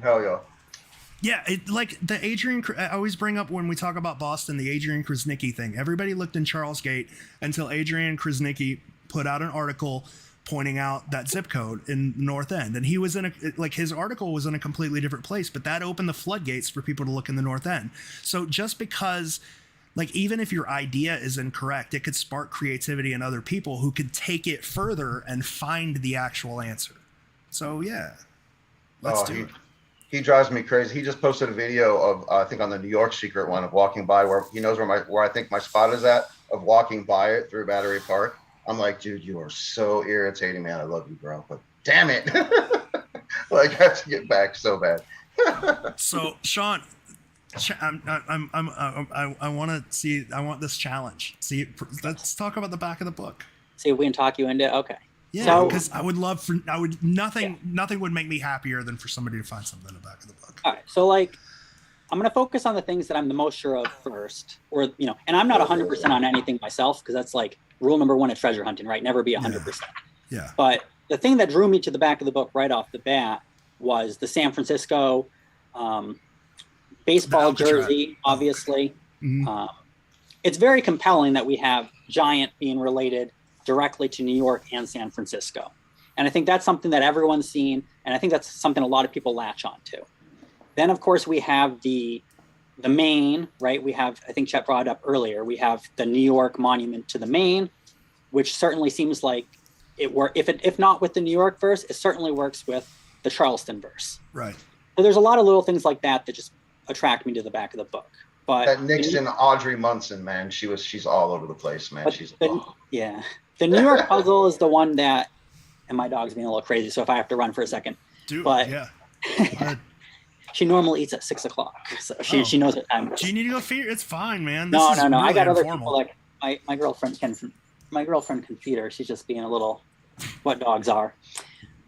Hell yeah. Yeah, like the I always bring up when we talk about Boston, the Adrian Krasnicki thing. Everybody looked in Charles Gate until Adrian Krasnicki put out an article pointing out that zip code in North End. And he was his article was in a completely different place, but that opened the floodgates for people to look in the North End. So just because, like, even if your idea is incorrect, it could spark creativity in other people who could take it further and find the actual answer. So yeah, let's do it. He drives me crazy. He just posted a video of, I think on the New York Secret one, of walking by where he knows where I think my spot is at, of walking by it through Battery Park. I'm like, dude, you are so irritating, man. I love you, bro, but damn it. Like, I have to get back so bad. So Sean, I want this challenge. See, let's talk about the back of the book. See if we can talk you into it. Okay. Yeah, because nothing would make me happier than for somebody to find something in the back of the book. All right. So like, I'm going to focus on the things that I'm the most sure of first, or, and I'm not 100% on anything myself, because that's like rule number 1 at treasure hunting, right? Never be 100%. Yeah. But the thing that drew me to the back of the book right off the bat was the San Francisco baseball jersey, obviously. Mm-hmm. It's very compelling that we have Giant being related directly to New York and San Francisco. And I think that's something that everyone's seen. And I think that's something a lot of people latch on to. Then, of course, we have the Maine, right? We have, I think Chet brought it up earlier, we have the New York monument to the Maine, which certainly seems like if not with the New York verse, it certainly works with the Charleston verse. Right. So there's a lot of little things like that just attract me to the back of the book. But that Nixon Audrey Munson, man, she's all over the place, man. Yeah. The New York puzzle is the one that, and my dog's being a little crazy, so if I have to run for a second. Yeah. She normally eats at 6 o'clock, so she knows what time it is. Do you need to go feed her? It's fine, man. No. Really I got other informal. people, like my girlfriend can feed her. She's just being a little what dogs are.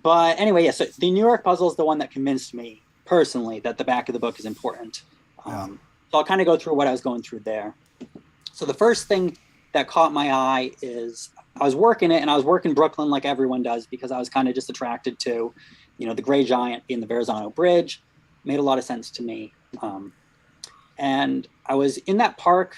But anyway, yeah, so the New York puzzle is the one that convinced me personally that the back of the book is important. So I'll kind of go through what I was going through there. So the first thing that caught my eye is I was working it, and I was working Brooklyn like everyone does because I was kind of just attracted to, the Gray Giant being the Verrazano Bridge. Made a lot of sense to me. And I was in that park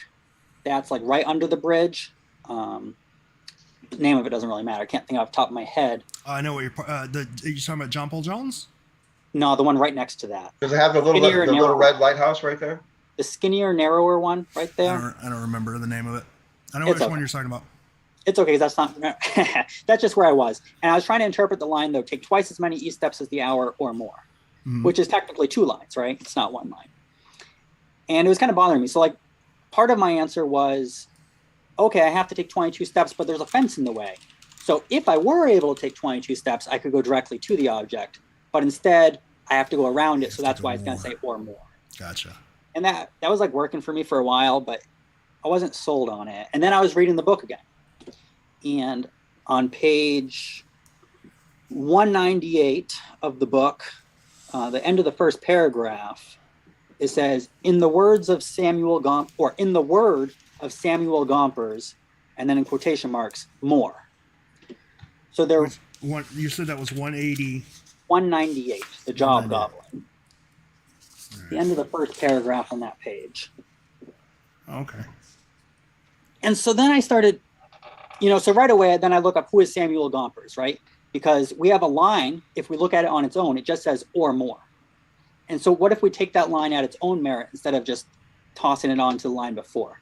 that's like right under the bridge. The name of it doesn't really matter. I can't think off the top of my head. I know what you're talking about. John Paul Jones? No, the one right next to that. Does it have the little red lighthouse right there? The skinnier, narrower one right there. I don't remember the name of it. I know which one you're talking about. It's okay. That's not. That's just where I was, and I was trying to interpret the line though. Take twice as many east steps as the hour or more, which is technically 2 lines, right? It's not 1 line, and it was kind of bothering me. So like, part of my answer was, okay, I have to take 22 steps, but there's a fence in the way. So if I were able to take 22 steps, I could go directly to the object, but instead I have to go around it. So that's why it's going to say or more. Gotcha. And that was like working for me for a while, but I wasn't sold on it. And then I was reading the book again. And on page 198 of the book, the end of the first paragraph, it says, in the word of Samuel Gompers, and then in quotation marks, more. So there was you said that was 180. 198, the Jaw of Goblin. Right. The end of the first paragraph on that page. Okay. And so then I started, so right away, then I look up who is Samuel Gompers, right? Because we have a line, if we look at it on its own, it just says or more. And so what if we take that line at its own merit instead of just tossing it onto the line before?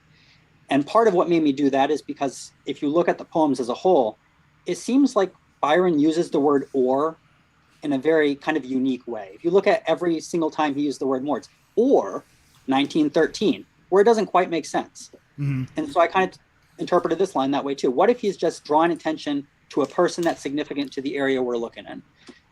And part of what made me do that is because if you look at the poems as a whole, it seems like Byron uses the word or in a very kind of unique way. If you look at every single time he used the word more, it's or 1913, where it doesn't quite make sense. Mm-hmm. And so I kind of interpreted this line that way too. What if he's just drawing attention to a person that's significant to the area we're looking in?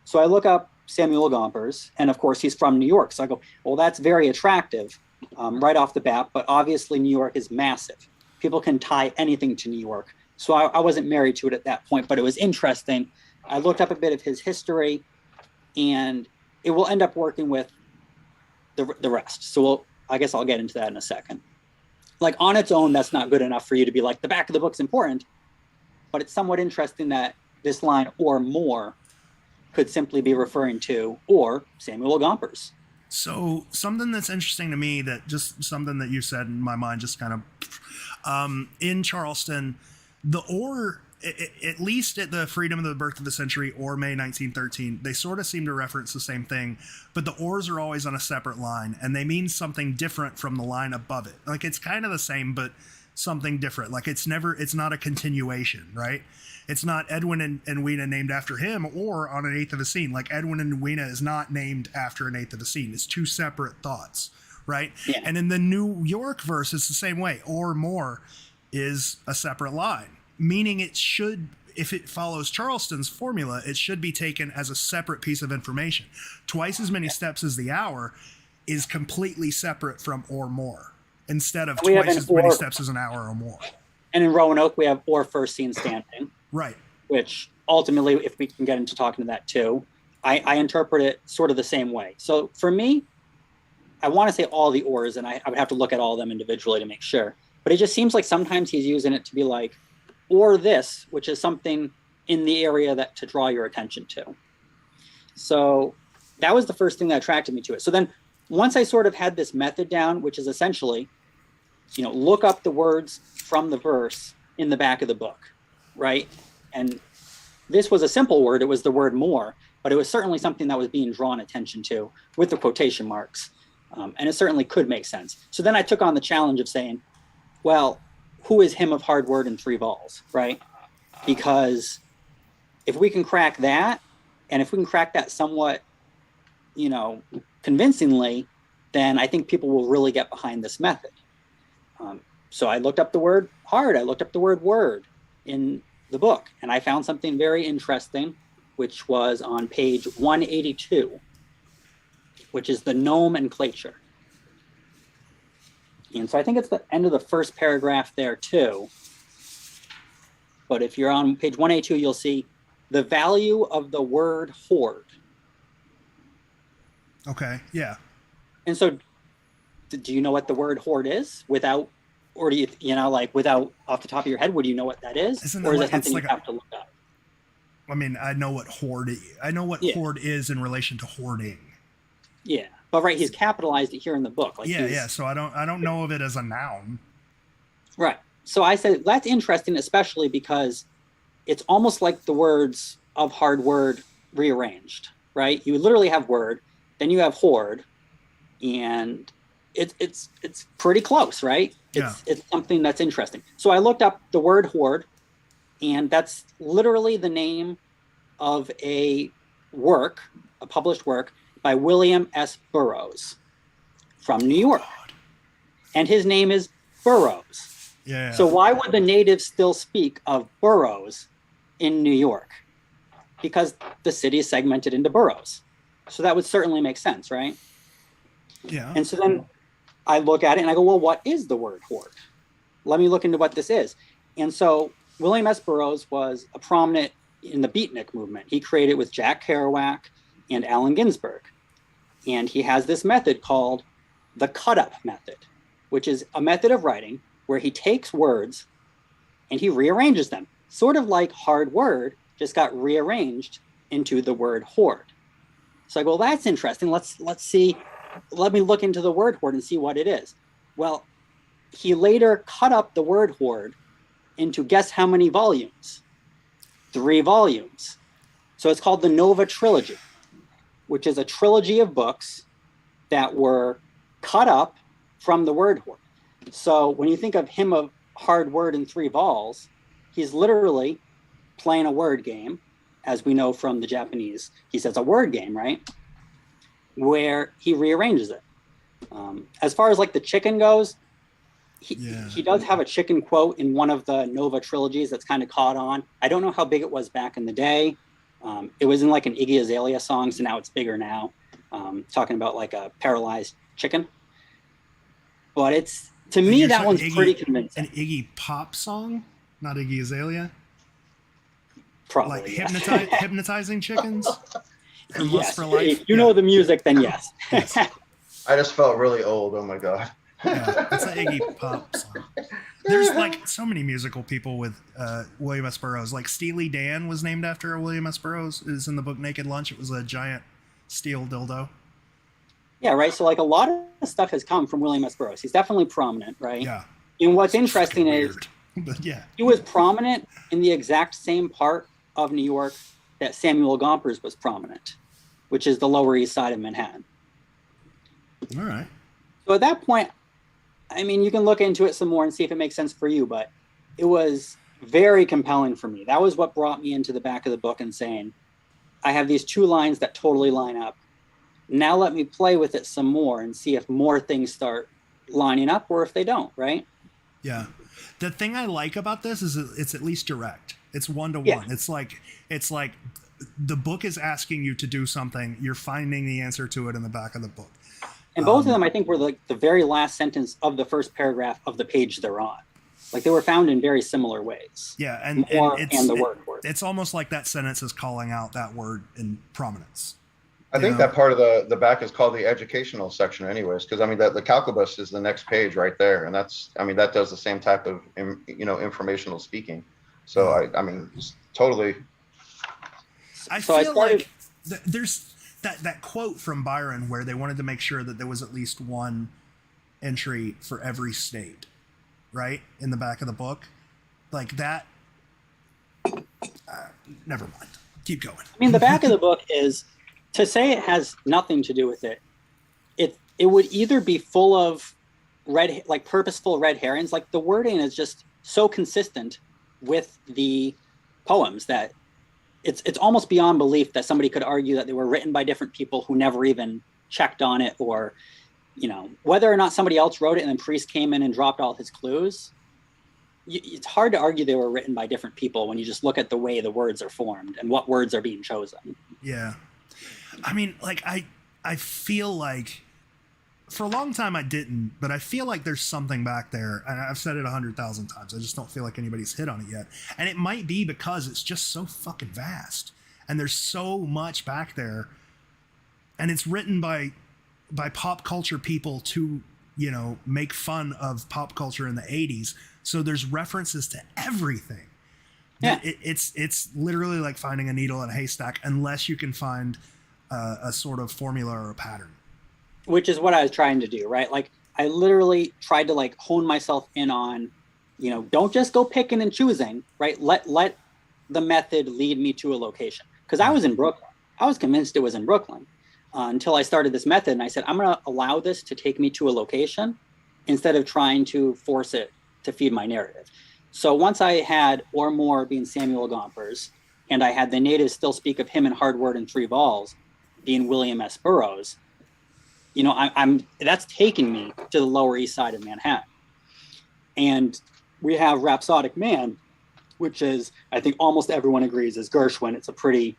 So I look up Samuel Gompers, and of course he's from New York. So I go, well, that's very attractive right off the bat, but obviously New York is massive. People can tie anything to New York. So I wasn't married to it at that point, but it was interesting. I looked up a bit of his history, and it will end up working with the rest. So I guess I'll get into that in a second. Like on its own, that's not good enough for you to be like, the back of the book's important, but it's somewhat interesting that this line or more could simply be referring to or Samuel Gompers. So something that's interesting to me, that just something that you said in my mind, just kind of in Charleston, the or, at least at the Freedom of the Birth of the Century or May 1913, they sort of seem to reference the same thing, but the ors are always on a separate line, and they mean something different from the line above it. Like it's kind of the same, but something different. Like it's not a continuation, right? It's not Edwin and Weena named after him or on an eighth of a scene. Like Edwin and Weena is not named after an eighth of a scene. It's two separate thoughts, right? Yeah. And in the New York verse, it's the same way. Or more is a separate line, meaning it should, if it follows Charleston's formula, it should be taken as a separate piece of information. Twice as many steps as the hour is completely separate from or more, instead of twice as many steps as an hour or more. And in Roanoke, we have or first seen standing. Right. Which ultimately, if we can get into talking to that too, I interpret it sort of the same way. So for me, I want to say all the ors, and I would have to look at all of them individually to make sure. But it just seems like sometimes he's using it to be like, or this, which is something in the area that to draw your attention to. So that was the first thing that attracted me to it. So then once I sort of had this method down, which is essentially, look up the words from the verse in the back of the book, right? And this was a simple word. It was the word more, but it was certainly something that was being drawn attention to with the quotation marks. And it certainly could make sense. So then I took on the challenge of saying, well, who is him of hard word and three vols, right? Because if we can crack that, and if we can crack that somewhat, convincingly, then I think people will really get behind this method. So I looked up the word hard. I looked up the word word in the book, and I found something very interesting, which was on page 182, which is the nomenclature. And so I think it's the end of the first paragraph there too. But if you're on page 182, you'll see the value of the word hoard. Okay, yeah. And so do you know what the word hoard is without, or do without off the top of your head, would you know what that is? Isn't or that is like, it something it's like you have to look up? I mean, I know what hoard hoard is in relation to hoarding. Yeah. But right, he's capitalized it here in the book. So I don't know of it as a noun. Right. So I said that's interesting, especially because it's almost like the words of hard word rearranged, right? You literally have word, then you have hoard, and it's pretty close, right? It's something that's interesting. So I looked up the word hoard, and that's literally the name of a published work by William S. Burroughs from New York. And his name is Burroughs. Yeah. So why would the natives still speak of Burroughs in New York? Because the city is segmented into boroughs. So that would certainly make sense, right? Yeah. And so then I look at it and I go, well, what is the word hoard? Let me look into what this is. And so William S. Burroughs was a prominent in the beatnik movement. He created with Jack Kerouac and Allen Ginsberg. And he has this method called the cut-up method, which is a method of writing where he takes words and he rearranges them, sort of like hard word just got rearranged into the word hoard. So I go, well, that's interesting. Let's see. Let me look into the word hoard and see what it is. Well, he later cut up the word hoard into guess how many volumes? 3 volumes. So it's called the Nova Trilogy, which is a trilogy of books that were cut up from the word hoard. So when you think of him of hard word and 3 vols, he's literally playing a word game, as we know from the Japanese. He says a word game, right? Where he rearranges it. As far as like the chicken goes, he does have a chicken quote in one of the Nova trilogies that's kind of caught on. I don't know how big it was back in the day. It was in like an Iggy Azalea song, so now it's bigger now. Talking about like a paralyzed chicken. But it's, to me, that one's pretty convincing. An Iggy Pop song? Not Iggy Azalea? Probably, like yes. hypnotizing chickens? From Yes. Lust for Life? If you know the music, then yes. Yes. I just felt really old. Oh my god. Yeah, it's an Iggy Pop song. There's like so many musical people with William S. Burroughs. Like Steely Dan was named after William S. Burroughs. Is in the book Naked Lunch. It was a giant steel dildo. Yeah, right. So like a lot of stuff has come from William S. Burroughs. He's definitely prominent, right? Yeah. And what's interesting is but yeah, he was prominent in the exact same part of New York that Samuel Gompers was prominent, which is the Lower East Side of Manhattan. All right. So at that point, I mean, you can look into it some more and see if it makes sense for you, but it was very compelling for me. That was what brought me into the back of the book and saying, I have these 2 lines that totally line up. Now let me play with it some more and see if more things start lining up or if they don't, right? Yeah. The thing I like about this is it's at least direct. It's 1-to-1. Yeah. It's like the book is asking you to do something. You're finding the answer to it in the back of the book. And both of them, I think, were like the very last sentence of the first paragraph of the page they're on. Like they were found in very similar ways. Yeah, and the word. It's almost like that sentence is calling out that word in prominence. I think that part of the back is called the educational section anyways, because I mean that the calculus is the next page right there, and that's, I mean, that does the same type of informational speaking. So I mean it's totally. I feel like there's that quote from Byron where they wanted to make sure that there was at least one entry for every state, right, in the back of the book, like that. never mind. Keep going. I mean, the back of the book is, to say it has nothing to do with it. It would either be full of purposeful red herrings. Like, the wording is just so consistent with the poems that it's almost beyond belief that somebody could argue that they were written by different people who never even checked on it, or, you know, whether or not somebody else wrote it and then Priest came in and dropped all his clues. It's hard to argue they were written by different people when you just look at the way the words are formed and what words are being chosen. Yeah. I mean, like, I feel like for a long time I didn't, but I feel like there's something back there. And I've said it 100,000 times. I just don't feel like anybody's hit on it yet. And it might be because it's just so fucking vast and there's so much back there, and it's written by pop culture people to, you know, make fun of pop culture in the 80s. So there's references to everything. Yeah. It's literally like finding a needle in a haystack, unless you can find a sort of formula or a pattern. Which is what I was trying to do, right? Like, I literally tried to like hone myself in on, you know, don't just go picking and choosing, right? Let the method lead me to a location. Because I was in Brooklyn. I was convinced it was in Brooklyn until I started this method. And I said, I'm going to allow this to take me to a location instead of trying to force it to feed my narrative. So once I had or more being Samuel Gompers, and I had the natives still speak of him in Hardword and Three Vols being William S. Burroughs, you know, I'm that's taking me to the Lower East Side of Manhattan. And we have Rhapsodic Man, which is, I think almost everyone agrees, is Gershwin. It's a pretty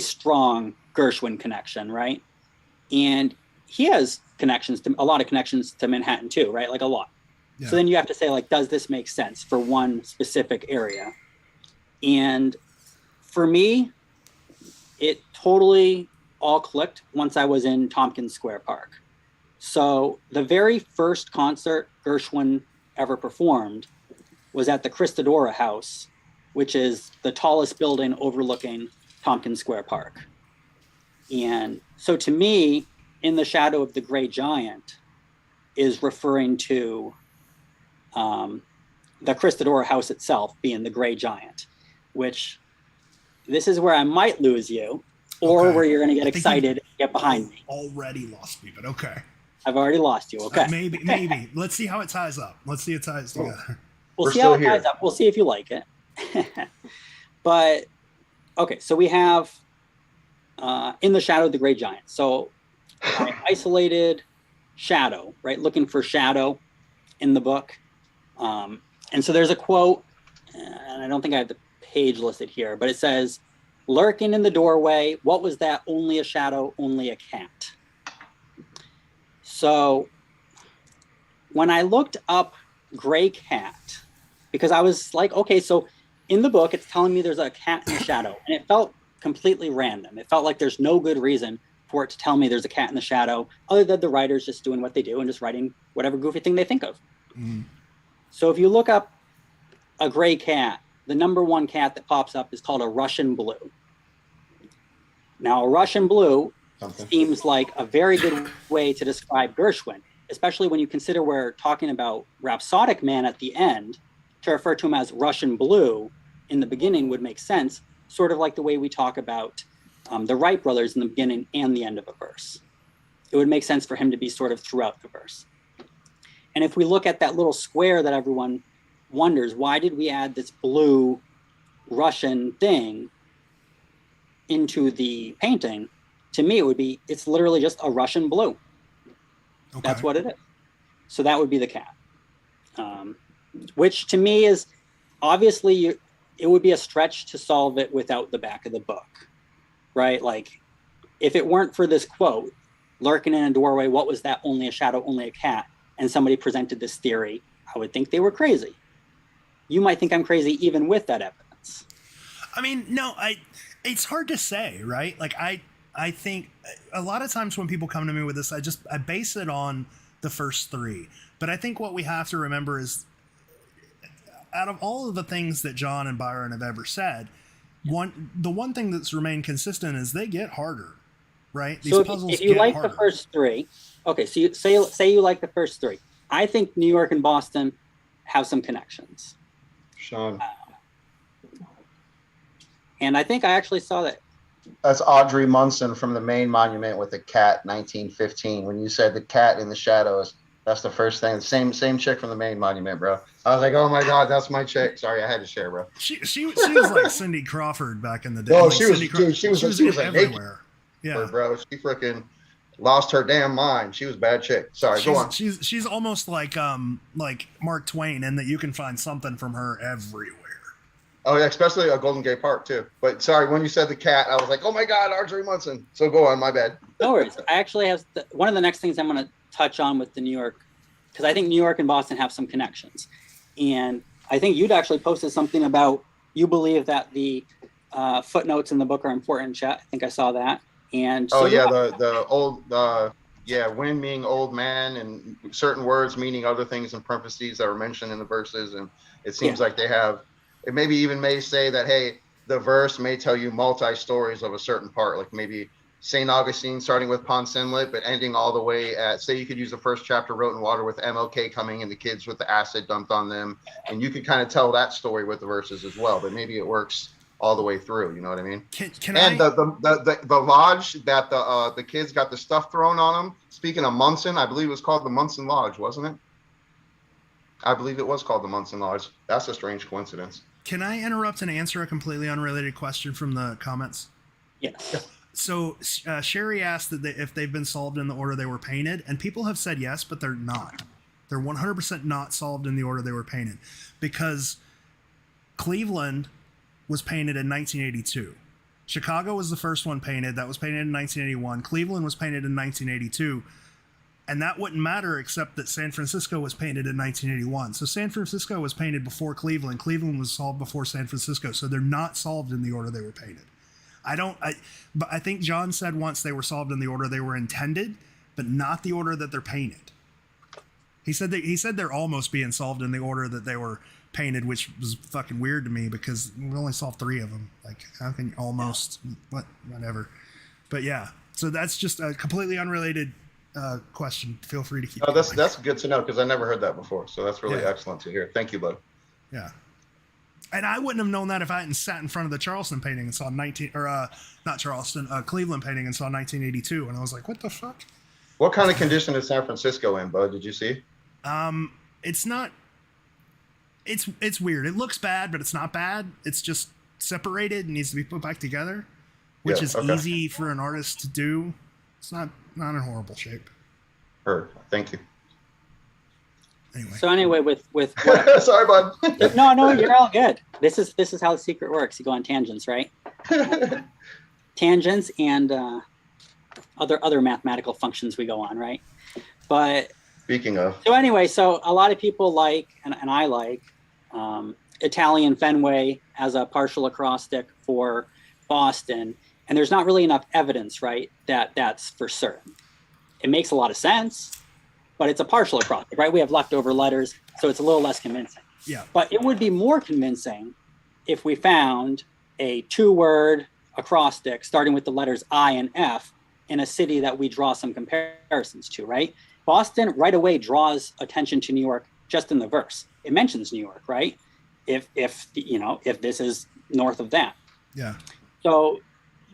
strong Gershwin connection, right? And he has a lot of connections to Manhattan too, right? Like, a lot. Yeah. So then you have to say, like, does this make sense for one specific area? And for me, it totally all clicked once I was in Tompkins Square Park. So the very first concert Gershwin ever performed was at the Christodora House, which is the tallest building overlooking Tompkins Square Park. And so to me, In the Shadow of the Gray Giant is referring to the Christodora House itself being the Gray Giant, which this is where I might lose you, or where you're going to get excited and get behind me. Already lost me, but okay. I've already lost you. Okay. Maybe. Let's see how it ties up. Let's see it ties together. We'll see how it ties up. We'll see if you like it. But, okay, so we have In the Shadow of the Gray Giant. So I isolated shadow, right? Looking for shadow in the book. And so there's a quote, and I don't think I have the page listed here, but it says, "Lurking in the doorway, what was that? Only a shadow, only a cat." So when I looked up gray cat, because I was like, okay, so in the book, it's telling me there's a cat in the shadow, and it felt completely random. It felt like there's no good reason for it to tell me there's a cat in the shadow, other than the writers just doing what they do and just writing whatever goofy thing they think of. Mm. So if you look up a gray cat, the number one cat that pops up is called a Russian blue. Now, a Russian blue seems like a very good way to describe Gershwin, especially when you consider we're talking about Rhapsodic Man at the end. To refer to him as Russian blue in the beginning would make sense, sort of like the way we talk about the Wright brothers in the beginning and the end of a verse. It would make sense for him to be sort of throughout the verse. And if we look at that little square that everyone wonders, why did we add this blue Russian thing into the painting? To me, it's literally just a Russian blue. Okay. That's what it is. So that would be the cat. Which to me is obviously, it would be a stretch to solve it without the back of the book, right? Like, if it weren't for this quote, "Lurking in a doorway, what was that? Only a shadow, only a cat," and somebody presented this theory, I would think they were crazy. You might think I'm crazy even with that evidence. I mean, no, it's hard to say, right? Like, I think a lot of times when people come to me with this, I base it on the first three. But I think what we have to remember is, out of all of the things that John and Byron have ever said, the one thing that's remained consistent is they get harder, right? These puzzles if you like harder. The first three, okay, so you say you like the first three. I think New York and Boston have some connections. Sean. And I think I actually saw that. That's Audrey Munson from the Maine Monument with the cat, 1915. When you said the cat in the shadows, that's the first thing. Same chick from the Maine Monument, bro. I was like, oh my god, that's my chick. Sorry, I had to share, bro. She was like Cindy Crawford back in the day. No, like she was, Cindy dude, she was like everywhere. naked, bro. She freaking lost her damn mind. She was a bad chick. Sorry, go on. She's almost like Mark Twain in that you can find something from her everywhere. Oh yeah, especially a Golden Gate Park too. But sorry, when you said the cat, I was like, oh my god, Audrey Munson. So go on, my bad. No worries. I actually have one of the next things I'm going to touch on with the New York, because I think New York and Boston have some connections, and I think you'd actually posted something about you believe that the footnotes in the book are important, Chet. I think I saw that. And so the old when meaning old man, and certain words meaning other things in parentheses that were mentioned in the verses, and it seems like they have. It maybe even may say that, hey, the verse may tell you multi-stories of a certain part, like maybe St. Augustine starting with Pons Inlet, but ending all the way at, say you could use the first chapter, Wrote in Water, with MLK coming and the kids with the acid dumped on them. And you could kind of tell that story with the verses as well, but maybe it works all the way through. You know what I mean? The lodge that the kids got the stuff thrown on them. Speaking of Munson, I believe it was called the Munson Lodge, wasn't it? I believe it was called the Munson Lodge. That's a strange coincidence. Can I interrupt and answer a completely unrelated question from the comments? Yes. So Sherry asked that if they've been solved in the order they were painted, and people have said yes, but they're not. They're 100% not solved in the order they were painted, because Cleveland was painted in 1982. Chicago was the first one painted. That was painted in 1981. Cleveland was painted in 1982. And that wouldn't matter except that San Francisco was painted in 1981. So San Francisco was painted before Cleveland. Cleveland was solved before San Francisco. So they're not solved in the order they were painted. But I think John said once they were solved in the order they were intended, but not the order that they're painted. He said they're almost being solved in the order that they were painted, which was fucking weird to me because we only solved 3 of them. Like, how can you almost, whatever. But yeah, so that's just a completely unrelated question. Feel free to keep. Oh, that's good to know, because I never heard that before. So that's really excellent to hear. Thank you, bud. Yeah, and I wouldn't have known that if I hadn't sat in front of the Charleston painting and saw Cleveland painting and saw 1982, and I was like, what the fuck? What kind of condition is San Francisco in, bud? Did you see? It's not. It's weird. It looks bad, but it's not bad. It's just separated and needs to be put back together, which is easy for an artist to do. It's not in horrible shape. Heard. Thank you. Anyway. So anyway, with what, sorry, bud. no, you're all good. This is how the secret works. You go on tangents, right? Tangents and other mathematical functions we go on, right? But speaking of. So anyway, so a lot of people like, and I like, Italian Fenway as a partial acrostic for Boston. And there's not really enough evidence, right, that that's for certain. It makes a lot of sense, but it's a partial acrostic, right? We have leftover letters, so it's a little less convincing. Yeah. But it would be more convincing if we found a 2-word acrostic starting with the letters I and F in a city that we draw some comparisons to, right? Boston right away draws attention to New York just in the verse. It mentions New York, right? If this is north of that. Yeah. So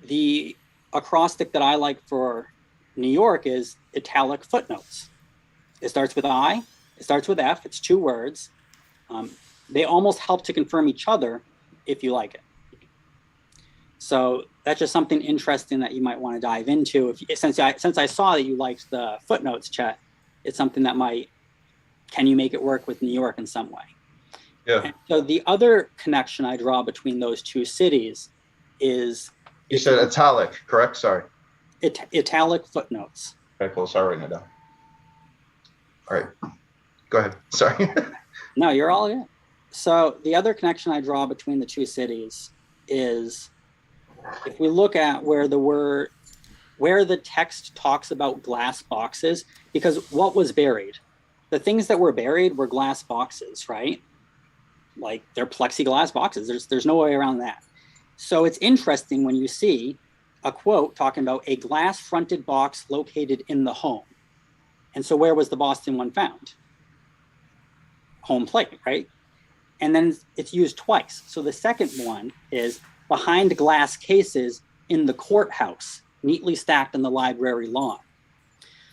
the acrostic that I like for New York is italic footnotes. It starts with I, it starts with F, it's 2 words. They almost help to confirm each other if you like it. So that's just something interesting that you might want to dive into. Since I saw that you liked the footnotes, Chet, it's something that can you make it work with New York in some way? Yeah. And so the other connection I draw between those 2 cities is... You said italic, correct? Sorry. Italic footnotes. Okay, cool. Sorry, writing it down. All right. Go ahead. Sorry. No, you're all good. So the other connection I draw between the 2 cities is if we look at where the text talks about glass boxes, because what was buried? The things that were buried were glass boxes, right? Like they're plexiglass boxes. There's no way around that. So it's interesting when you see a quote talking about a glass-fronted box located in the home. And so where was the Boston one found? Home plate, right? And then it's used twice. So the second one is behind glass cases in the courthouse, neatly stacked on the library lawn.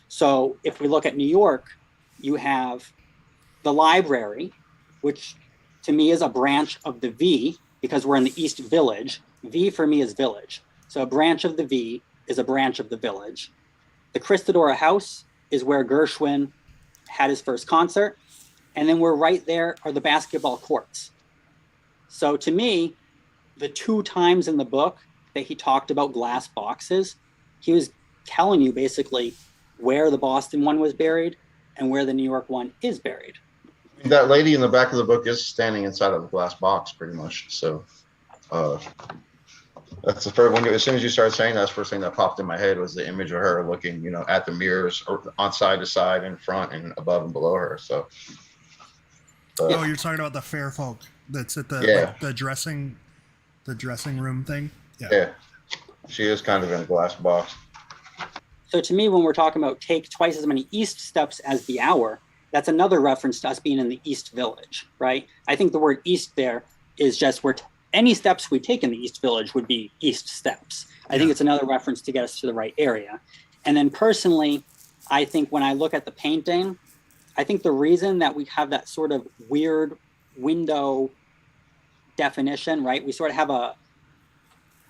So if we look at New York, you have the library, which to me is a branch of the V because we're in the East Village. V for me is village. So a branch of the V is a branch of the village. The Christodora House is where Gershwin had his first concert. And then we're right there are the basketball courts. So to me, the 2 times in the book that he talked about glass boxes, he was telling you basically where the Boston one was buried and where the New York one is buried. That lady in the back of the book is standing inside of a glass box, pretty much. So that's the first one. As soon as you started saying that, that's the first thing that popped in my head was the image of her looking, you know, at the mirrors or on side to side, in front and above and below her. So. Oh, you're talking about the fair folk that's at the like, the dressing room thing. Yeah, she is kind of in a glass box. So to me, when we're talking about take twice as many east steps as the hour, that's another reference to us being in the East Village, right? I think the word east there is just where any steps we take in the East Village would be east steps. I think it's another reference to get us to the right area. And then personally, I think when I look at the painting, I think the reason that we have that sort of weird window definition, right? We sort of have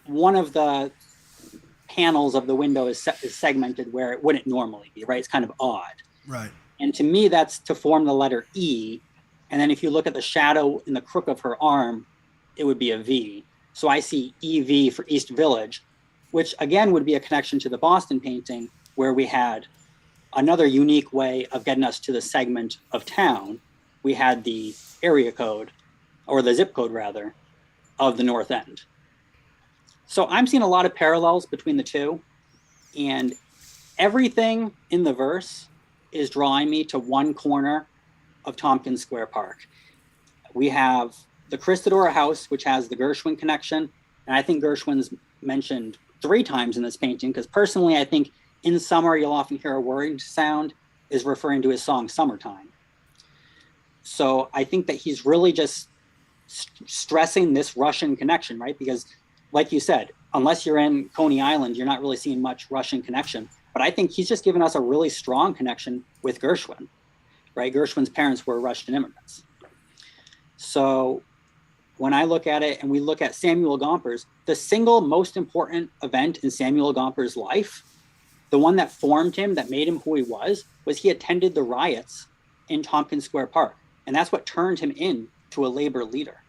one of the panels of the window is segmented where it wouldn't normally be, right? It's kind of odd. Right. And to me, that's to form the letter E. And then if you look at the shadow in the crook of her arm, it would be a V. So I see EV for East Village, which again would be a connection to the Boston painting where we had another unique way of getting us to the segment of town. We had the area code, or the zip code rather, of the North End. So I'm seeing a lot of parallels between the two, and everything in the verse is drawing me to one corner of Tompkins Square Park. We have the Christodora House, which has the Gershwin connection, and I think Gershwin's mentioned 3 times in this painting, because personally I think in summer you'll often hear a whirring sound is referring to his song Summertime. So I think that he's really just stressing this Russian connection, right? Because like you said, unless you're in Coney Island, you're not really seeing much Russian connection. But I think he's just given us a really strong connection with Gershwin, right? Gershwin's parents were Russian immigrants. So when I look at it and we look at Samuel Gomperz, the single most important event in Samuel Gomperz's life, the one that formed him, that made him who he was he attended the riots in Tompkins Square Park. And that's what turned him into a labor leader.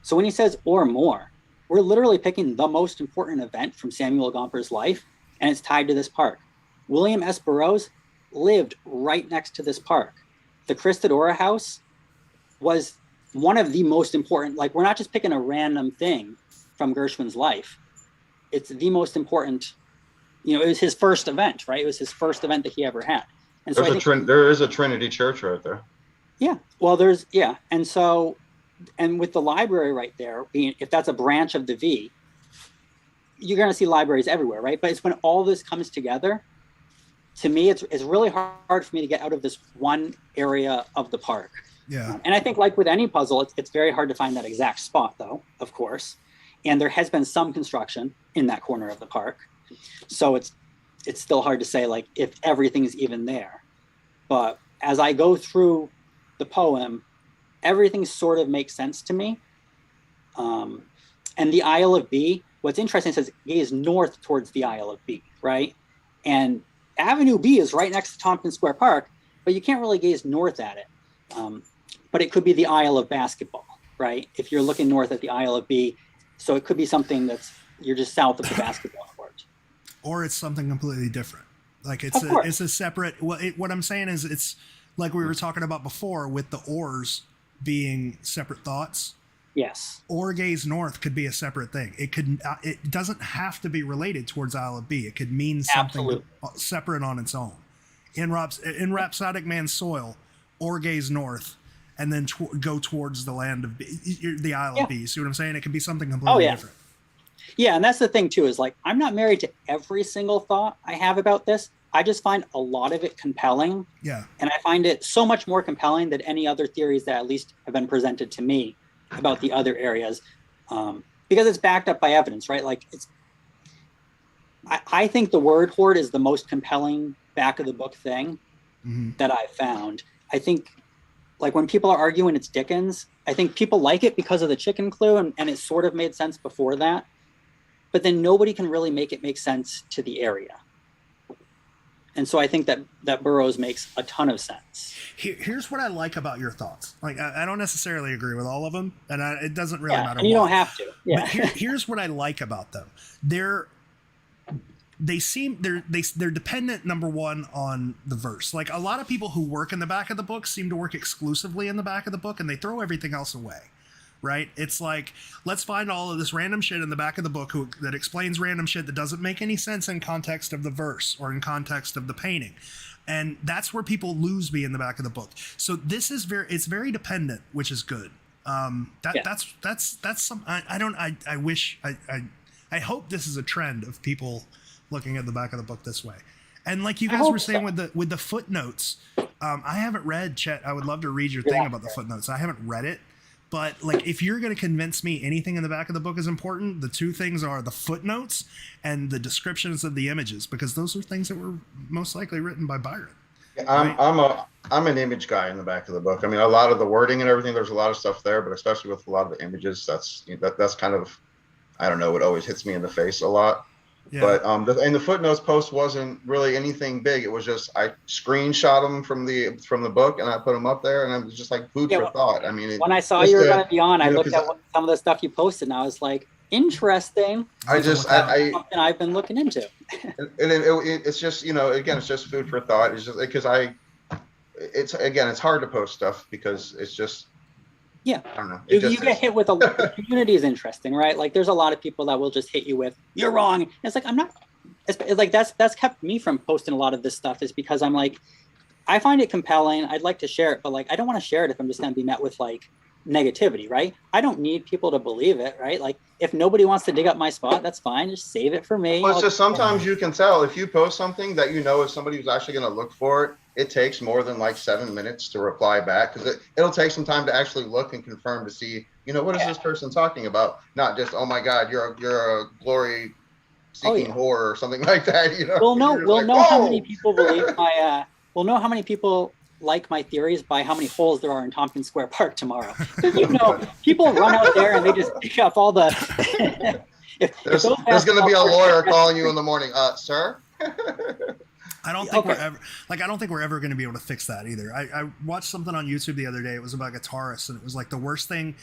So when he says or more, we're literally picking the most important event from Samuel Gomperz's life, and it's tied to this park. William S. Burroughs lived right next to this park. The Christodora House was one of the most important, like we're not just picking a random thing from Gershwin's life. It's the most important, you know, it was his first event, right? It was his first event that he ever had. And so there is a Trinity Church right there. Yeah, well, and so, and with the library right there, being, if that's a branch of the V, you're going to see libraries everywhere, right? But it's when all this comes together, to me, it's really hard for me to get out of this one area of the park. Yeah. And I think like with any puzzle, it's very hard to find that exact spot though, of course. And there has been some construction in that corner of the park. So it's still hard to say like if everything's even there. But as I go through the poem, everything sort of makes sense to me. And the Isle of B, what's interesting, it says gaze north towards the Isle of B, right? And Avenue B is right next to Tompkins Square Park, but you can't really gaze north at it. But it could be the Isle of Basketball, right? If you're looking north at the Isle of B, so it could be something you're just south of the basketball court. Or it's something completely different. Like it's a separate, what I'm saying is it's like we were talking about before with the ors being separate thoughts. Yes. Or gaze north could be a separate thing. It doesn't have to be related towards Isle of B. It could mean something separate on its own. In Rhapsodic Man's Soil, or gaze north, and then go towards the land of B, the Isle of B. See what I'm saying? It could be something completely different. Yeah, and that's the thing too, is like I'm not married to every single thought I have about this. I just find a lot of it compelling. Yeah. And I find it so much more compelling than any other theories that at least have been presented to me about the other areas. because it's backed up by evidence, right? Like I think the word horde is the most compelling back of the book thing that I've found. I think like when people are arguing it's Dickens, I think people like it because of the chicken clue and it sort of made sense before that. But then nobody can really make it make sense to the area. And so I think that Burroughs makes a ton of sense. Here's what I like about your thoughts. Like, I don't necessarily agree with all of them, and it doesn't really matter. And you don't have to. Yeah. But here's what I like about them. They're dependent, number one, on the verse. Like, a lot of people who work in the back of the book seem to work exclusively in the back of the book, and they throw everything else away. Right? It's like, let's find all of this random shit in the back of the book that explains random shit that doesn't make any sense in context of the verse or in context of the painting. And that's where people lose me in the back of the book. So this is it's very dependent, which is good. That's some, I hope this is a trend of people looking at the back of the book this way. And like you guys were saying with the footnotes, I haven't read, Chet, I would love to read your thing about the footnotes. I haven't read it. But like, if you're going to convince me anything in the back of the book is important, the two things are the footnotes and the descriptions of the images, because those are things that were most likely written by Byron. I'm an image guy in the back of the book. I mean, a lot of the wording and everything, there's a lot of stuff there, but especially with a lot of the images, that's kind of, I don't know, it always hits me in the face a lot. Yeah. But the footnotes post wasn't really anything big. It was just I screenshot them from the book and I put them up there, and it was just like food for thought. I mean, when I saw you were going to be on, I looked at some of the stuff you posted, and I was like, interesting. Something I've been looking into. It's just, again, it's just food for thought. It's just because it's hard to post stuff because it's just. Yeah, I don't know. You get hit with the community is interesting, right? Like, there's a lot of people that will just hit you with, "You're wrong." And it's like, I'm not. It's like that's kept me from posting a lot of this stuff, is because I'm like, I find it compelling. I'd like to share it, but like, I don't want to share it if I'm just going to be met with like negativity, right? I don't need people to believe it, right? Like, if nobody wants to dig up my spot, that's fine. Just save it for me. Well, it's just sometimes you can tell if you post something that if somebody who's actually going to look for it. It takes more than like 7 minutes to reply back, because it'll take some time to actually look and confirm to see, what is this person talking about? Not just, oh my God, you're a glory seeking whore or something like that. We'll know how many people believe we'll know how many people like my theories by how many holes there are in Tompkins Square Park tomorrow. Because people run out there and they just pick up all the. There's going to be a lawyer calling you in the morning, sir. I don't think we're ever going to be able to fix that either. I watched something on YouTube the other day. It was about guitarists, and it was like the worst thing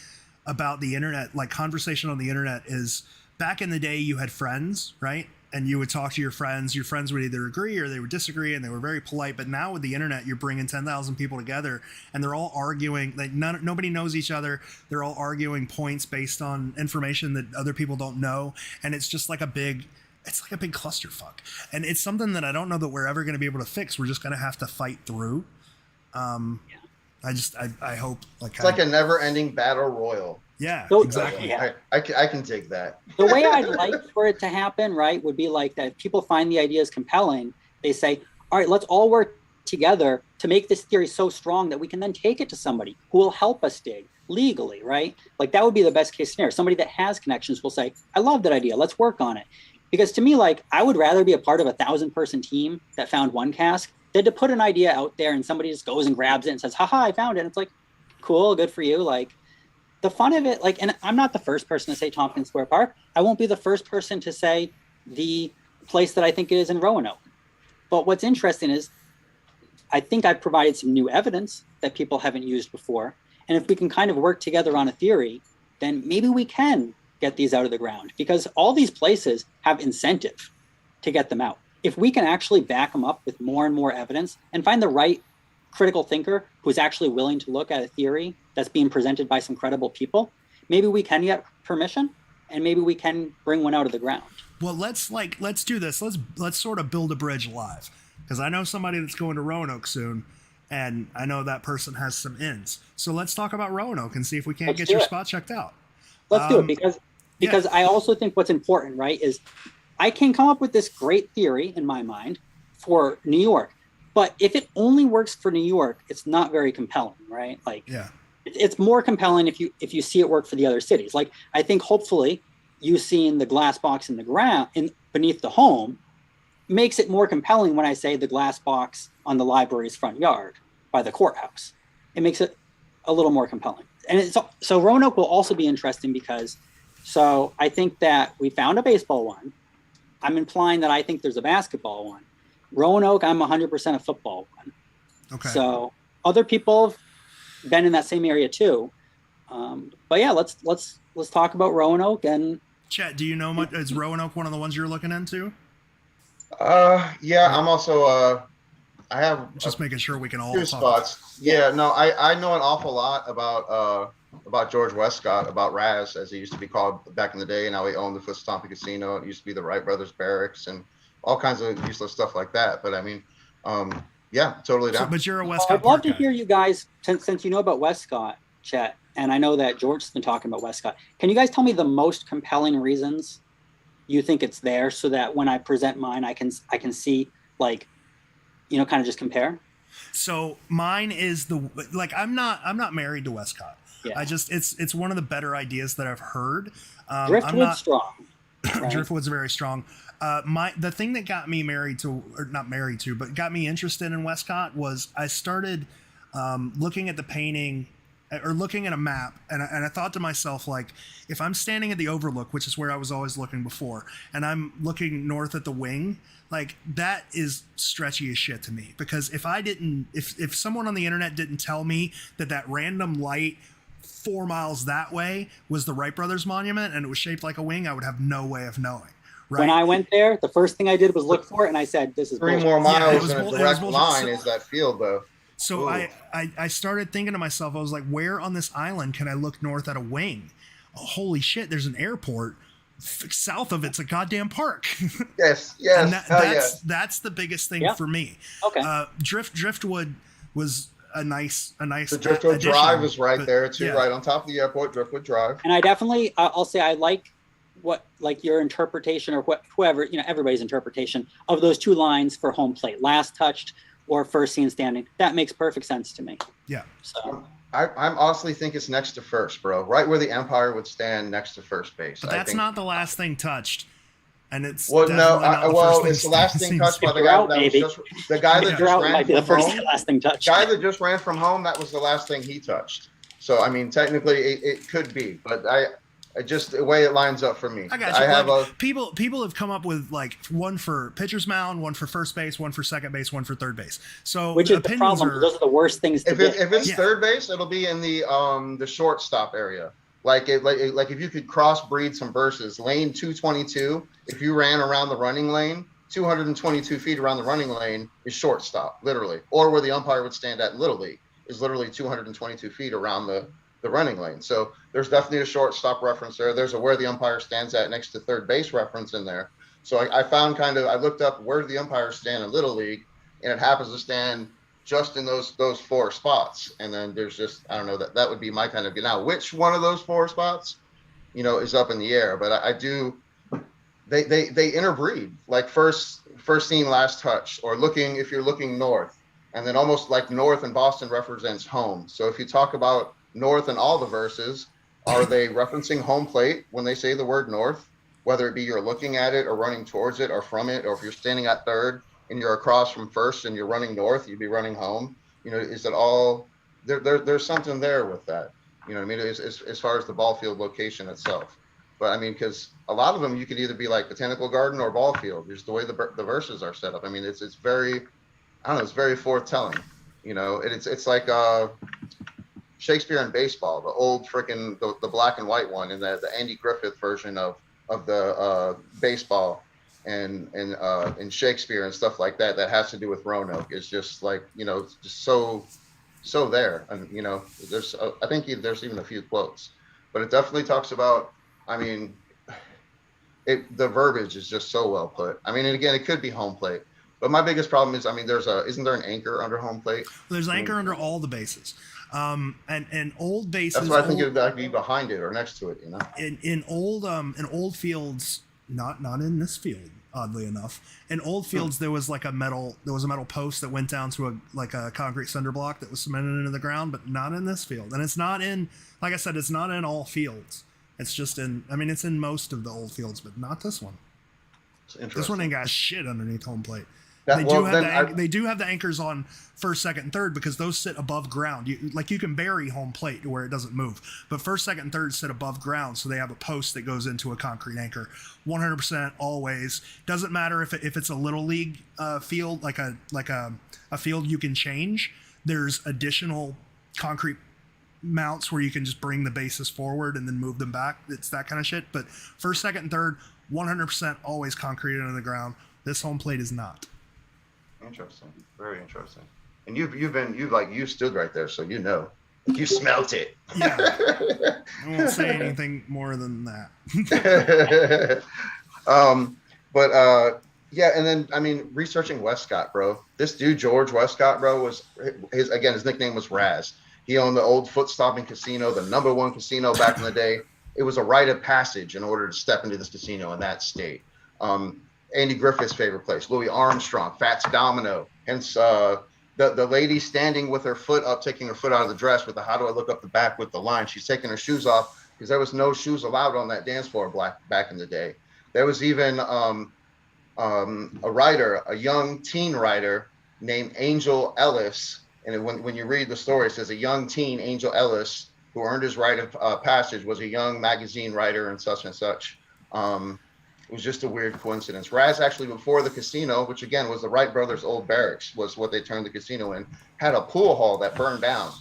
about the internet, like conversation on the internet, is back in the day you had friends, right? And you would talk to your friends. Your friends would either agree or they would disagree, and they were very polite. But now with the internet, you're bringing 10,000 people together, and they're all arguing. Like nobody knows each other. They're all arguing points based on information that other people don't know, and it's just like a big clusterfuck, and it's something that I don't know that we're ever going to be able to fix. We're just going to have to fight through. I hope it's like a never-ending battle royal. Yeah, exactly. Yeah. I can dig that. The way I'd like for it to happen, right, would be like that. If people find the ideas compelling, they say, "All right, let's all work together to make this theory so strong that we can then take it to somebody who will help us dig legally," right? Like, that would be the best case scenario. Somebody that has connections will say, "I love that idea. Let's work on it." Because to me, like, I would rather be a part of a 1,000-person team that found one cask than to put an idea out there and somebody just goes and grabs it and says, "Haha, I found it." And it's like, cool, good for you. Like, the fun of it, like, and I'm not the first person to say Tompkins Square Park. I won't be the first person to say the place that I think it is in Roanoke. But what's interesting is I think I've provided some new evidence that people haven't used before. And if we can kind of work together on a theory, then maybe we can get these out of the ground, because all these places have incentive to get them out. If we can actually back them up with more and more evidence and find the right critical thinker who's actually willing to look at a theory that's being presented by some credible people, maybe we can get permission and maybe we can bring one out of the ground. Well, let's do this. Let's sort of build a bridge live, because I know somebody that's going to Roanoke soon, and I know that person has some ins. So let's talk about Roanoke and see if we can't get your spot checked out. Let's do it, because I also think what's important, right, is I can come up with this great theory in my mind for New York, but if it only works for New York, it's not very compelling, right? Like, it's more compelling if you see it work for the other cities. Like, I think hopefully you seeing the glass box in the ground beneath the home makes it more compelling when I say the glass box on the library's front yard by the courthouse. It makes it a little more compelling. And so Roanoke will also be interesting because, so I think that we found a baseball one. I'm implying that I think there's a basketball one. Roanoke, I'm 100% a football one. Okay. So other people have been in that same area too. But yeah, let's talk about Roanoke. And Chet, do you know much? Is Roanoke one of the ones you're looking into? Yeah, I'm also I have just making sure we can all two spots. Yeah, no, I know an awful lot about George Westcott, about Raz, as he used to be called back in the day, and how he owned the Foot-Stomping Casino. It used to be the Wright Brothers Barracks and all kinds of useless stuff like that. But I mean, yeah, totally down. So, but you're a Westcott. I'd love to hear you guys, since you know about Westcott, Chet, and I know that George's been talking about Westcott. Can you guys tell me the most compelling reasons you think it's there, so that when I present mine, I can see, like, kind of just compare? So mine is I'm not married to Westcott. Yeah. I just it's one of the better ideas that I've heard. Driftwood's strong. Right? Driftwood's very strong. The thing that got me but got me interested in Westcott was I started looking at the painting or looking at a map, and I thought to myself, like, if I'm standing at the overlook, which is where I was always looking before, and I'm looking north at the wing, like, that is stretchy as shit to me. Because if someone on the internet didn't tell me that random light 4 miles that way was the Wright Brothers Monument and it was shaped like a wing, I would have no way of knowing. Right? When I went there, the first thing I did was look for it, and I said, "This is 3 more miles in a direct line is that field, though." So I started thinking to myself, I was like, where on this island can I look north at a wing? Oh, holy shit, there's an airport. South of it's a goddamn park. Yes. And that's the biggest thing for me. Okay. Driftwood was a nice. The Driftwood addition, Drive is right there too, right on top of the airport. Driftwood Drive. And I definitely, I'll say, I like your interpretation, or whoever, everybody's interpretation of those two lines for home plate: last touched or first seen standing. That makes perfect sense to me. Yeah. So I honestly think it's next to first, bro. Right where the Empire would stand next to first base. But that's not the last thing touched. And it's it's the last thing touched by the guy that just ran from home. That was the last thing he touched. So I mean, technically, it could be, but just the way it lines up for me. I got you. People have come up with, like, one for pitcher's mound, one for first base, one for second base, one for third base. So which is the problem? Those are the worst things to get. If it's third base, it'll be in the shortstop area. Like if you could crossbreed some verses, lane 222. If you ran around the running lane, 222 feet around the running lane is shortstop, literally, or where the umpire would stand at Little League is literally 222 feet around the running lane. So there's definitely a shortstop reference there. There's a where the umpire stands at next to third base reference in there. So I found I looked up where the umpires stand in Little League, and it happens to stand just in those 4 spots. And then there's just, I don't know, that would be my kind of, now which one of those 4 spots, is up in the air. But I do, they interbreed, like first seen, last touch, or if you're looking north, and then almost like north in Boston represents home. So if you talk about north in all the verses, are they referencing home plate when they say the word north, whether it be you're looking at it or running towards it or from it, or if you're standing at third and you're across from first and you're running north, you'd be running home? Is it all there's something there with that, what I mean, as far as the ball field location itself. But I mean, because a lot of them, you could either be like Botanical Garden or ball field, just the way the verses are set up. I mean, it's very, I don't know, it's very forthtelling. It's like Shakespeare in baseball, the old freaking the black and white one, and the Andy Griffith version of the baseball, and Shakespeare and stuff like that has to do with Roanoke. Is just like, just so there. And there's I think there's even a few quotes, but it definitely talks about, I mean, the verbiage is just so well put. I mean, and again, it could be home plate, but my biggest problem is, I mean, isn't there an anchor under home plate? There's an anchor under all the bases. And old bases. That's why I think it would be behind it or next to it. In old fields, not in this field, oddly enough. In old fields, there was a metal post that went down to a concrete cinder block that was cemented into the ground, but not in this field. And it's not in, like I said, it's not in all fields. It's just in. I mean, it's in most of the old fields, but not this one. It's interesting. This one ain't got shit underneath home plate. They do have the anchors on first, second, and third because those sit above ground. You can bury home plate to where it doesn't move, but first, second, and third sit above ground, so they have a post that goes into a concrete anchor. 100% always. Doesn't matter if it's a little league field, like a field you can change. There's additional concrete mounts where you can just bring the bases forward and then move them back. It's that kind of shit. But first, second, and third, 100% always concrete under the ground. This home plate is not. Interesting. Very interesting. And you stood right there, so you know. You smelt it. Yeah. I won't say anything more than that. Yeah, and then I mean, researching Westcott, bro. This dude, George Westcott, bro, was his nickname was Raz. He owned the old foot stomping casino, the #1 casino back in the day. It was a rite of passage in order to step into this casino in that state. Andy Griffith's favorite place, Louis Armstrong, Fats Domino, hence the lady standing with her foot up, taking her foot out of the dress with the "how do I look up the back" with the line. She's taking her shoes off because there was no shoes allowed on that dance floor back in the day. There was even a writer, a young teen writer named Angel Ellis. And when you read the story, it says a young teen, Angel Ellis, who earned his rite of passage, was a young magazine writer and such and such. It was just a weird coincidence. Raz actually, before the casino, which again was the Wright brothers' old barracks, was what they turned the casino in, had a pool hall that burned down.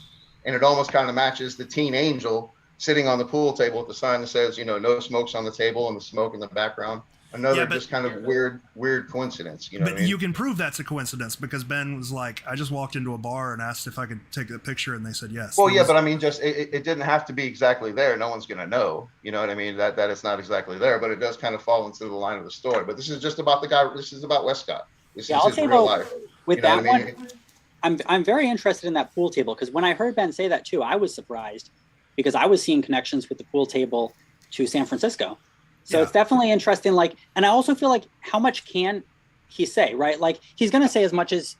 And it almost kind of matches the teen Angel sitting on the pool table with the sign that says, no smokes on the table and the smoke in the background. Another just kind of weird coincidence. You know what I mean? You can prove that's a coincidence because Ben was like, I just walked into a bar and asked if I could take a picture, and they said yes. Well, yeah, but I mean, just it didn't have to be exactly there. No one's gonna know. You know what I mean? That it's not exactly there, but it does kind of fall into the line of the story. But this is just about the guy. This is about Westcott. This is his real life. With that one, I'm very interested in that pool table because when I heard Ben say that too, I was surprised because I was seeing connections with the pool table to San Francisco. So it's definitely interesting. And I also feel like how much can he say, right? Like he's going to say as much as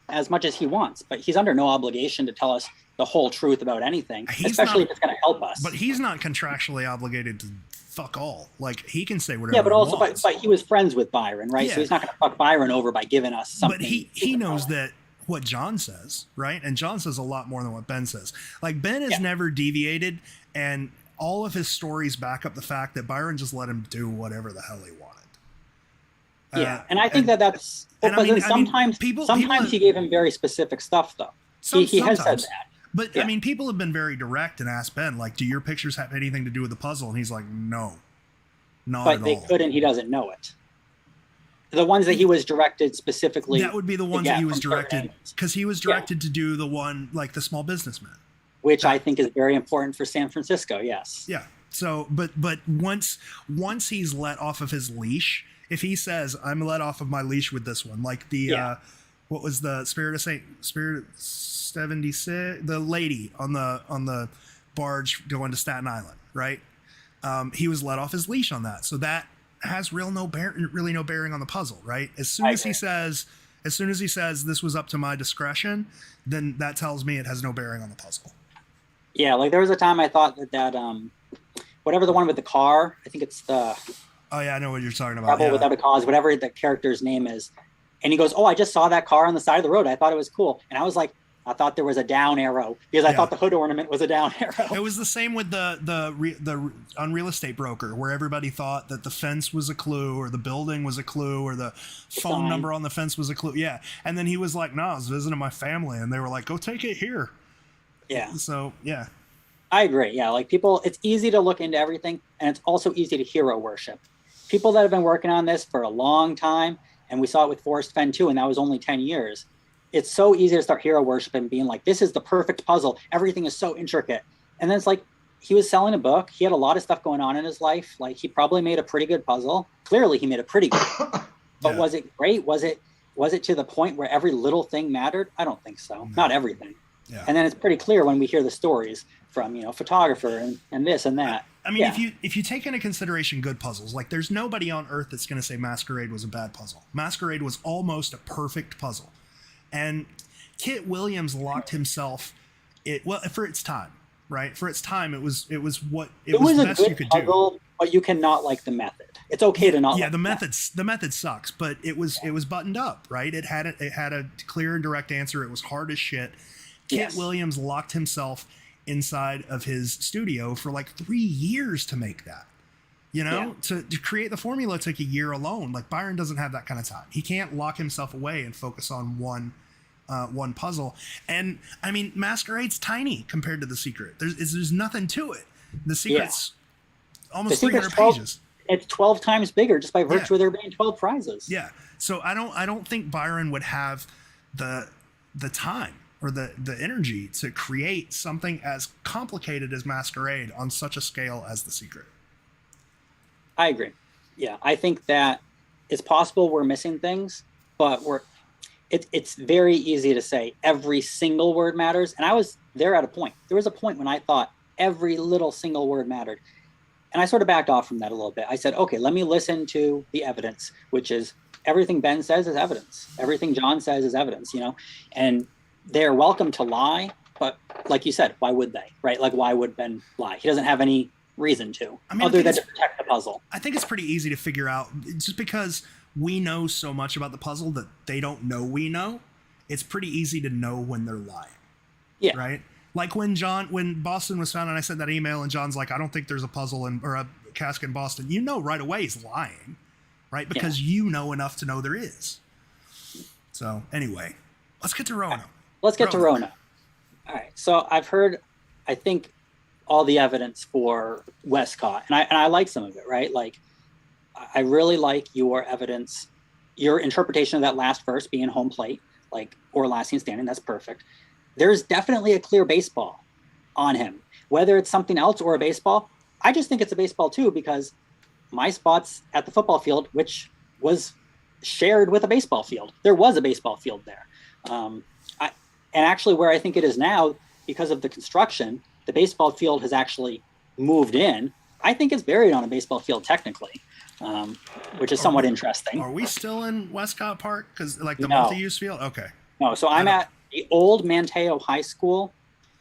he wants, but he's under no obligation to tell us the whole truth about anything, especially if it's going to help us. But he's not contractually obligated to fuck all. Like he can say whatever. Yeah, but also, he wants. But he was friends with Byron, right? Yeah. So he's not going to fuck Byron over by giving us something. But he knows that what John says, right? And John says a lot more than what Ben says. Like Ben has never deviated, and all of his stories back up the fact that Byron just let him do whatever the hell he wanted. Yeah, and I think that's. Sometimes he gave him very specific stuff, though. He has said that. But I mean, people have been very direct and asked Ben, like, "Do your pictures have anything to do with the puzzle?" And he's like, "No, not at all." But they could, and he doesn't know it. The ones that he was directed specifically. That would be the ones that he was directed, because he was directed to do the one like the small businessman. Which I think is very important for San Francisco, yes. Yeah. So, but once he's let off of his leash, if he says, "I'm let off of my leash with this one," like the what was the Spirit of 76, the lady on the barge going to Staten Island, right? He was let off his leash on that, so that has really no bearing on the puzzle, right? As soon as he says this was up to my discretion, then that tells me it has no bearing on the puzzle. Yeah, like there was a time I thought that whatever the one with the car, I think it's the. Oh yeah, I know what you're talking about. Rebel Without a Cause, whatever the character's name is, and he goes, "Oh, I just saw that car on the side of the road. I thought it was cool," and I was like, I thought there was a down arrow because I thought the hood ornament was a down arrow. It was the same with the on Real Estate Broker, where everybody thought that the fence was a clue, or the building was a clue, or the phone number on the fence was a clue. Yeah, and then he was like, "No, I was visiting my family," and they were like, "Go take it here." Yeah. So yeah, I agree. Yeah, like people, it's easy to look into everything, and it's also easy to hero worship. People that have been working on this for a long time, and we saw it with Forrest Fenn too, and that was only 10 years. It's so easy to start hero worship and being like, this is the perfect puzzle. Everything is so intricate. And then it's like, he was selling a book. He had a lot of stuff going on in his life. Like he probably made a pretty good puzzle. Clearly he made a pretty good, but was it great? Was it to the point where every little thing mattered? I don't think so. No. Not everything. Yeah. And then it's pretty clear when we hear the stories from, photographer and this and that. I mean, if you take into consideration good puzzles, like there's nobody on earth that's going to say Masquerade was a bad puzzle. Masquerade was almost a perfect puzzle. And Kit Williams locked himself for its time, right? For its time, it was the best you could do. But you cannot like the method. It's okay to not. Yeah, like the method sucks, but it was buttoned up, right? It had a clear and direct answer. It was hard as shit. Kit Williams locked himself inside of his studio for like 3 years to make that. You know, to create the formula took a year alone. Like Byron doesn't have that kind of time. He can't lock himself away and focus on one puzzle. And I mean, Masquerade's tiny compared to The Secret. There's nothing to it. The Secret's almost 300 pages. It's 12 times bigger just by virtue of there being 12 prizes. Yeah. So I don't think Byron would have the time or the energy to create something as complicated as Masquerade on such a scale as The Secret. I agree. Yeah, I think that it's possible we're missing things, but it's very easy to say every single word matters. And I was there at a point. There was a point when I thought every little single word mattered. And I sort of backed off from that a little bit. I said, okay, let me listen to the evidence, which is everything Ben says is evidence. Everything John says is evidence, you know, and they're welcome to lie. But like you said, why would they, right? Like, why would Ben lie? He doesn't have any reason to, other than to protect the puzzle. I think it's pretty easy to figure out just because we know so much about the puzzle that they don't know we know. It's pretty easy to know when they're lying. Yeah. Right? Like when Boston was found and I sent that email and John's like, I don't think there's a puzzle or a cask in Boston. You know right away he's lying, right? Because you know enough to know there is. So anyway, let's get to Roanoke. Let's get to Roanoke. All right. So I've heard, I think, all the evidence for Westcott, and I like some of it, right? Like, I really like your evidence, your interpretation of that last verse being home plate, like, or last scene standing. That's perfect. There's definitely a clear baseball on him, whether it's something else or a baseball. I just think it's a baseball too, because my spot's at the football field, which was shared with a baseball field. There was a baseball field there. And actually where I think it is now, because of the construction, the baseball field has actually moved in. I think it's buried on a baseball field technically, which is somewhat interesting. Are we still in Westcott Park? Because like the multi-use field? Okay. No, so I'm at the old Manteo High School,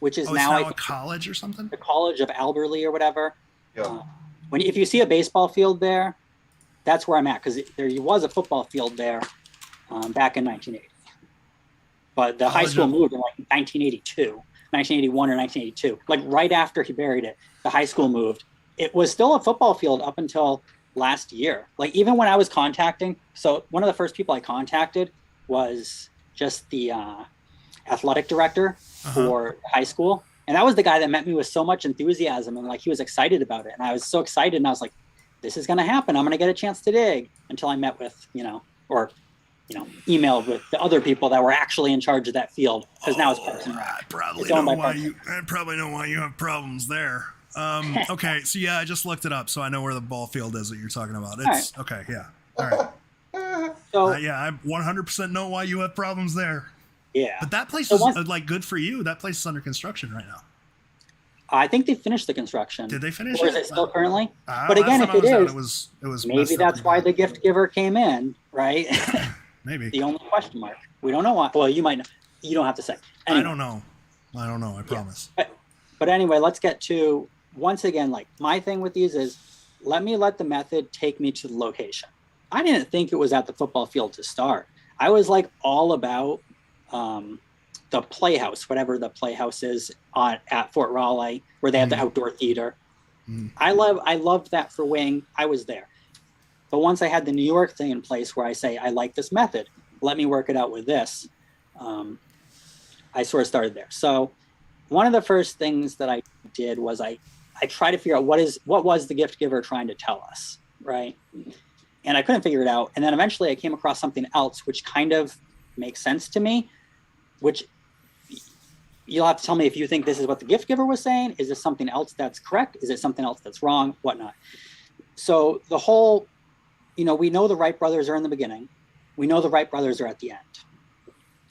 which is now a college or something? The College of Alberley or whatever. Yeah. If you see a baseball field there, that's where I'm at, because there was a football field there back in 1980. But the high school moved in like 1981 or 1982. Like right after he buried it, the high school moved. It was still a football field up until last year. Like even when I was contacting, so one of the first people I contacted was just the athletic director for high school. And that was the guy that met me with so much enthusiasm and like he was excited about it. And I was so excited and I was like, this is going to happen. I'm going to get a chance to dig, until I met with, emailed with the other people that were actually in charge of that field, because now it's Parks and Rec. I probably know why you have problems there. Okay, so yeah, I just looked it up, so I know where the ball field is that you're talking about. It's right. Okay, yeah. All right. So yeah, I 100% know why you have problems there. Yeah. But that place is like good for you. That place is under construction right now. I think they finished the construction. Did they finish it? Or is it still currently? But again, if it was maybe that's why the gift giver came in, right? Maybe. The only question mark. We don't know why. Well, you might know. You don't have to say. Anyway. I don't know. I promise. Yeah. But anyway, let's get to, once again, like my thing with these is let the method take me to the location. I didn't think it was at the football field to start. I was like all about the Playhouse, whatever the Playhouse is at Fort Raleigh, where they have the outdoor theater. I loved that for Wing. I was there. But once I had the New York thing in place where I say, I like this method, let me work it out with this, I sort of started there. So one of the first things that I did was I tried to figure out what was the gift giver trying to tell us, right? And I couldn't figure it out. And then eventually I came across something else, which kind of makes sense to me, which you'll have to tell me if you think this is what the gift giver was saying. Is this something else that's correct? Is it something else that's wrong? Whatnot. So the whole, we know the Wright brothers are in the beginning. We know the Wright brothers are at the end.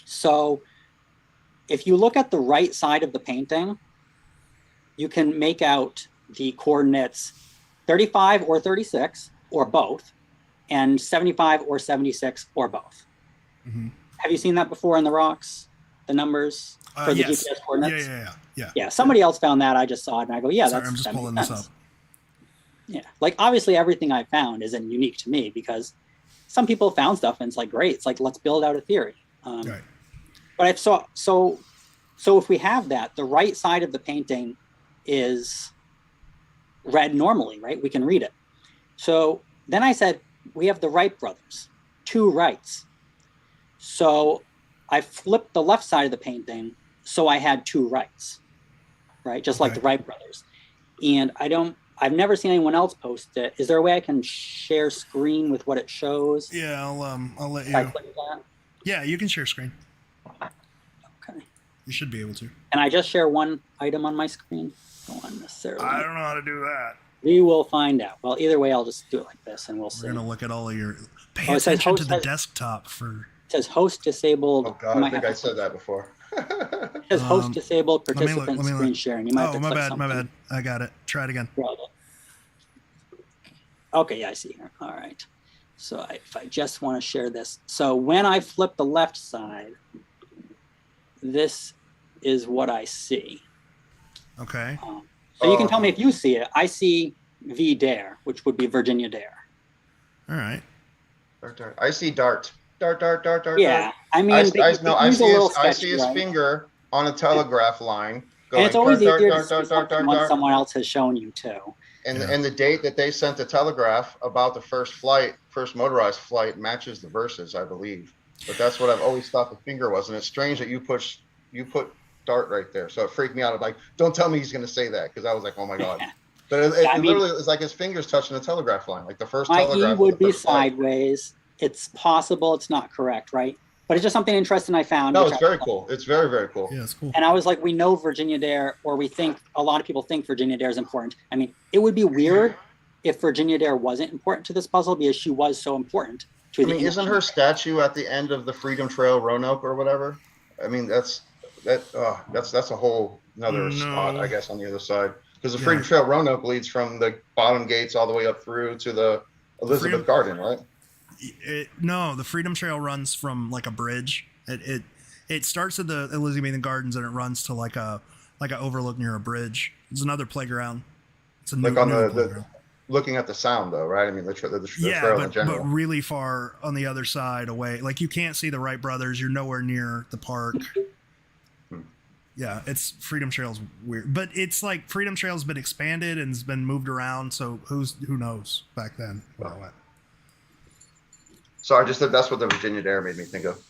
So if you look at the right side of the painting, you can make out the coordinates 35 or 36 or both, and 75 or 76 or both. Mm-hmm. Have you seen that before in the rocks? The numbers for the GPS coordinates? Yeah. Yeah, somebody else found that. I just saw it and I go, Sorry, I'm just pulling this up. Yeah, like obviously everything I found isn't unique to me because some people found stuff and it's like great. It's like let's build out a theory. Right. But if so if we have that, the right side of the painting is read normally, right? We can read it. So then I said we have the Wright brothers, 2 Wrights. So I flipped the left side of the painting so I had 2 Wrights, right? Just like the Wright brothers. And I've never seen anyone else post it. Is there a way I can share screen with what it shows? Yeah, I'll let you. I click that? Yeah, you can share screen. Okay. You should be able to. Can I just share one item on my screen? Don't want necessarily. I don't know how to do that. We will find out. Well, either way, I'll just do it like this, and we'll see. We're gonna look at all of your. Pay attention to the desktop for. It says host disabled. Oh God, I think I said that before. It says host disabled participant screen sharing. You might have to my click bad, something. my bad. I got it. Try it again. Okay, yeah, I see here. All right. So if I just want to share this. So when I flip the left side, this is what I see. Okay. So you can tell me if you see it. I see V. Dare, which would be Virginia Dare. All right. Dart. I see Dart. Dart. Yeah, I mean, I see his right? finger on a telegraph line. Going, And it's always dart, easier dart, to dart, see dart, something dart, once dart. someone else has shown you too. And the date that they sent the telegraph about the first motorized flight matches the verses, I believe. But that's what I've always thought the finger was, and it's strange that you put Dart right there. So it freaked me out. I'm like, don't tell me he's going to say that, because I was like, oh my God. But it literally is like his fingers touching the telegraph line, like the first My telegraph. E would be sideways. It's possible it's not correct, right? But it's just something interesting I found. No, it's very cool. It's very, very cool. Yeah, it's cool. And I was like, we know Virginia Dare, or we think a lot of people think Virginia Dare is important. I mean, it would be weird if Virginia Dare wasn't important to this puzzle because she was so important to the English. Isn't her statue at the end of the Freedom Trail, Roanoke or whatever? I mean, that's a whole another spot, I guess, on the other side. Because the Freedom Trail, Roanoke leads from the bottom gates all the way up through to the Elizabeth Garden, right? No, the Freedom Trail runs from like a bridge. It starts at the Elizabethan Gardens and it runs to like a overlook near a bridge. It's another playground. It's a new playground. Looking at the sound though, right? I mean, the trail in general. But really far on the other side away. Like you can't see the Wright brothers. You're nowhere near the park. Yeah, it's Freedom Trail's weird, but it's like Freedom Trail's been expanded and has been moved around. So who knows back then? So that's what the Virginia Dare made me think of,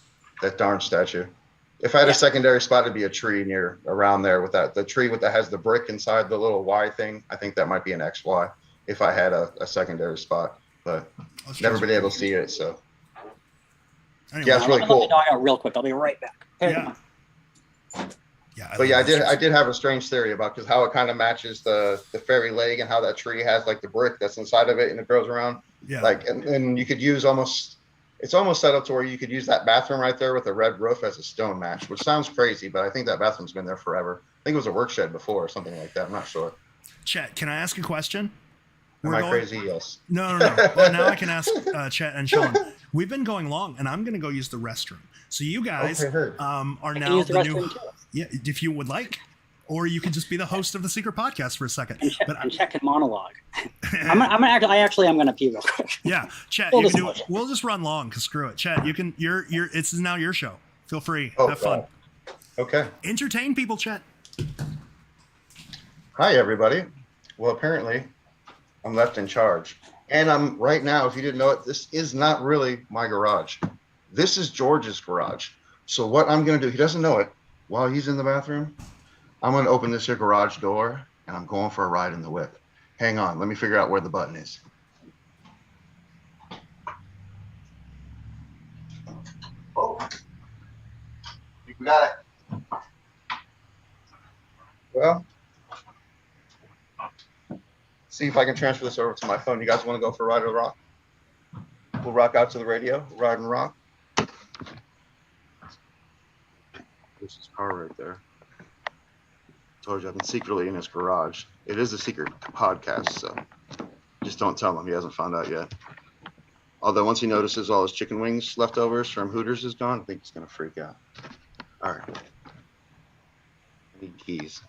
that darn statue. If I had a secondary spot, it'd be a tree around there with the tree that has the brick inside the little Y thing. I think that might be an XY if I had a secondary spot, but never been able to see it. So anyway, yeah, it's really cool. Let me dog out real quick. I'll be right back. Yeah. I did have a strange theory about because how it kind of matches the fairy leg and how that tree has like the brick that's inside of it and it grows around. Yeah. Like and you could use it's almost set up to where you could use that bathroom right there with the red roof as a stone match, which sounds crazy, but I think that bathroom's been there forever. I think it was a work shed before or something like that. I'm not sure. Chet, can I ask a question? Am I crazy? Yes. No. Well, now I can ask Chet and Sean. We've been going long, and I'm going to go use the restroom. So you guys are now the new. Yeah, if you would like, or you can just be the host of the secret podcast for a second. And Chet can monologue. I'm gonna pee real quick. Yeah, Chet, we'll just run long because screw it. Chet, you can. It's now your show. Feel free. Have fun. Okay. Entertain people, Chet. Hi, everybody. Well, apparently, I'm left in charge. And I'm right now, if you didn't know it, this is not really my garage. This is George's garage. So what I'm going to do, he doesn't know it, while he's in the bathroom, I'm going to open this here garage door, and I'm going for a ride in the whip. Hang on. Let me figure out where the button is. Oh. You got it. Well, see if I can transfer this over to my phone. You guys want to go for a ride or rock? We'll rock out to the radio, ride and rock. There's his car right there. Told you I've been secretly in his garage. It is a secret podcast, so just don't tell him. He hasn't found out yet. Although once he notices all his chicken wings leftovers from Hooters is gone, I think he's gonna freak out. All right. I need keys.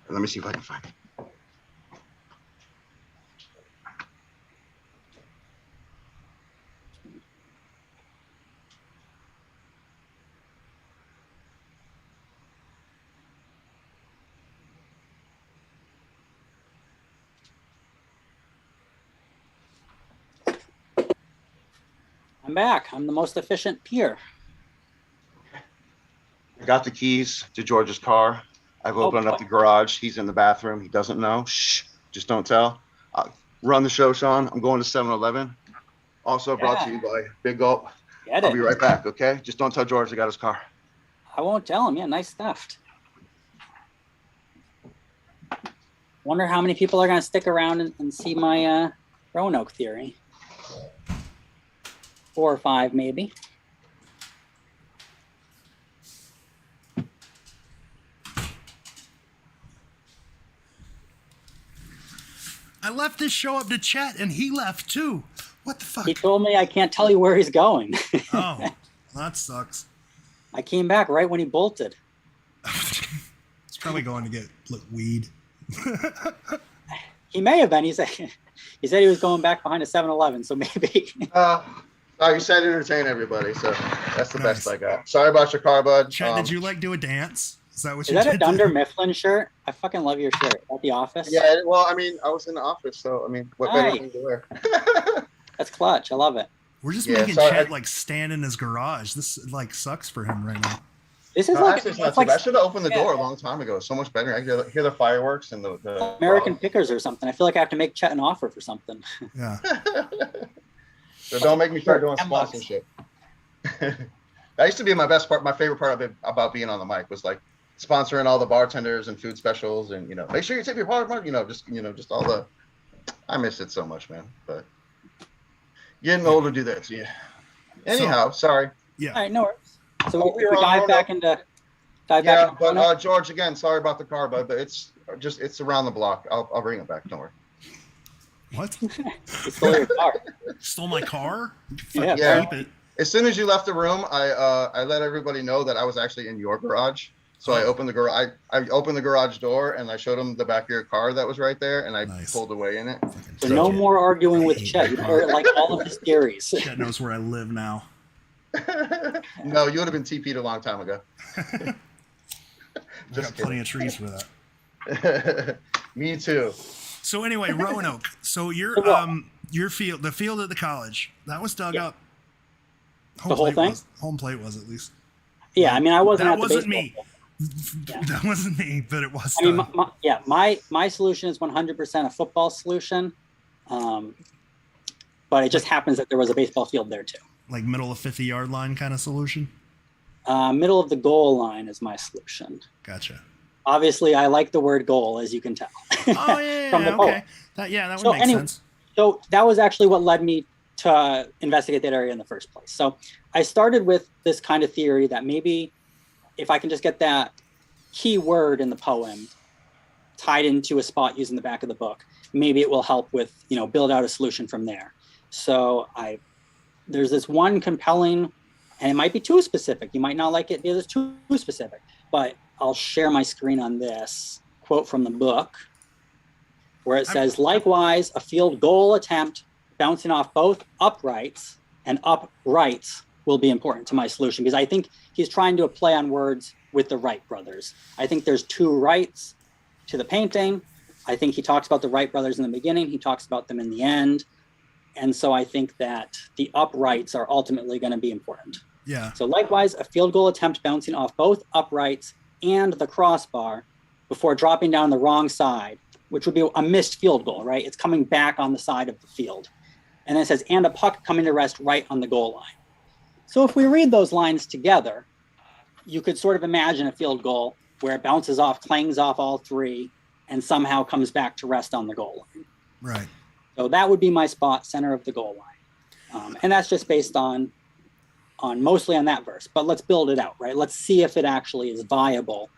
Let me see if I can find it. I'm back. I'm the most efficient peer. I got the keys to George's car. I've opened up the garage. He's in the bathroom. He doesn't know. Shh. Just don't tell. Run the show, Sean. I'm going to 7-Eleven. Also brought to you by Big Gulp. I'll be right back, okay? Just don't tell George I got his car. I won't tell him. Yeah, nice stuff. Wonder how many people are going to stick around and see my Roanoke theory. 4 or 5, maybe. I left this show up to Chet, and he left too. What the fuck? He told me I can't tell you where he's going. Oh, that sucks. I came back right when he bolted. He's probably going to get weed. He may have been. He said he was going back behind a 7-Eleven, so maybe. You said entertain everybody, so that's the best I got. Sorry about your car, bud. Chet, did you do a dance? Is that what you did? did? Is that a Dunder Mifflin shirt? I fucking love your shirt. At the office? Yeah, well, I mean, I was in the office, so, I mean, what better thing to wear? That's clutch. I love it. We're just making Chet, stand in his garage. This, sucks for him right now. This is actually, it's not too bad. I should have opened the door a long time ago. So much better. I can hear the fireworks and the American Pickers or something. I feel like I have to make Chet an offer for something. Yeah. So don't make me start doing sponsorship. That used to be my best part. My favorite part about being on the mic was sponsoring all the bartenders and food specials, and make sure you tip your partner. Just all the. I miss it so much, man. But getting older to do that to you. Anyhow, sorry. Yeah. All right, no worries. So we dive back into. But George, again, sorry about the car, but it's around the block. I'll bring it back. Don't worry. What? He stole your car. Stole my car? Yeah. Keep it. As soon as you left the room, I let everybody know that I was actually in your garage. So I opened the garage. I opened the garage door and I showed him the back of your car that was right there, and I pulled away in it. So no more arguing with Chet. You heard all of his theories. Chet knows where I live now. No, you would have been TP'd a long time ago. Just got plenty of trees for that. Me too. So anyway, Roanoke. So your field, the field at the college, that was dug up. The whole thing? Home plate was at least. Yeah, I mean, I wasn't that at the wasn't baseball me. field. Yeah. That wasn't me, but it was. I mean, my solution is 100% a football solution, but it just happens that there was a baseball field there too. Like middle of 50-yard line kind of solution. Middle of the goal line is my solution. Gotcha. Obviously, I like the word goal, as you can tell. Oh yeah, from the okay. That would make sense. So that was actually what led me to investigate that area in the first place. So I started with this kind of theory that maybe if I can just get that key word in the poem tied into a spot using the back of the book, maybe it will help with, build out a solution from there. So there's this one compelling, and it might be too specific. You might not like it because it's too specific, but I'll share my screen on this quote from the book where it says, likewise, a field goal attempt bouncing off both uprights and uprights will be important to my solution, because I think he's trying to play on words with the Wright brothers. I think there's 2 Wrights to the painting. I think he talks about the Wright brothers in the beginning. He talks about them in the end. And so I think that the uprights are ultimately going to be important. Yeah. So likewise, a field goal attempt bouncing off both uprights and the crossbar before dropping down the wrong side, which would be a missed field goal, right? It's coming back on the side of the field. And then it says, and a puck coming to rest right on the goal line. So if we read those lines together, you could sort of imagine a field goal where it bounces off, clangs off all 3, and somehow comes back to rest on the goal line. Right. So that would be my spot, center of the goal line. And that's just based on mostly on that verse. But let's build it out, right? Let's see if it actually is viable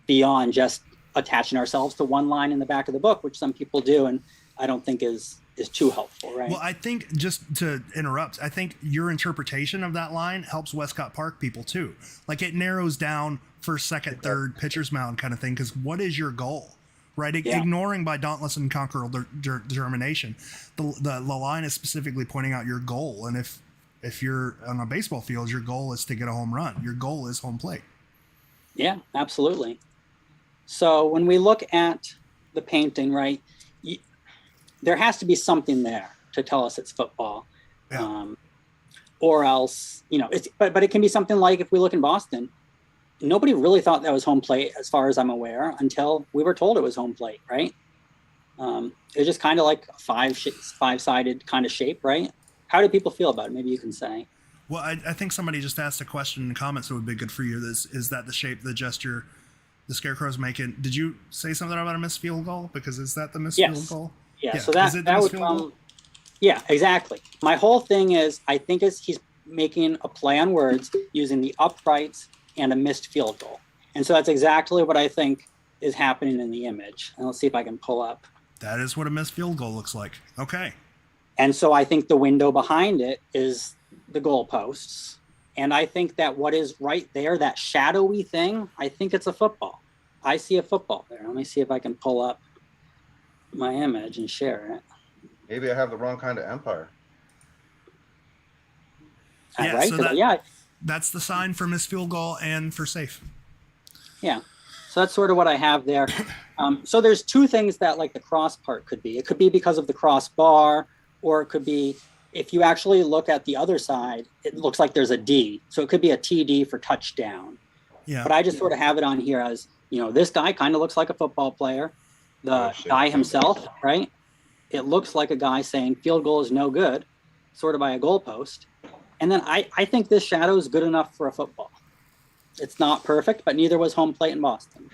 beyond just attaching ourselves to one line in the back of the book, which some people do, and I don't think is too helpful, right? Well, I think, just to interrupt, I think your interpretation of that line helps Westcott Park people too. Like, it narrows down first, second, third, pitcher's mound kind of thing, because what is your goal, right? Ignoring by dauntless and conquerable determination. The line is specifically pointing out your goal, and if you're on a baseball field, your goal is to get a home run. Your goal is home plate. Yeah, absolutely. So when we look at the painting, right, there has to be something there to tell us it's football. Yeah. or else, but it can be something like, if we look in Boston, nobody really thought that was home plate, as far as I'm aware, until we were told it was home plate, right? It was just kind of like a five-sided kind of shape, right? How do people feel about it? Maybe you can say. Well, I think somebody just asked a question in the comments that would be good for you. Is that the shape, the gesture the Scarecrow's making? Did you say something about a missed field goal? Because is that the missed field goal? Yeah, so that would come. Yeah, exactly. My whole thing is, I think he's making a play on words using the uprights and a missed field goal. And so that's exactly what I think is happening in the image. And let's see if I can pull up. That is what a missed field goal looks like. Okay. And so I think the window behind it is the goalposts. And I think that what is right there, that shadowy thing, I think it's a football. I see a football there. Let me see if I can pull up my image and share it. Maybe I have the wrong kind of empire. Yeah, right? So that's the sign for missed field goal and for safe. Yeah. So that's sort of what I have there. So there's two things that like the cross part could be. It could be because of the crossbar, or it could be, if you actually look at the other side, it looks like there's a D. So it could be a TD for touchdown. Yeah. But I just sort of have it on here as, this guy kind of looks like a football player. The guy himself, right? It looks like a guy saying field goal is no good, sort of by a goalpost. And then I think this shadow is good enough for a football. It's not perfect, but neither was home plate in Boston.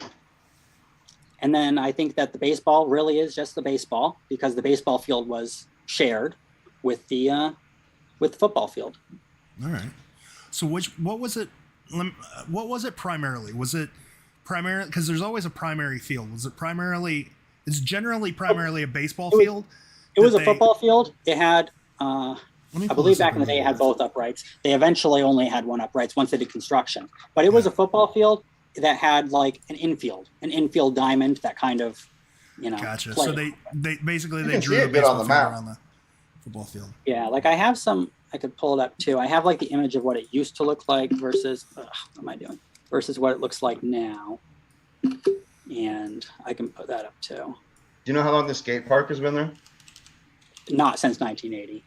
And then I think that the baseball really is just the baseball, because the baseball field was shared with the football field. All right. So what was it? What was it primarily? Was it primarily, because there's always a primary field? Was it primarily? It's generally primarily a baseball field. It was a football field. It had. I believe back in the day it had both uprights. They eventually only had one uprights once they did construction. But it was a football field that had like an infield diamond that kind of, Gotcha. Played. So they basically you drew a baseball field around the football field. Yeah, like I have some. I could pull it up too. I have like the image of what it used to look like versus what am I doing? Versus what it looks like now, and I can put that up too. Do you know how long the skate park has been there? Not since 1980.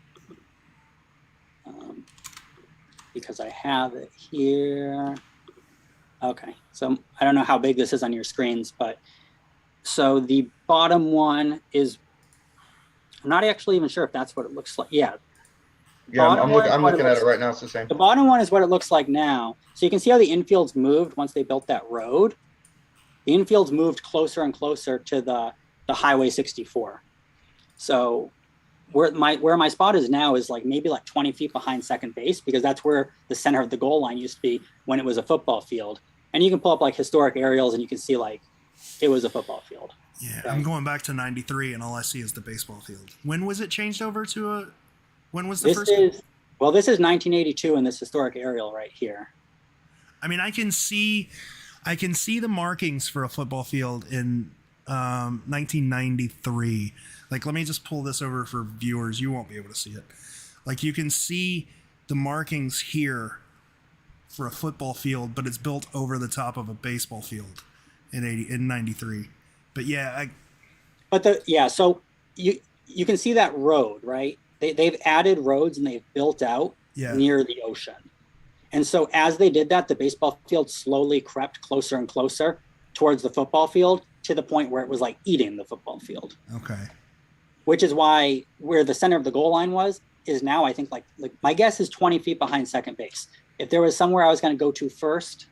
Because I have it here. Okay, so I don't know how big this is on your screens, but so the bottom one is, I'm not actually even sure if that's what it looks like. Yeah. Yeah, I'm looking at it right now. It's the same. The bottom one is what it looks like now. So you can see how the infield's moved once they built that road. The infield's moved closer and closer to the Highway 64. So where my spot is now is like maybe like 20 feet behind second base, because that's where the center of the goal line used to be when it was a football field. And you can pull up like historic aerials and you can see like it was a football field. Yeah, right? I'm going back to 93 and all I see is the baseball field. When was it changed over to when was the first? This is 1982 in this historic aerial right here. I mean, I can see the markings for a football field in 1993. Like, let me just pull this over for viewers. You won't be able to see it. Like, you can see the markings here for a football field, but it's built over the top of a baseball field in 93. But yeah, so you can see that road, right? They've added roads and they've built out near the ocean. And so as they did that, the baseball field slowly crept closer and closer towards the football field to the point where it was like eating the football field. Okay. Which is why where the center of the goal line is now, I think like my guess is 20 feet behind second base. If there was somewhere I was going to go to first,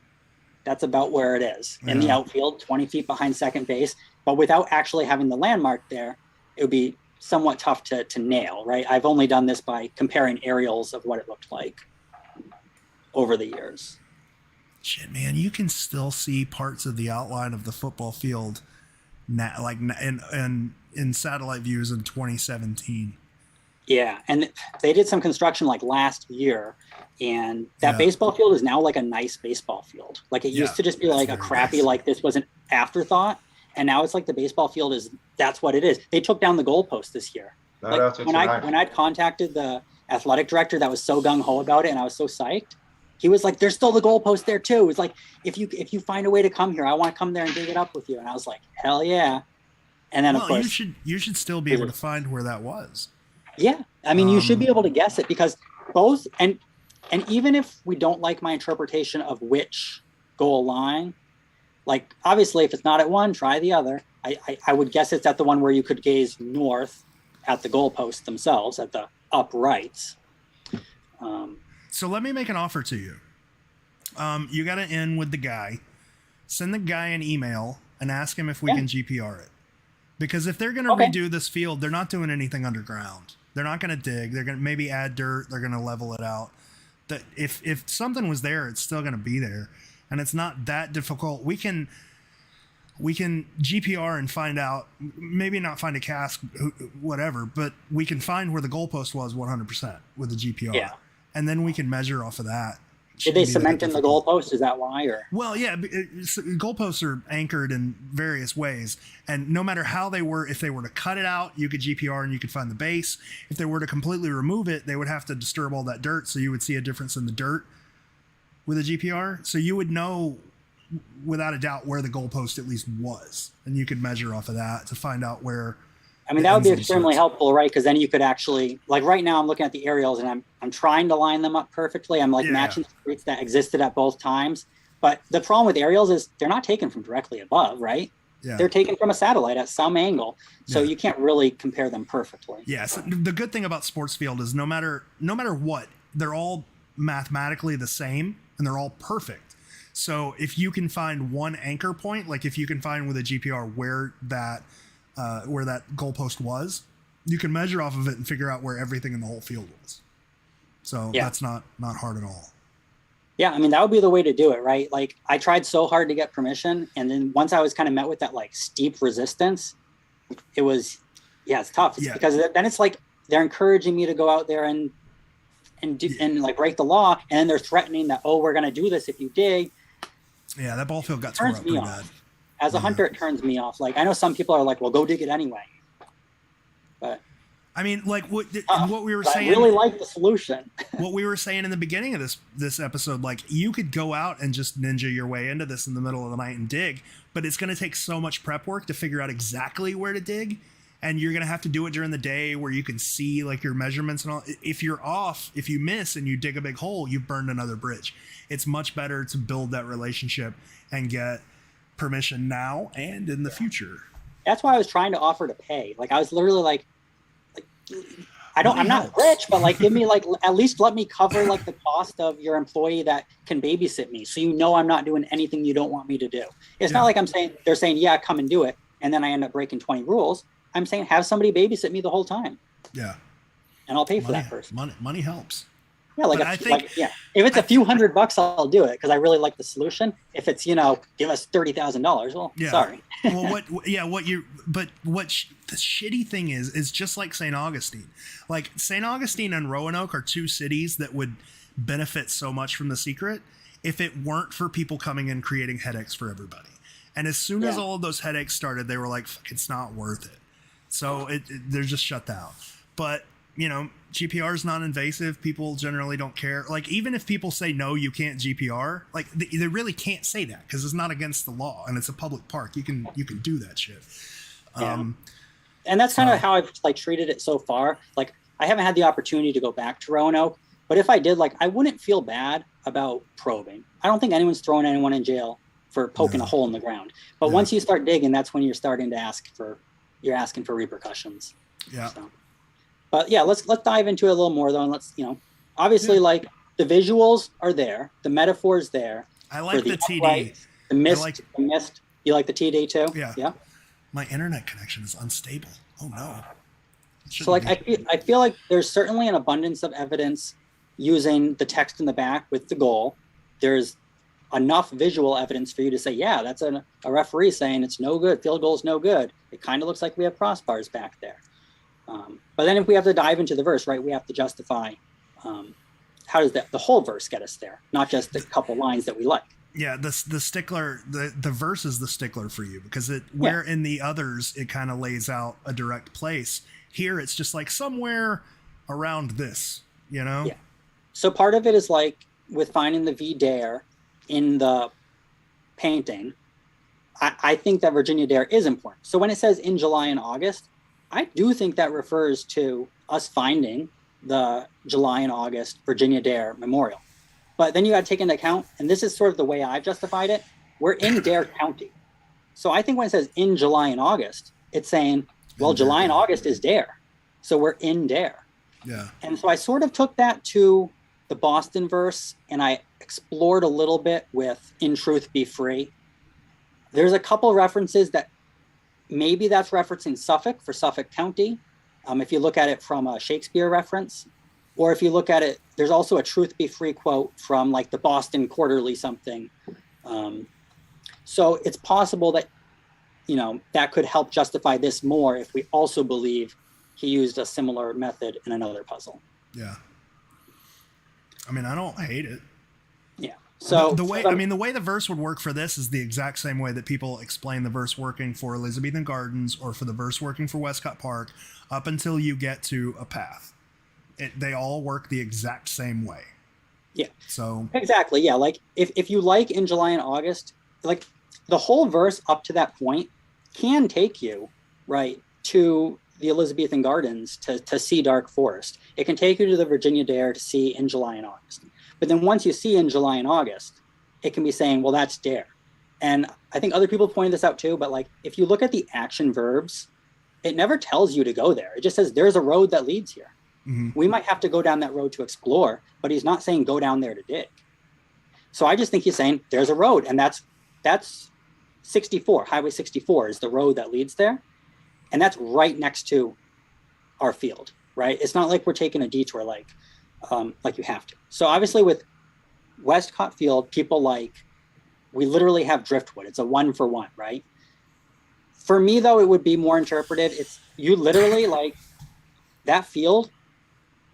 that's about where it is in the outfield, 20 feet behind second base. But without actually having the landmark there, it would be somewhat tough to nail, right? I've only done this by comparing aerials of what it looked like over the years. Shit, man, you can still see parts of the outline of the football field in satellite views in 2017. Yeah, and they did some construction like last year, and that baseball field is now like a nice baseball field. Like it used to just be like a crappy, like this was an afterthought, and now it's like the baseball field that's what it is. They took down the goalpost this year. When I'd contacted the athletic director that was so gung-ho about it and I was so psyched, he was like, there's still the goalpost there too. It's like, if you find a way to come here, I want to come there and dig it up with you. And I was like, hell yeah. And then of course you should still be able to find where that was. Yeah. I mean, you should be able to guess it, because both, and And even if we don't like my interpretation of which goal line, like obviously if it's not at one, try the other. I would guess it's at the one where you could gaze north at the goalposts themselves, at the uprights. So let me make an offer to you. You got to end with the guy. Send the guy an email and ask him if we can GPR it. Because if they're going to redo this field, they're not doing anything underground. They're not going to dig. They're going to maybe add dirt. They're going to level it out. That if something was there, it's still going to be there. And it's not that difficult. We can GPR and find out, maybe not find a cask, whatever, but we can find where the goalpost was 100% with the GPR. Yeah. And then we can measure off of that. Did they cement in the goalpost? Is that why? Or well, yeah, goalposts are anchored in various ways, and no matter how they were, if they were to cut it out, you could GPR and you could find the base. If they were to completely remove it, they would have to disturb all that dirt, so you would see a difference in the dirt with a GPR. So you would know without a doubt where the goalpost at least was, and you could measure off of that to find out where. I mean, that would be extremely helpful, right? Because then you could actually, like right now I'm looking at the aerials and I'm trying to line them up perfectly. I'm like matching the streets that existed at both times. But the problem with aerials is they're not taken from directly above, right? Yeah. They're taken from a satellite at some angle. So you can't really compare them perfectly. Yeah. So the good thing about sports field is no matter what, they're all mathematically the same and they're all perfect. So if you can find one anchor point, like if you can find with a GPR where that goalpost was, you can measure off of it and figure out where everything in the whole field was. So that's not hard at all. Yeah, I mean, that would be the way to do it, right? Like I tried so hard to get permission, and then once I was kind of met with that like steep resistance, it was it's tough. It's because then it's like they're encouraging me to go out there and like break the law, and then they're threatening that, oh, we're going to do this if you dig. Yeah, that ball field got tore up pretty bad. As a hunter, it turns me off. Like I know some people are like, well, go dig it anyway. But I mean, like what we were saying. I really like the solution. What we were saying in the beginning of this episode, like you could go out and just ninja your way into this in the middle of the night and dig, but it's going to take so much prep work to figure out exactly where to dig, and you're going to have to do it during the day where you can see like your measurements and all. If you're off, if you miss and you dig a big hole, you've burned another bridge. It's much better to build that relationship and get permission now and in the future. That's why I was trying to offer to pay. Like I was literally like I'm not rich, but like give me like at least let me cover like the cost of your employee that can babysit me, so you know I'm not doing anything you don't want me to do. It's not like they're saying come and do it, and then I end up breaking 20 rules. I'm saying have somebody babysit me the whole time. Yeah, and I'll pay for that person. Money helps. Yeah, if it's a few $100, I'll do it because I really like the solution. If it's give us $30,000, well, sorry. Well, the shitty thing is just like St. Augustine. Like St. Augustine and Roanoke are two cities that would benefit so much from the secret if it weren't for people coming in creating headaches for everybody. And as soon as all of those headaches started, they were like, fuck, it's not worth it. So they're just shut down. But GPR is non-invasive. People generally don't care. Like even if people say no, you can't GPR. Like they really can't say that because it's not against the law and it's a public park. You can do that shit. And that's kind of how I've like treated it so far. Like I haven't had the opportunity to go back to Roanoke, but if I did, like I wouldn't feel bad about probing. I don't think anyone's throwing anyone in jail for poking a hole in the ground. But once you start digging, that's when you're starting to asking for repercussions. Yeah. So. But let's dive into it a little more though, and let's obviously like the visuals are there, the metaphor's there. I like the TD, upright, the mist. You like the TD too? Yeah. Yeah. My internet connection is unstable. Oh no. So like I feel like there's certainly an abundance of evidence using the text in the back with the goal. There's enough visual evidence for you to say, that's a referee saying it's no good. Field goal's no good. It kind of looks like we have crossbars back there. But then if we have to dive into the verse, right, we have to justify how does the whole verse get us there, not just the couple lines that we like. Yeah, the stickler, the verse is the stickler for you because where in the others it kind of lays out a direct place. Here it's just like somewhere around this, Yeah. So part of it is like with finding the V dare in the painting, I think that Virginia dare is important. So when it says in July and August, I do think that refers to us finding the July and August Virginia Dare Memorial. But then you got to take into account, and this is sort of the way I've justified it, we're in Dare County. So I think when it says in July and August, it's saying, well, July and August is Dare. So we're in Dare. Yeah. And so I sort of took that to the Boston verse, and I explored a little bit with In Truth Be Free. There's a couple references that maybe that's referencing Suffolk for Suffolk County. If you look at it from a Shakespeare reference, or if you look at it, there's also a Truth Be Free quote from like the Boston Quarterly something. So it's possible that, that could help justify this more if we also believe he used a similar method in another puzzle. Yeah. I mean, I don't hate it. Yeah. So the way the verse would work for this is the exact same way that people explain the verse working for Elizabethan Gardens or for the verse working for Westcott Park up until you get to a path. They all work the exact same way. Yeah. So exactly. Yeah. Like if you like in July and August, like the whole verse up to that point can take you right to the Elizabethan Gardens to see Dark Forest. It can take you to the Virginia Dare to see in July and August. But then once you see in July and August, it can be saying, well, that's Dare. And I think other people pointed this out too, but like if you look at the action verbs, it never tells you to go there. It just says there's a road that leads here. Mm-hmm. We might have to go down that road to explore, but he's not saying go down there to dig. So I just think he's saying there's a road, and that's 64, Highway 64 is the road that leads there. And that's right next to our field, right? It's not like we're taking a detour like you have to. So obviously with Westcott Field, people we literally have driftwood. It's a 1-for-1, right? For me, though, it would be more interpreted. It's you literally that field,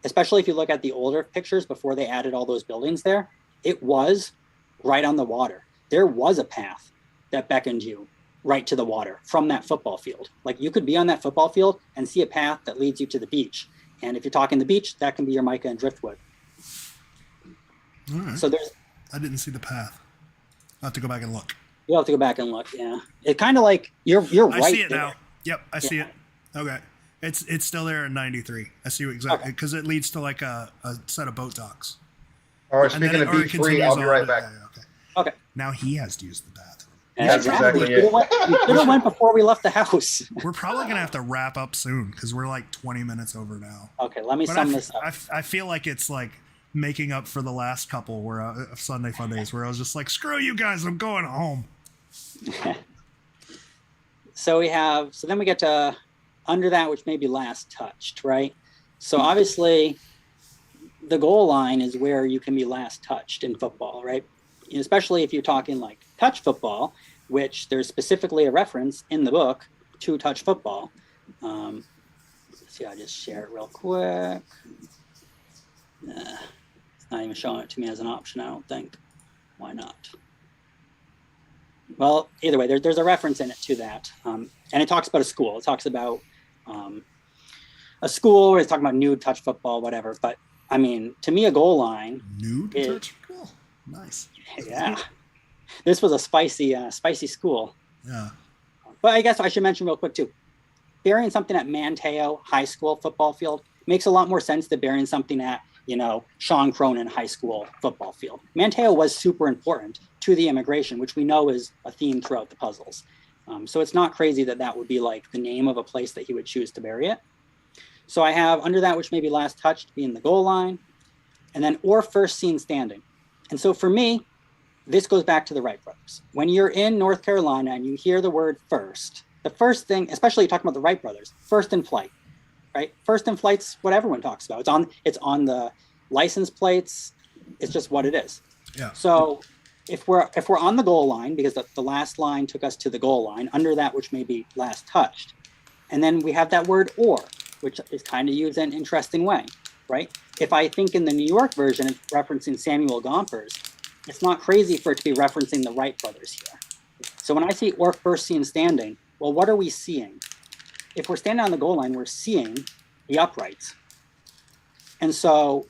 especially if you look at the older pictures before they added all those buildings there, it was right on the water. There was a path that beckoned you right to the water from that football field. Like you could be on that football field and see a path that leads you to the beach. And if you're talking the beach, that can be your mica and driftwood. All right. So I didn't see the path. I'll have to go back and look. You'll have to go back and look. Yeah. It kind of like you're right. I see it there. now. Yep. I see it. Okay. It's still there in 93. I see what exactly, because it leads to like a set of boat docks. All right. Speaking of be free, I'll be right back. Okay. Now he has to use the bathroom. That's exactly it. You should have went before we left the house. We're probably going to have to wrap up soon because we're like 20 minutes over now. Okay, let me sum this up. I feel like it's like making up for the last couple of Sunday Fun Days where I was just like, screw you guys, I'm going home. So then we get to under that, which may be last touched, right? So obviously the goal line is where you can be last touched in football, right? Especially if you're talking like touch football, which there's specifically a reference in the book to touch football. Let's see, I'll just share it real quick. It's not even showing it to me as an option, I don't think. Why not? Well, either way, there's a reference in it to that. And it talks about a school. It talks about a school where it's talking about nude touch football, whatever. But I mean, to me, a goal line. Nude touch football? Nice. Yeah. This was a spicy school. Yeah. But I guess I should mention real quick too, burying something at Manteo High School football field makes a lot more sense than burying something at, Sean Cronin High School football field. Manteo was super important to the immigration, which we know is a theme throughout the puzzles. So it's not crazy that would be like the name of a place that he would choose to bury it. So I have under that, which may be last touched, being the goal line, and then or first seen standing. And so for me, this goes back to the Wright brothers. When you're in North Carolina and you hear the word first, the first thing, especially talking about the Wright brothers, first in flight, right? First in flight's what everyone talks about. It's on the license plates. It's just what it is. Yeah. So if we're on the goal line, because the last line took us to the goal line, under that which may be last touched, and then we have that word or, which is kind of used in an interesting way, right? If I think in the New York version, it's referencing Samuel Gompers, it's not crazy for it to be referencing the Wright brothers here. So when I see or first seen standing, well, what are we seeing? If we're standing on the goal line, we're seeing the uprights. And so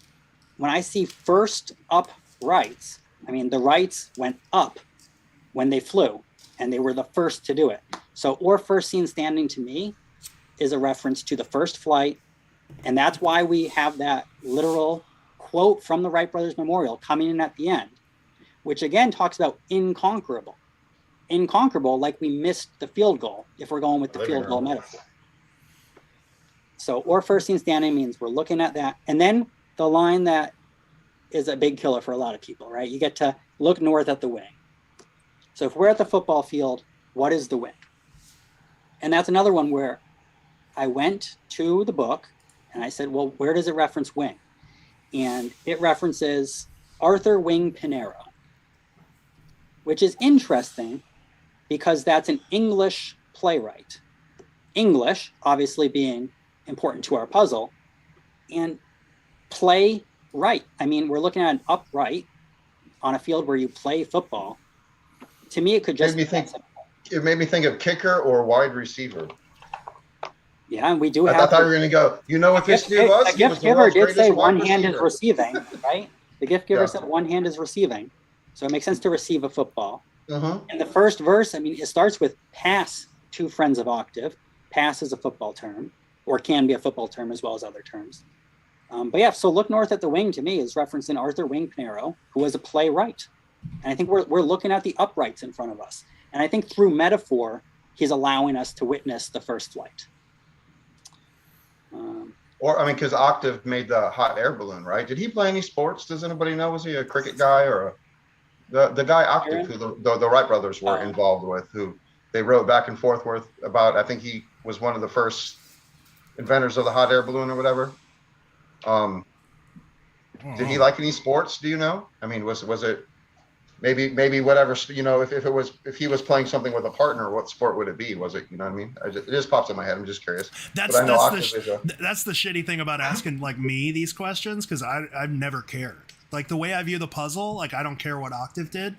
when I see first uprights, I mean, the rights went up when they flew, and they were the first to do it. So or first seen standing to me is a reference to the first flight And that's why we have that literal quote from the Wright Brothers Memorial coming in at the end, which again talks about inconquerable. Inconquerable, like we missed the field goal, if we're going with the field goal metaphor. So, or first seen standing means we're looking at that. And then the line that is a big killer for a lot of people, right? You get to look north at the wing. So if we're at the football field, what is the wing? And that's another one where I went to the book and I said, well, where does it reference wing? And it references Arthur Wing Pinero, which is interesting because that's an English playwright. English, obviously being important to our puzzle, and play right. I mean, we're looking at an upright on a field where you play football. To me, it could just it made me think of kicker or wide receiver. Yeah, and we do I have. thought we were going to go. You know what this dude was? The gift giver did say one hand is receiving, right? The gift giver said one hand is receiving, so it makes sense to receive a football. In the first verse, I mean, it starts with pass to friends of octave. Pass is a football term, or can be a football term as well as other terms. But yeah, so look north at the wing to me is referencing Arthur Wing Pinero, who was a playwright. And I think we're looking at the uprights in front of us. And I think through metaphor, he's allowing us to witness the first flight. Or, I mean, because Octave made the hot air balloon, right? Did he play any sports? Does anybody know? Was he a cricket guy or the guy Octave, who the Wright brothers were involved with, who they wrote back and forth with about? I think he was one of the first inventors of the hot air balloon or whatever. Did he like any sports? Do you know? I mean, was it maybe whatever, you know, if he was playing something with a partner, what sport would it be? Was it, you know what I mean? It just pops in my head. I'm just curious. That's the shitty thing about asking like me these questions, because I've never cared. Like the way I view the puzzle, like I don't care what Octave did.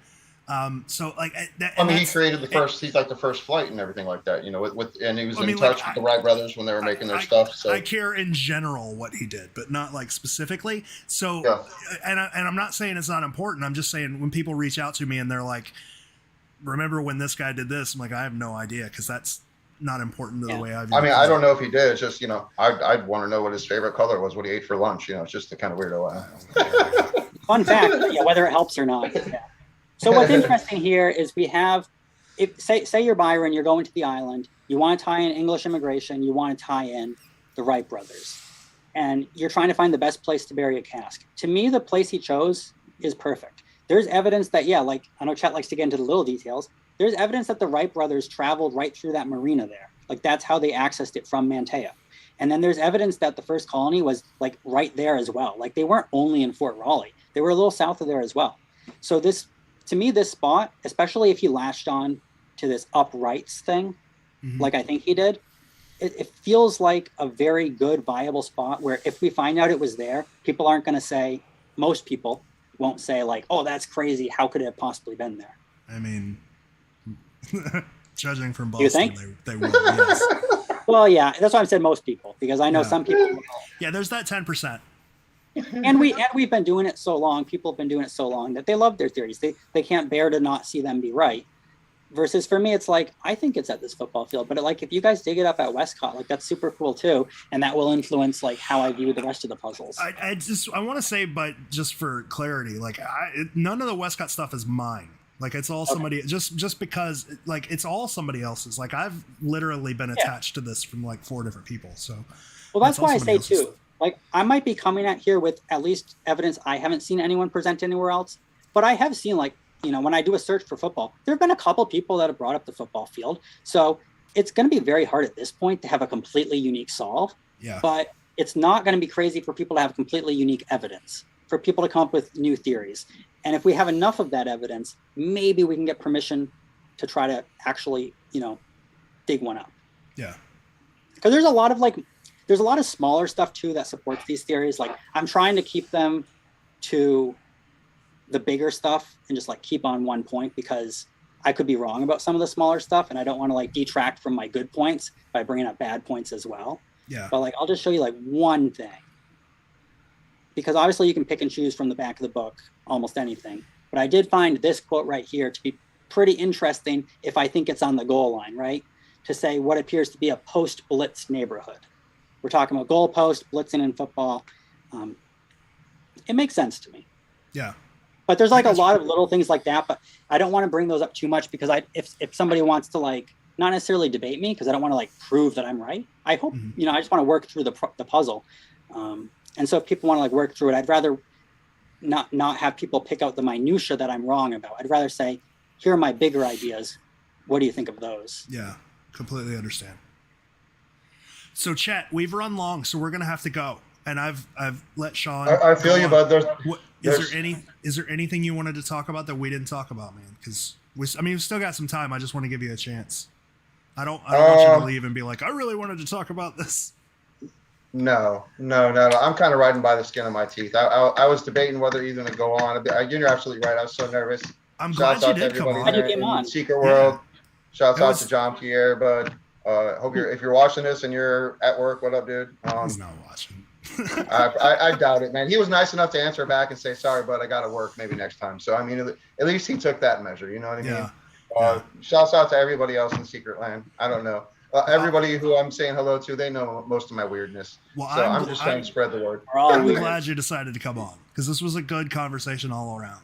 So like, he created he's like the first flight and everything like that, you know, and he was in touch with the Wright brothers when they were making their stuff. So I care in general what he did, but not like specifically. So, and I'm not saying it's not important. I'm just saying when people reach out to me and they're like, remember when this guy did this? I'm like, I have no idea. 'Cause that's not important to the way I view it. I don't know if he did. It's just, you know, I'd want to know what his favorite color was, what he ate for lunch. You know, it's just the kind of weirdo. Fun fact, whether it helps or not. Yeah. So what's interesting here is we have, say you're Byron, you're going to the island, you want to tie in English immigration, you want to tie in the Wright brothers, and you're trying to find the best place to bury a cask. To me, the place he chose is perfect. There's evidence that, like I know Chet likes to get into the little details, there's evidence that the Wright brothers traveled right through that marina there. Like that's how they accessed it from Mantea. And then there's evidence that the first colony was like right there as well. Like they weren't only in Fort Raleigh, they were a little south of there as well. So to me, this spot, especially if he latched on to this uprights thing, like I think he did, it feels like a very good, viable spot where if we find out it was there, people aren't going to say, most people won't say like, oh, that's crazy. How could it have possibly been there? I mean, judging from Boston, they will, yes. Well, yeah, that's why I said most people, because I know some people. Yeah, there's that 10%. And we've been doing it so long, people have been doing it so long that they love their theories. They can't bear to not see them be right. Versus for me, it's like, I think it's at this football field, but like if you guys dig it up at Westcott, like that's super cool too. And that will influence like how I view the rest of the puzzles. I want to say, but just for clarity, like none of the Westcott stuff is mine. Like it's all somebody, just because like it's all somebody else's. Like I've literally been attached to this from like 4 different people. So well, that's why I say too. Stuff. Like I might be coming at here with at least evidence I haven't seen anyone present anywhere else, but I have seen like, you know, when I do a search for football, there have been a couple people that have brought up the football field. So it's going to be very hard at this point to have a completely unique solve. Yeah. But it's not going to be crazy for people to have completely unique evidence, for people to come up with new theories. And if we have enough of that evidence, maybe we can get permission to try to actually, you know, dig one up. Yeah. Because there's a lot of smaller stuff too that supports these theories. Like I'm trying to keep them to the bigger stuff and just like keep on one point, because I could be wrong about some of the smaller stuff and I don't want to like detract from my good points by bringing up bad points as well. Yeah. But like I'll just show you like one thing, because obviously you can pick and choose from the back of the book almost anything. But I did find this quote right here to be pretty interesting if I think it's on the goal line, right? To say what appears to be a post-Blitz neighborhood. we're talking about goalpost, blitzing in football. It makes sense to me. Yeah. But there's like a lot of little things like that, but I don't want to bring those up too much because if somebody wants to like not necessarily debate me because I don't want to like prove that I'm right. I hope I just want to work through the puzzle, and so if people want to like work through it, I'd rather not have people pick out the minutia that I'm wrong about. I'd rather say, here are my bigger ideas. What do you think of those? Yeah, completely understand. So Chet, we've run long, so we're gonna have to go. And I've let Sean. I feel you, bud. Is there anything you wanted to talk about that we didn't talk about, man? Because we've still got some time. I just want to give you a chance. I don't want you to leave and be like, I really wanted to talk about this. No. I'm kind of riding by the skin of my teeth. I was debating whether even to go on. You're absolutely right. I was so nervous. I'm glad you did come on. Glad you came on. Secret World. Shouts out to John Pierre, bud. Hope if you're watching this and you're at work, what up, dude? He's not watching. I doubt it, man. He was nice enough to answer back and say, sorry, but I got to work maybe next time. So, I mean, at least he took that measure. You know what I mean? Yeah. Shouts out to everybody else in Secret Land. I don't know. Everybody who I'm saying hello to, they know most of my weirdness. Well, so I'm just trying to spread the word. I'm glad you decided to come on because this was a good conversation all around.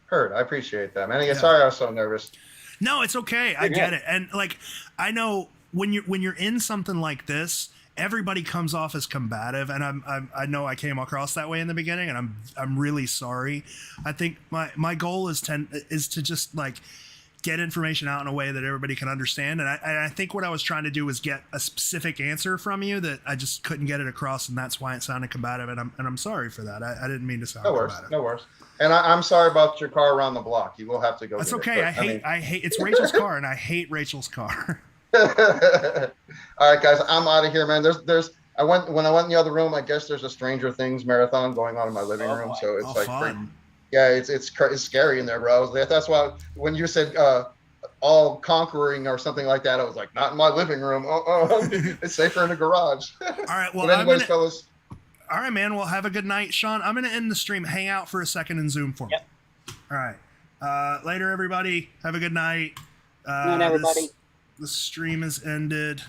Heard. I appreciate that, man. Again, sorry I was so nervous. No, it's okay. I get it. And like, I know when you're in something like this, everybody comes off as combative, and I know I came across that way in the beginning, and I'm really sorry. I think my goal is to just like get information out in a way that everybody can understand, and I think what I was trying to do was get a specific answer from you that I just couldn't get it across, and that's why it sounded combative, and I'm sorry for that. I didn't mean to sound combative. No worse. And I'm sorry about your car around the block. You will have to go. That's okay. I hate it's Rachel's car, and I hate Rachel's car. All right, guys, I'm out of here, man. I went in the other room. I guess there's a Stranger Things marathon going on in my living room, so it's like, fun. Yeah, it's scary in there, bro. That's why when you said all conquering or something like that, I was like, not in my living room. It's safer in the garage. All right, well, fellas. All right, man. Well, have a good night, Sean. I'm gonna end the stream. Hang out for a second and Zoom for me. Yep. All right. Later, everybody. Have a good night. Good night, everybody. The stream is ended.